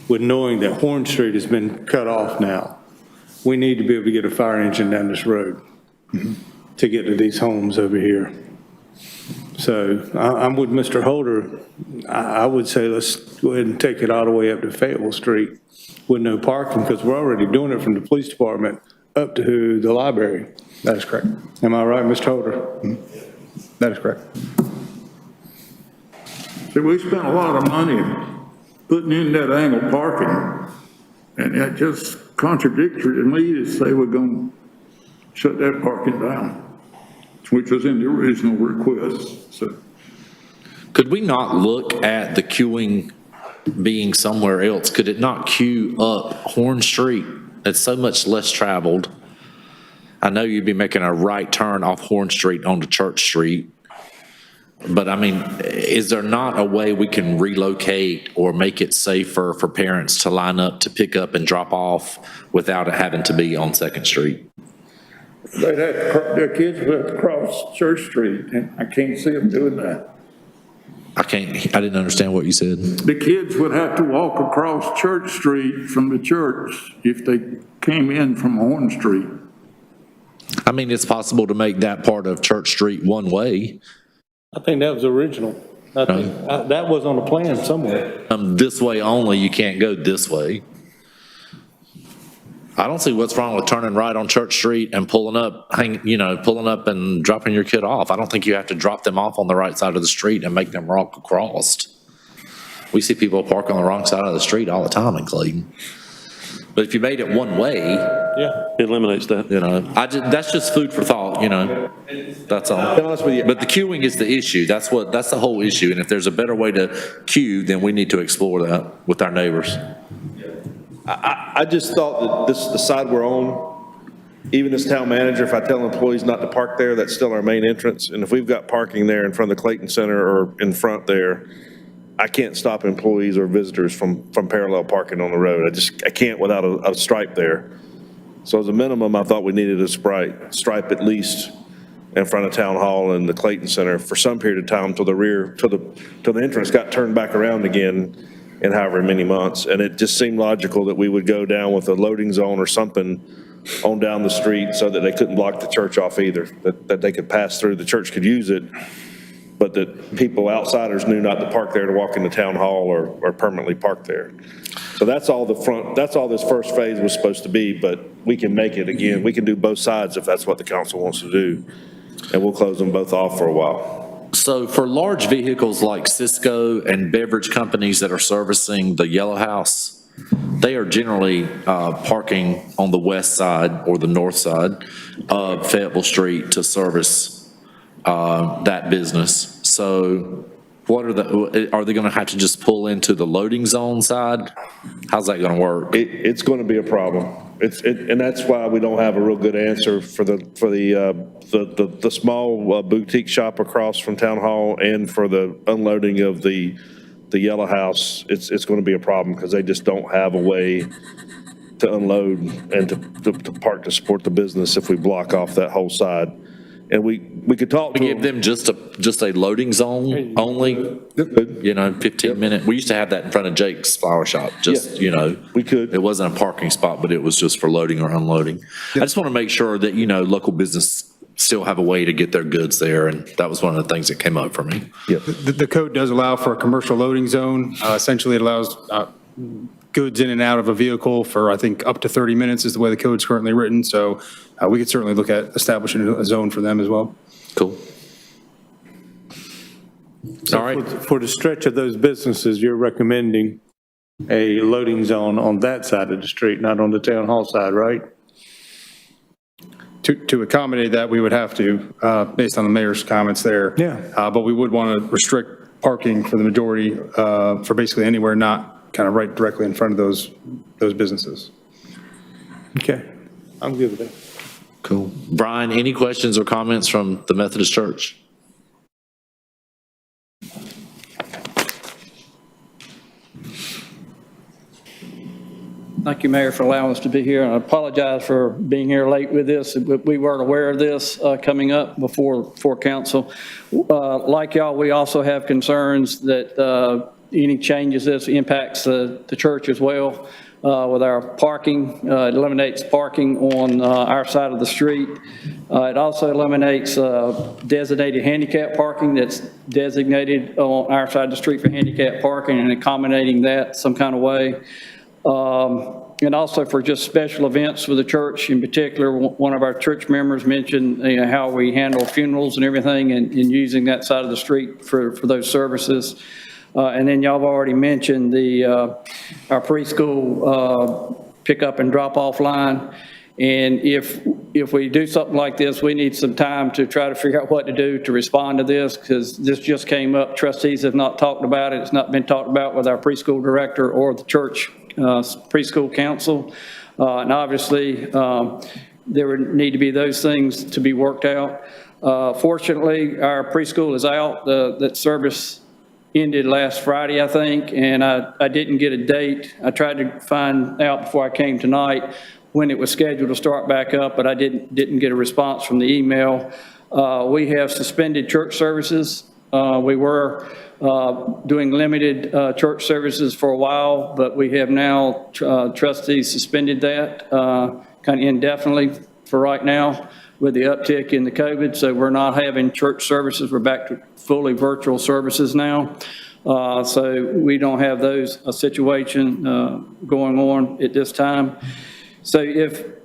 with knowing that Horne Street has been cut off now. We need to be able to get a fire engine down this road to get to these homes over here. So I'm with Mr. Holder. I would say let's go ahead and take it all the way up to Fayetteville Street with no parking, because we're already doing it from the police department up to the library. That is correct. Am I right, Mr. Holder? That is correct. See, we spent a lot of money putting in that angle parking, and that just contradictory to me to say we're going to shut that parking down, which was in the original request. So, could we not look at the queuing being somewhere else? Could it not queue up Horne Street? It's so much less traveled. I know you'd be making a right turn off Horne Street onto Church Street. But I mean, is there not a way we can relocate or make it safer for parents to line up to pick up and drop off without it having to be on 2nd Street? they'd have to, their kids would have to cross Church Street, and I can't see them doing that. I didn't understand what you said. The kids would have to walk across Church Street from the church if they came in from Horne Street. I mean, it's possible to make that part of Church Street one way. I think that was original. I think that was on the plan somewhere. This way only, you can't go this way. I don't see what's wrong with turning right on Church Street and pulling up and dropping your kid off. I don't think you have to drop them off on the right side of the street and make them walk across. We see people park on the wrong side of the street all the time in Clayton. But if you made it one way, Yeah. It eliminates that. that's just food for thought, that's all. be honest with you, But the queuing is the issue. That's the whole issue. And if there's a better way to queue, then we need to explore that with our neighbors. I just thought that the side we're on, even as town manager, if I tell employees not to park there, that's still our main entrance. And if we've got parking there in front of the Clayton Center or in front there, I can't stop employees or visitors from parallel parking on the road. I can't without a stripe there. So as a minimum, I thought we needed a stripe at least in front of Town Hall and the Clayton Center for some period of time till the entrance got turned back around again in however many months. And it just seemed logical that we would go down with a loading zone or something on down the street so that they couldn't block the church off either, that they could pass through, the church could use it, but that people, outsiders, knew not to park there to walk into Town Hall or permanently park there. So that's all this first phase was supposed to be, but we can make it again. We can do both sides if that's what the council wants to do, and we'll close them both off for a while. So for large vehicles like Cisco and beverage companies that are servicing the Yellow House, they are generally parking on the west side or the north side of Fayetteville Street to service that business. So are they going to have to just pull into the loading zone side? How's that going to work? It's going to be a problem. And that's why we don't have a real good answer for the small boutique shop across from Town Hall and for the unloading of the Yellow House. It's going to be a problem because they just don't have a way to unload and to park to support the business if we block off that whole side. And we could talk to give them just a loading zone only, 15 minute. We used to have that in front of Jake's flower shop, we could. It wasn't a parking spot, but it was just for loading or unloading. I just want to make sure that, local business still have a way to get their goods there, and that was one of the things that came up for me. The code does allow for a commercial loading zone. Essentially, it allows goods in and out of a vehicle for, I think, up to 30 minutes is the way the code's currently written. So we could certainly look at establishing a zone for them as well. Cool. All right. For the stretch of those businesses, you're recommending a loading zone on that side of the street, not on the Town Hall side, right? To accommodate that, we would have to, based on the mayor's comments there. Yeah. But we would want to restrict parking for the majority, for basically anywhere not kind of right directly in front of those businesses. Okay, I'm good with that. Cool. Brian, any questions or comments from the Methodist Church? Thank you, Mayor, for allowing us to be here. I apologize for being here late with this. We weren't aware of this coming up before council. Like y'all, we also have concerns that any changes this impacts the church as well with our parking. It eliminates parking on our side of the street. It also eliminates designated handicap parking that's designated on our side of the street for handicap parking and accommodating that some kind of way. And also for just special events with the church. In particular, one of our church members mentioned how we handle funerals and everything and using that side of the street for those services. And then y'all have already mentioned our preschool pickup and drop off line. And if we do something like this, we need some time to try to figure out what to do to respond to this, because this just came up. Trustees have not talked about it. It's not been talked about with our preschool director or the church preschool council. And obviously, there would need to be those things to be worked out. Fortunately, our preschool is out. That service ended last Friday, I think, and I didn't get a date. I tried to find out before I came tonight when it was scheduled to start back up, but I didn't get a response from the email. We have suspended church services. We were doing limited church services for a while, but we have now, trustees suspended that kind of indefinitely for right now with the uptick in the COVID. So we're not having church services. We're back to fully virtual services now. So we don't have those situation going on at this time. So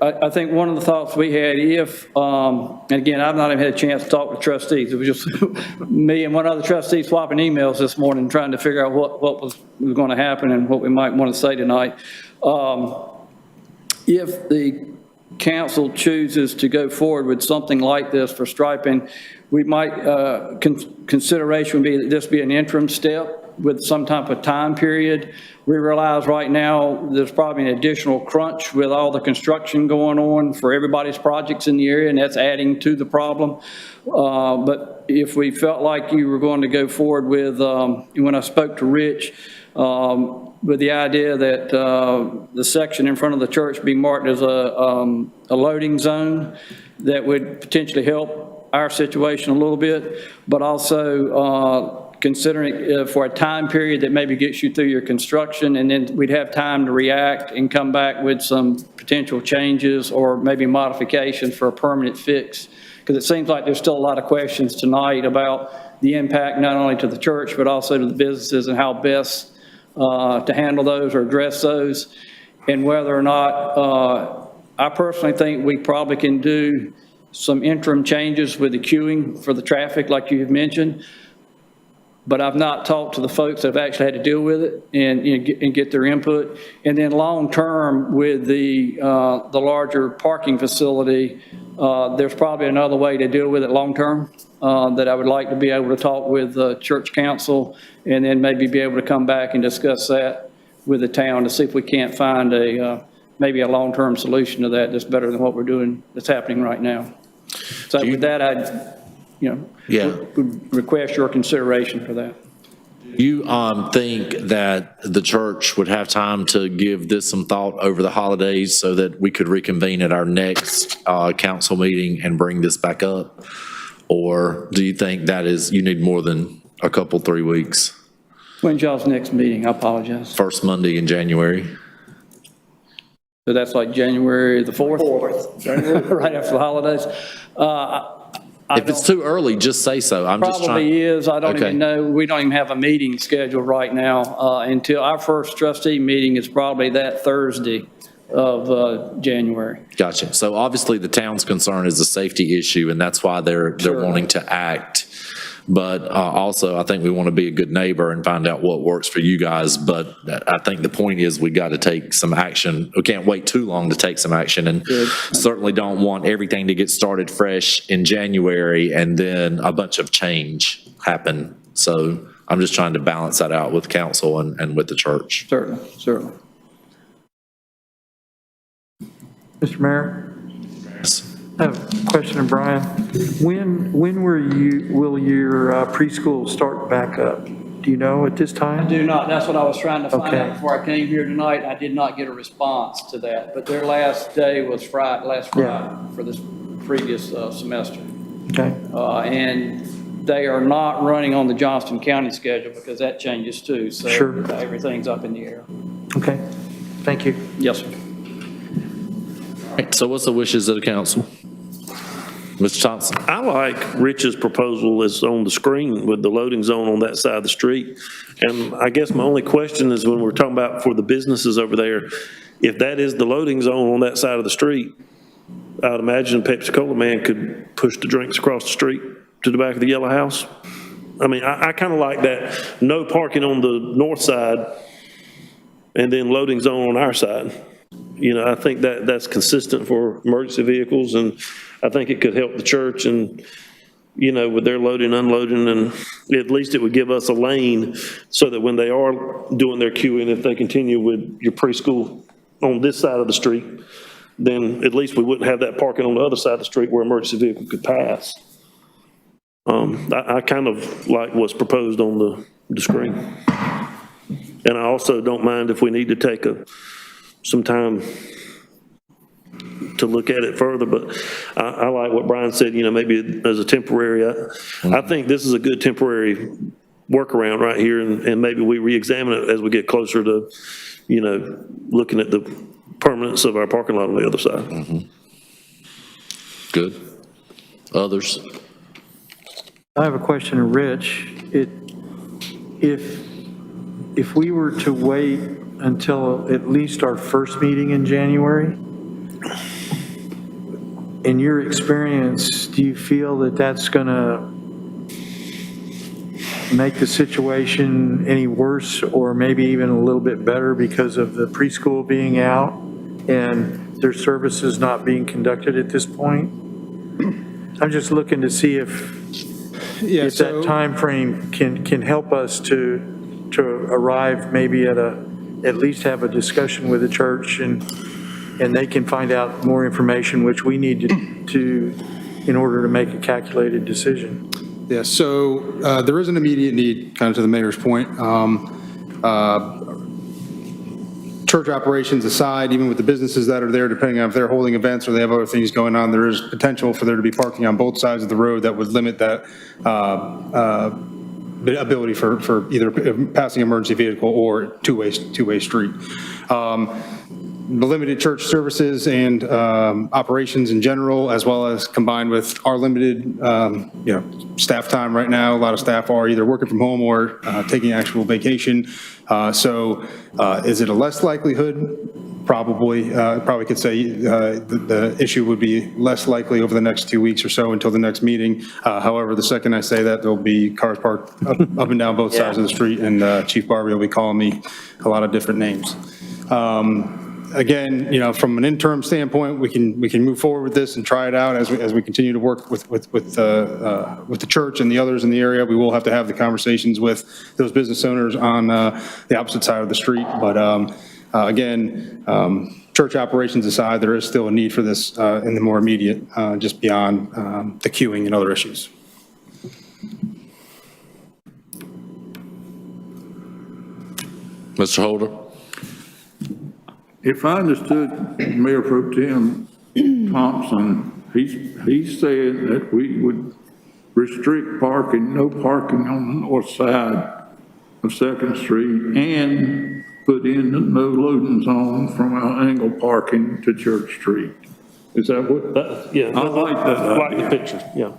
I think one of the thoughts we had, and again, I've not even had a chance to talk to trustees. It was just me and one other trustee swapping emails this morning, trying to figure out what was going to happen and what we might want to say tonight. if the council chooses to go forward with something like this for striping, we might, consideration would be that this be an interim step with some type of time period. We realize right now there's probably an additional crunch with all the construction going on for everybody's projects in the area, and that's adding to the problem. But if we felt like you were going to go forward with, when I spoke to Rich, with the idea that the section in front of the church be marked as a loading zone, that would potentially help our situation a little bit, but also considering for a time period that maybe gets you through your construction, and then we'd have time to react and come back with some potential changes or maybe modifications for a permanent fix. Because it seems like there's still a lot of questions tonight about the impact not only to the church, but also to the businesses and how best to handle those or address those, and whether or not, I personally think we probably can do some interim changes with the queuing for the traffic like you have mentioned, but I've not talked to the folks that have actually had to deal with it and get their input. And then long-term with the larger parking facility, there's probably another way to deal with it long-term that I would like to be able to talk with the church council and then maybe be able to come back and discuss that with the town to see if we can't find maybe a long-term solution to that that's better than what we're doing, that's happening right now. So with that, I'd, would request your consideration for that. You think that the church would have time to give this some thought over the holidays so that we could reconvene at our next council meeting and bring this back up? Or do you think that you need more than a couple, 3 weeks? When's y'all's next meeting? I apologize. First Monday in January. So that's like January the 4th? Right after the holidays. If it's too early, just say so. I'm just trying. Probably is. I don't even know. We don't even have a meeting scheduled right now until our first trustee meeting is probably that Thursday of January. Gotcha. So obviously the town's concern is a safety issue, and that's why they're wanting to act. But also, I think we want to be a good neighbor and find out what works for you guys. But I think the point is we got to take some action. We can't wait too long to take some action, and certainly don't want everything to get started fresh in January and then a bunch of change happen. So I'm just trying to balance that out with council and with the church. Certainly, certainly. Mr. Mayor? I have a question of Brian. When will your preschool start back up? Do you know at this time? I do not. That's what I was trying to find out before I came here tonight. I did not get a response to that, but their last day was last Friday for this previous semester. Okay. And they are not running on the Johnston County schedule because that changes too. So everything's up in the air. Okay. Thank you. Yes, sir. All right, so what's the wishes of the council? Mr. Thompson? I like Rich's proposal that's on the screen with the loading zone on that side of the street. And I guess my only question is when we're talking about for the businesses over there, if that is the loading zone on that side of the street, I would imagine Pepsi-Cola man could push the drinks across the street to the back of the yellow house. I mean, I kind of like that no parking on the north side and then loading zone on our side. You know, I think that's consistent for emergency vehicles, and I think it could help the church and, you know, with their loading, unloading, and at least it would give us a lane so that when they are doing their queuing, if they continue with your preschool on this side of the street, then at least we wouldn't have that parking on the other side of the street where emergency vehicle could pass. I kind of like what's proposed on the screen. And I also don't mind if we need to take some time to look at it further, but I like what Brian said, you know, maybe as a temporary, I think this is a good temporary workaround right here, and maybe we re-examine it as we get closer to, you know, looking at the permanence of our parking lot on the other side. Mm-hmm. Good. Others? I have a question of Rich. If we were to wait until at least our first meeting in January, in your experience, do you feel that that's going to make the situation any worse or maybe even a little bit better because of the preschool being out? And their services not being conducted at this point. I'm just looking to see if that timeframe can help us to arrive maybe at least have a discussion with the church and they can find out more information, which we need to in order to make a calculated decision. Yeah, so there is an immediate need, kind of to the mayor's point. Church operations aside, even with the businesses that are there, depending on if they're holding events or they have other things going on, there is potential for there to be parking on both sides of the road that would limit that ability for either passing emergency vehicle or two-way street. The limited church services and operations in general, as well as combined with our limited, staff time right now. A lot of staff are either working from home or taking actual vacation. So is it a less likelihood? Probably. Probably could say the issue would be less likely over the next 2 weeks or so until the next meeting. However, the second I say that, there'll be cars parked up and down both sides of the street, and Chief Barbie will be calling me a lot of different names. Again, from an interim standpoint, we can move forward with this and try it out as we continue to work with the church and the others in the area. We will have to have the conversations with those business owners on the opposite side of the street. But again, church operations aside, there is still a need for this in the more immediate, just beyond the queuing and other issues. Mr. Holder? If I understood Mayor Pro Tem Thompson, he's saying that we would restrict parking, no parking on the north side of 2nd Street and put in the no loading zone from our angle parking to Church Street. Is that what? Yeah. I like that I like idea. the picture, yeah.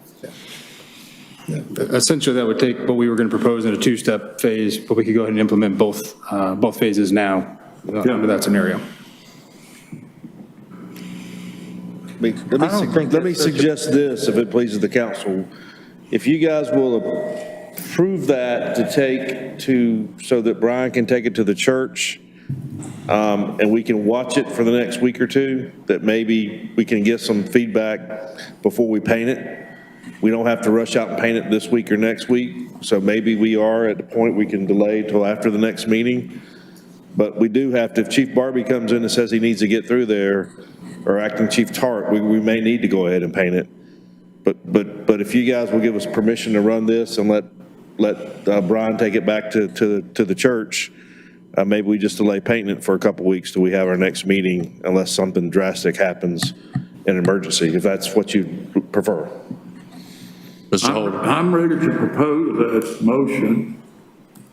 Essentially, that would take what we were going to propose in a two-step phase, but we could go ahead and implement both phases now under that scenario. Let me suggest this, if it pleases the council. If you guys will approve that to take so that Brian can take it to the church, and we can watch it for the next week or two, that maybe we can get some feedback before we paint it. We don't have to rush out and paint it this week or next week, so maybe we are at the point we can delay till after the next meeting. But we do have to, if Chief Barbie comes in and says he needs to get through there, or Acting Chief Tart, we may need to go ahead and paint it. But if you guys will give us permission to run this and let Brian take it back to the church, maybe we just delay painting it for a couple weeks till we have our next meeting, unless something drastic happens in an emergency, if that's what you prefer. Mr. Holder? I'm ready to propose that motion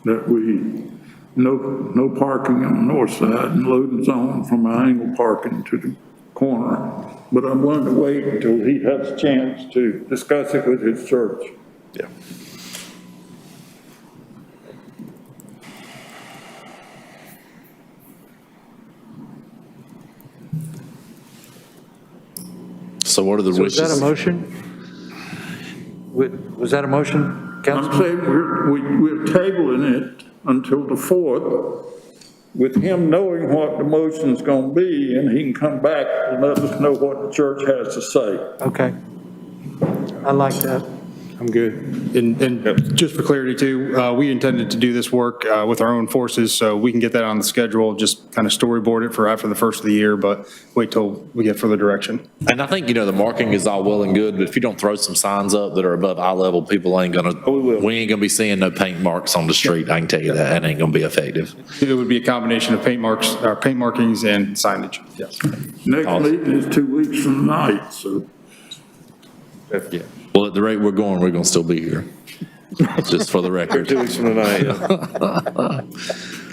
that we, no parking on the north side and loading zone from our angle parking to the corner. But I'm willing to wait until he has a chance to discuss it with his church. Yeah. So what are the wishes? Was that a motion? Was that a motion, Councilman? I'm saying we're tabling it until the 4th, with him knowing what the motion's gonna be, and he can come back and let us know what the church has to say. Okay. I like that. I'm good. And just for clarity too, we intended to do this work with our own forces, so we can get that on the schedule, just kind of storyboard it for after the first of the year, but wait till we get further direction. And I think, the marking is all well and good, but if you don't throw some signs up that are above eye level, people ain't gonna, we ain't gonna be seeing no paint marks on the street. I can tell you that. It ain't gonna be effective. It would be a combination of paint markings and signage. Yes. Next meeting is 2 weeks from tonight, so. Yeah. Well, at the rate we're going to still be here. Just for the record. 2 weeks from tonight.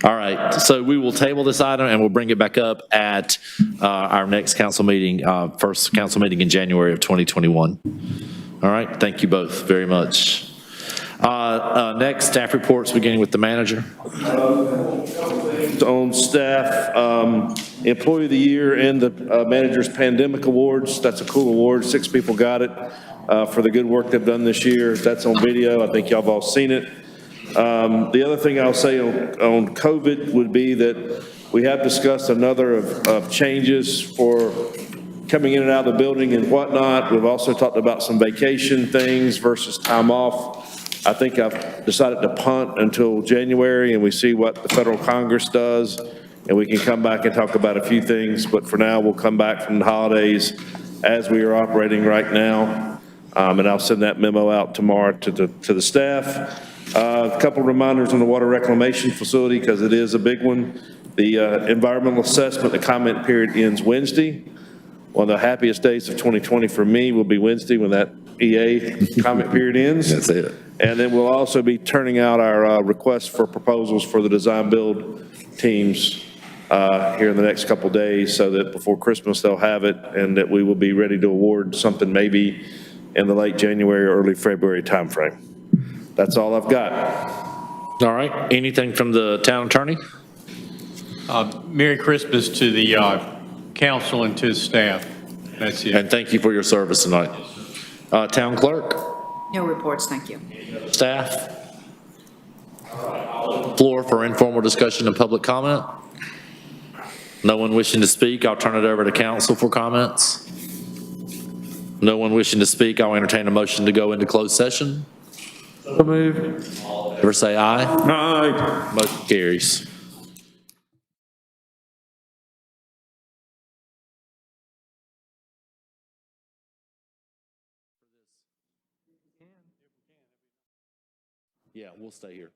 All right, so we will table this item and we'll bring it back up at our next council meeting, first council meeting in January of 2021. All right, thank you both very much. Next, staff reports, beginning with the manager. On staff, Employee of the Year and the Manager's Pandemic Awards. That's a cool award. 6 people got it for the good work they've done this year. That's on video. I think y'all have all seen it. The other thing I'll say on COVID would be that We have discussed another of changes for coming in and out of the building and whatnot. We've also talked about some vacation things versus time off. I think I've decided to punt until January and we see what the federal Congress does, and we can come back and talk about a few things. But for now, we'll come back from the holidays as we are operating right now. And I'll send that memo out tomorrow to the staff. A couple reminders on the water reclamation facility, because it is a big one. The environmental assessment, the comment period ends Wednesday. One of the happiest days of 2020 for me will be Wednesday when that EA comment period ends. That's it. And then we'll also be turning out our requests for proposals for the design build teams here in the next couple of days, so that before Christmas they'll have it, and that we will be ready to award something maybe in the late January or early February timeframe. That's all I've got. All right. Anything from the town attorney? Merry Christmas to the council and to the staff. That's it. And thank you for your service tonight. Town clerk, No reports, thank you. staff. Floor for informal discussion and public comment. No one wishing to speak, I'll turn it over to council for comments. No one wishing to speak, I'll entertain a motion to go into closed session. So moved. Ever say aye? Aye. Motion carries. Yeah, we'll stay here.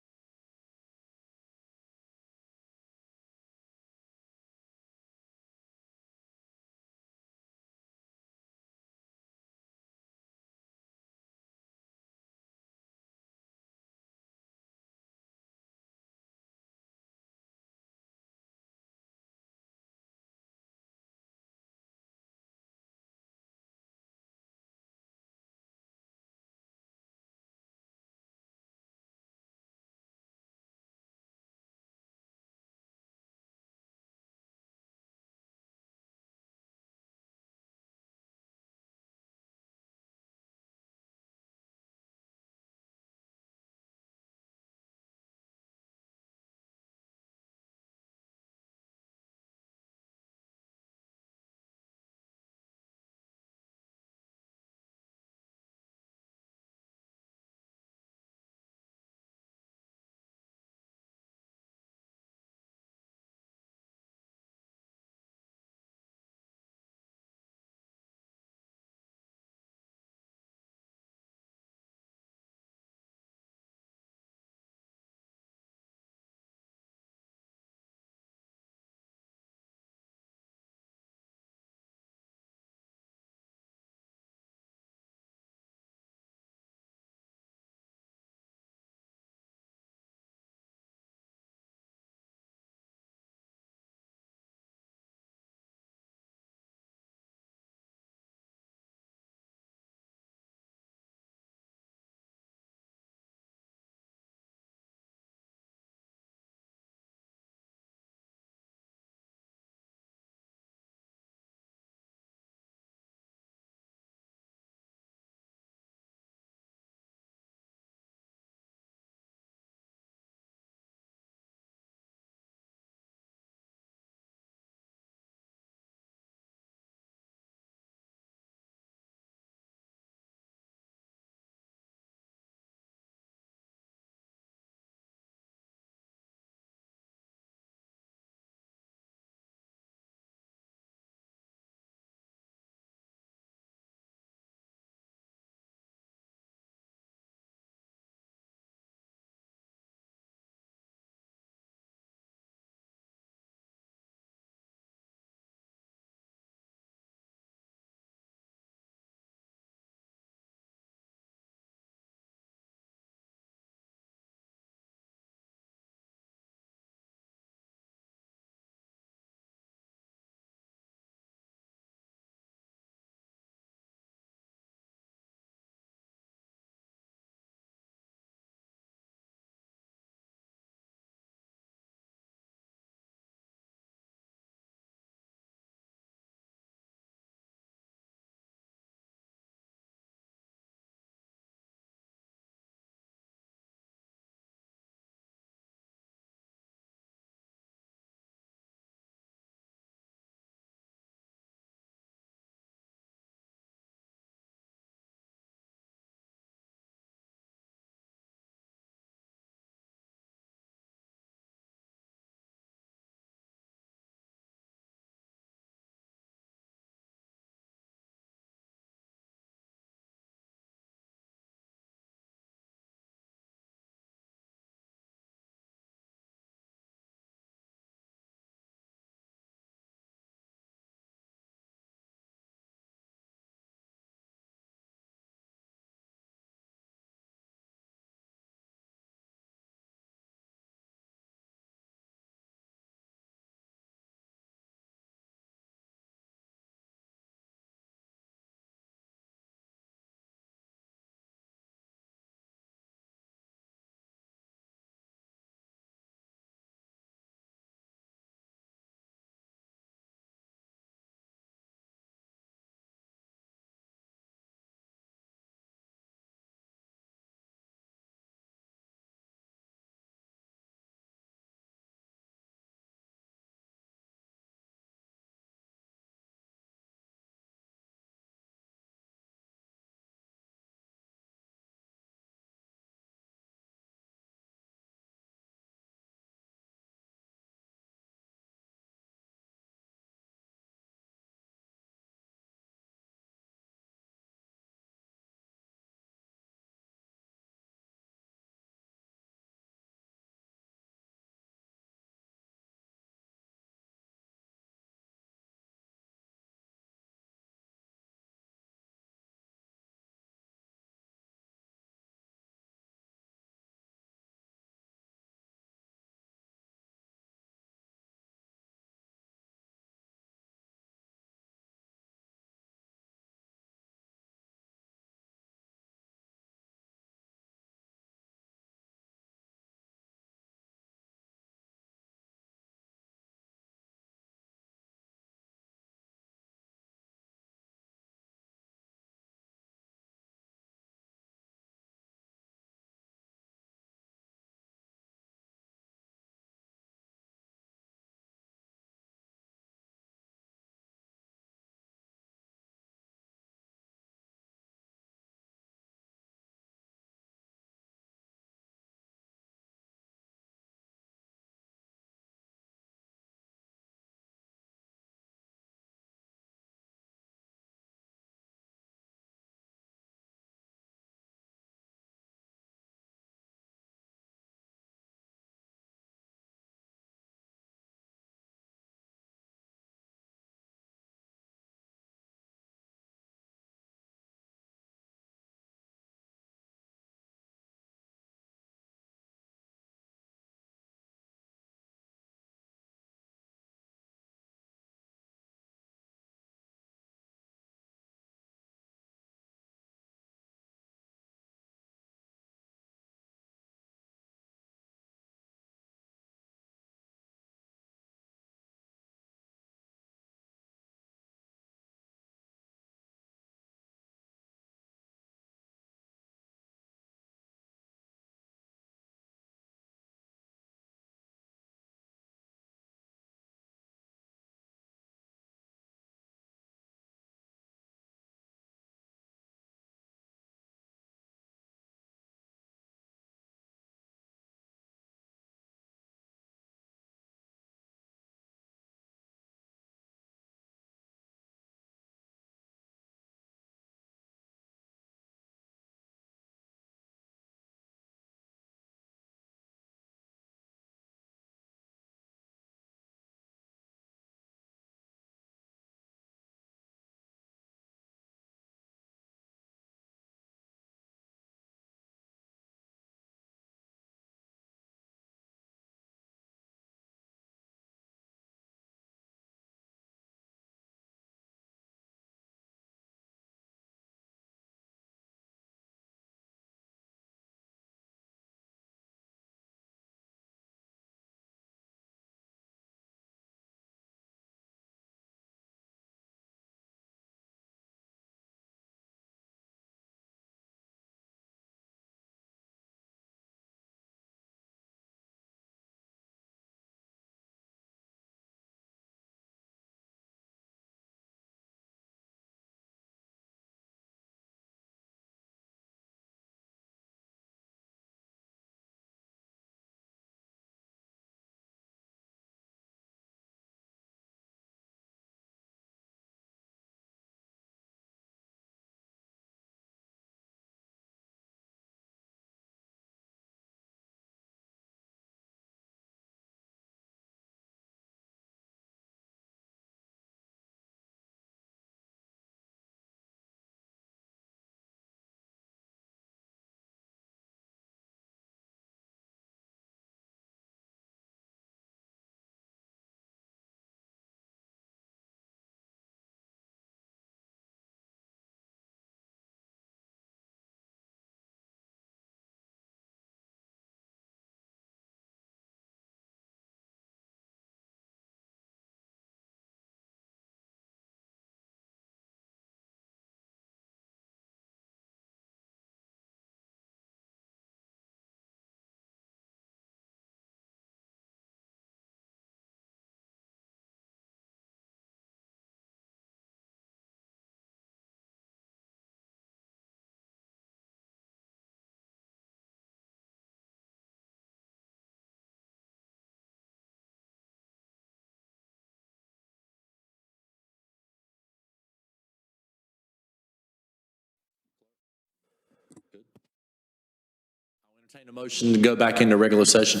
Entertain a motion to go back into regular session.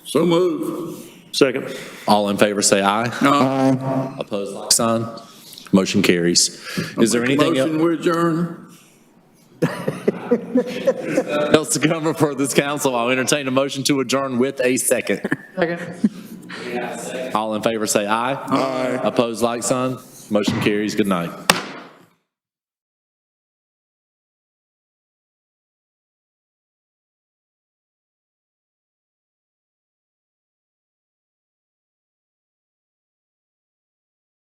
So move. Second. All in favor, say aye. Aye. Opposed, like sign. Motion carries. Is there anything Motion we adjourn. else to come before this council? I'll entertain a motion to adjourn with a second. Second. All in favor, say aye. Aye. Opposed, like sign. Motion carries. Good night.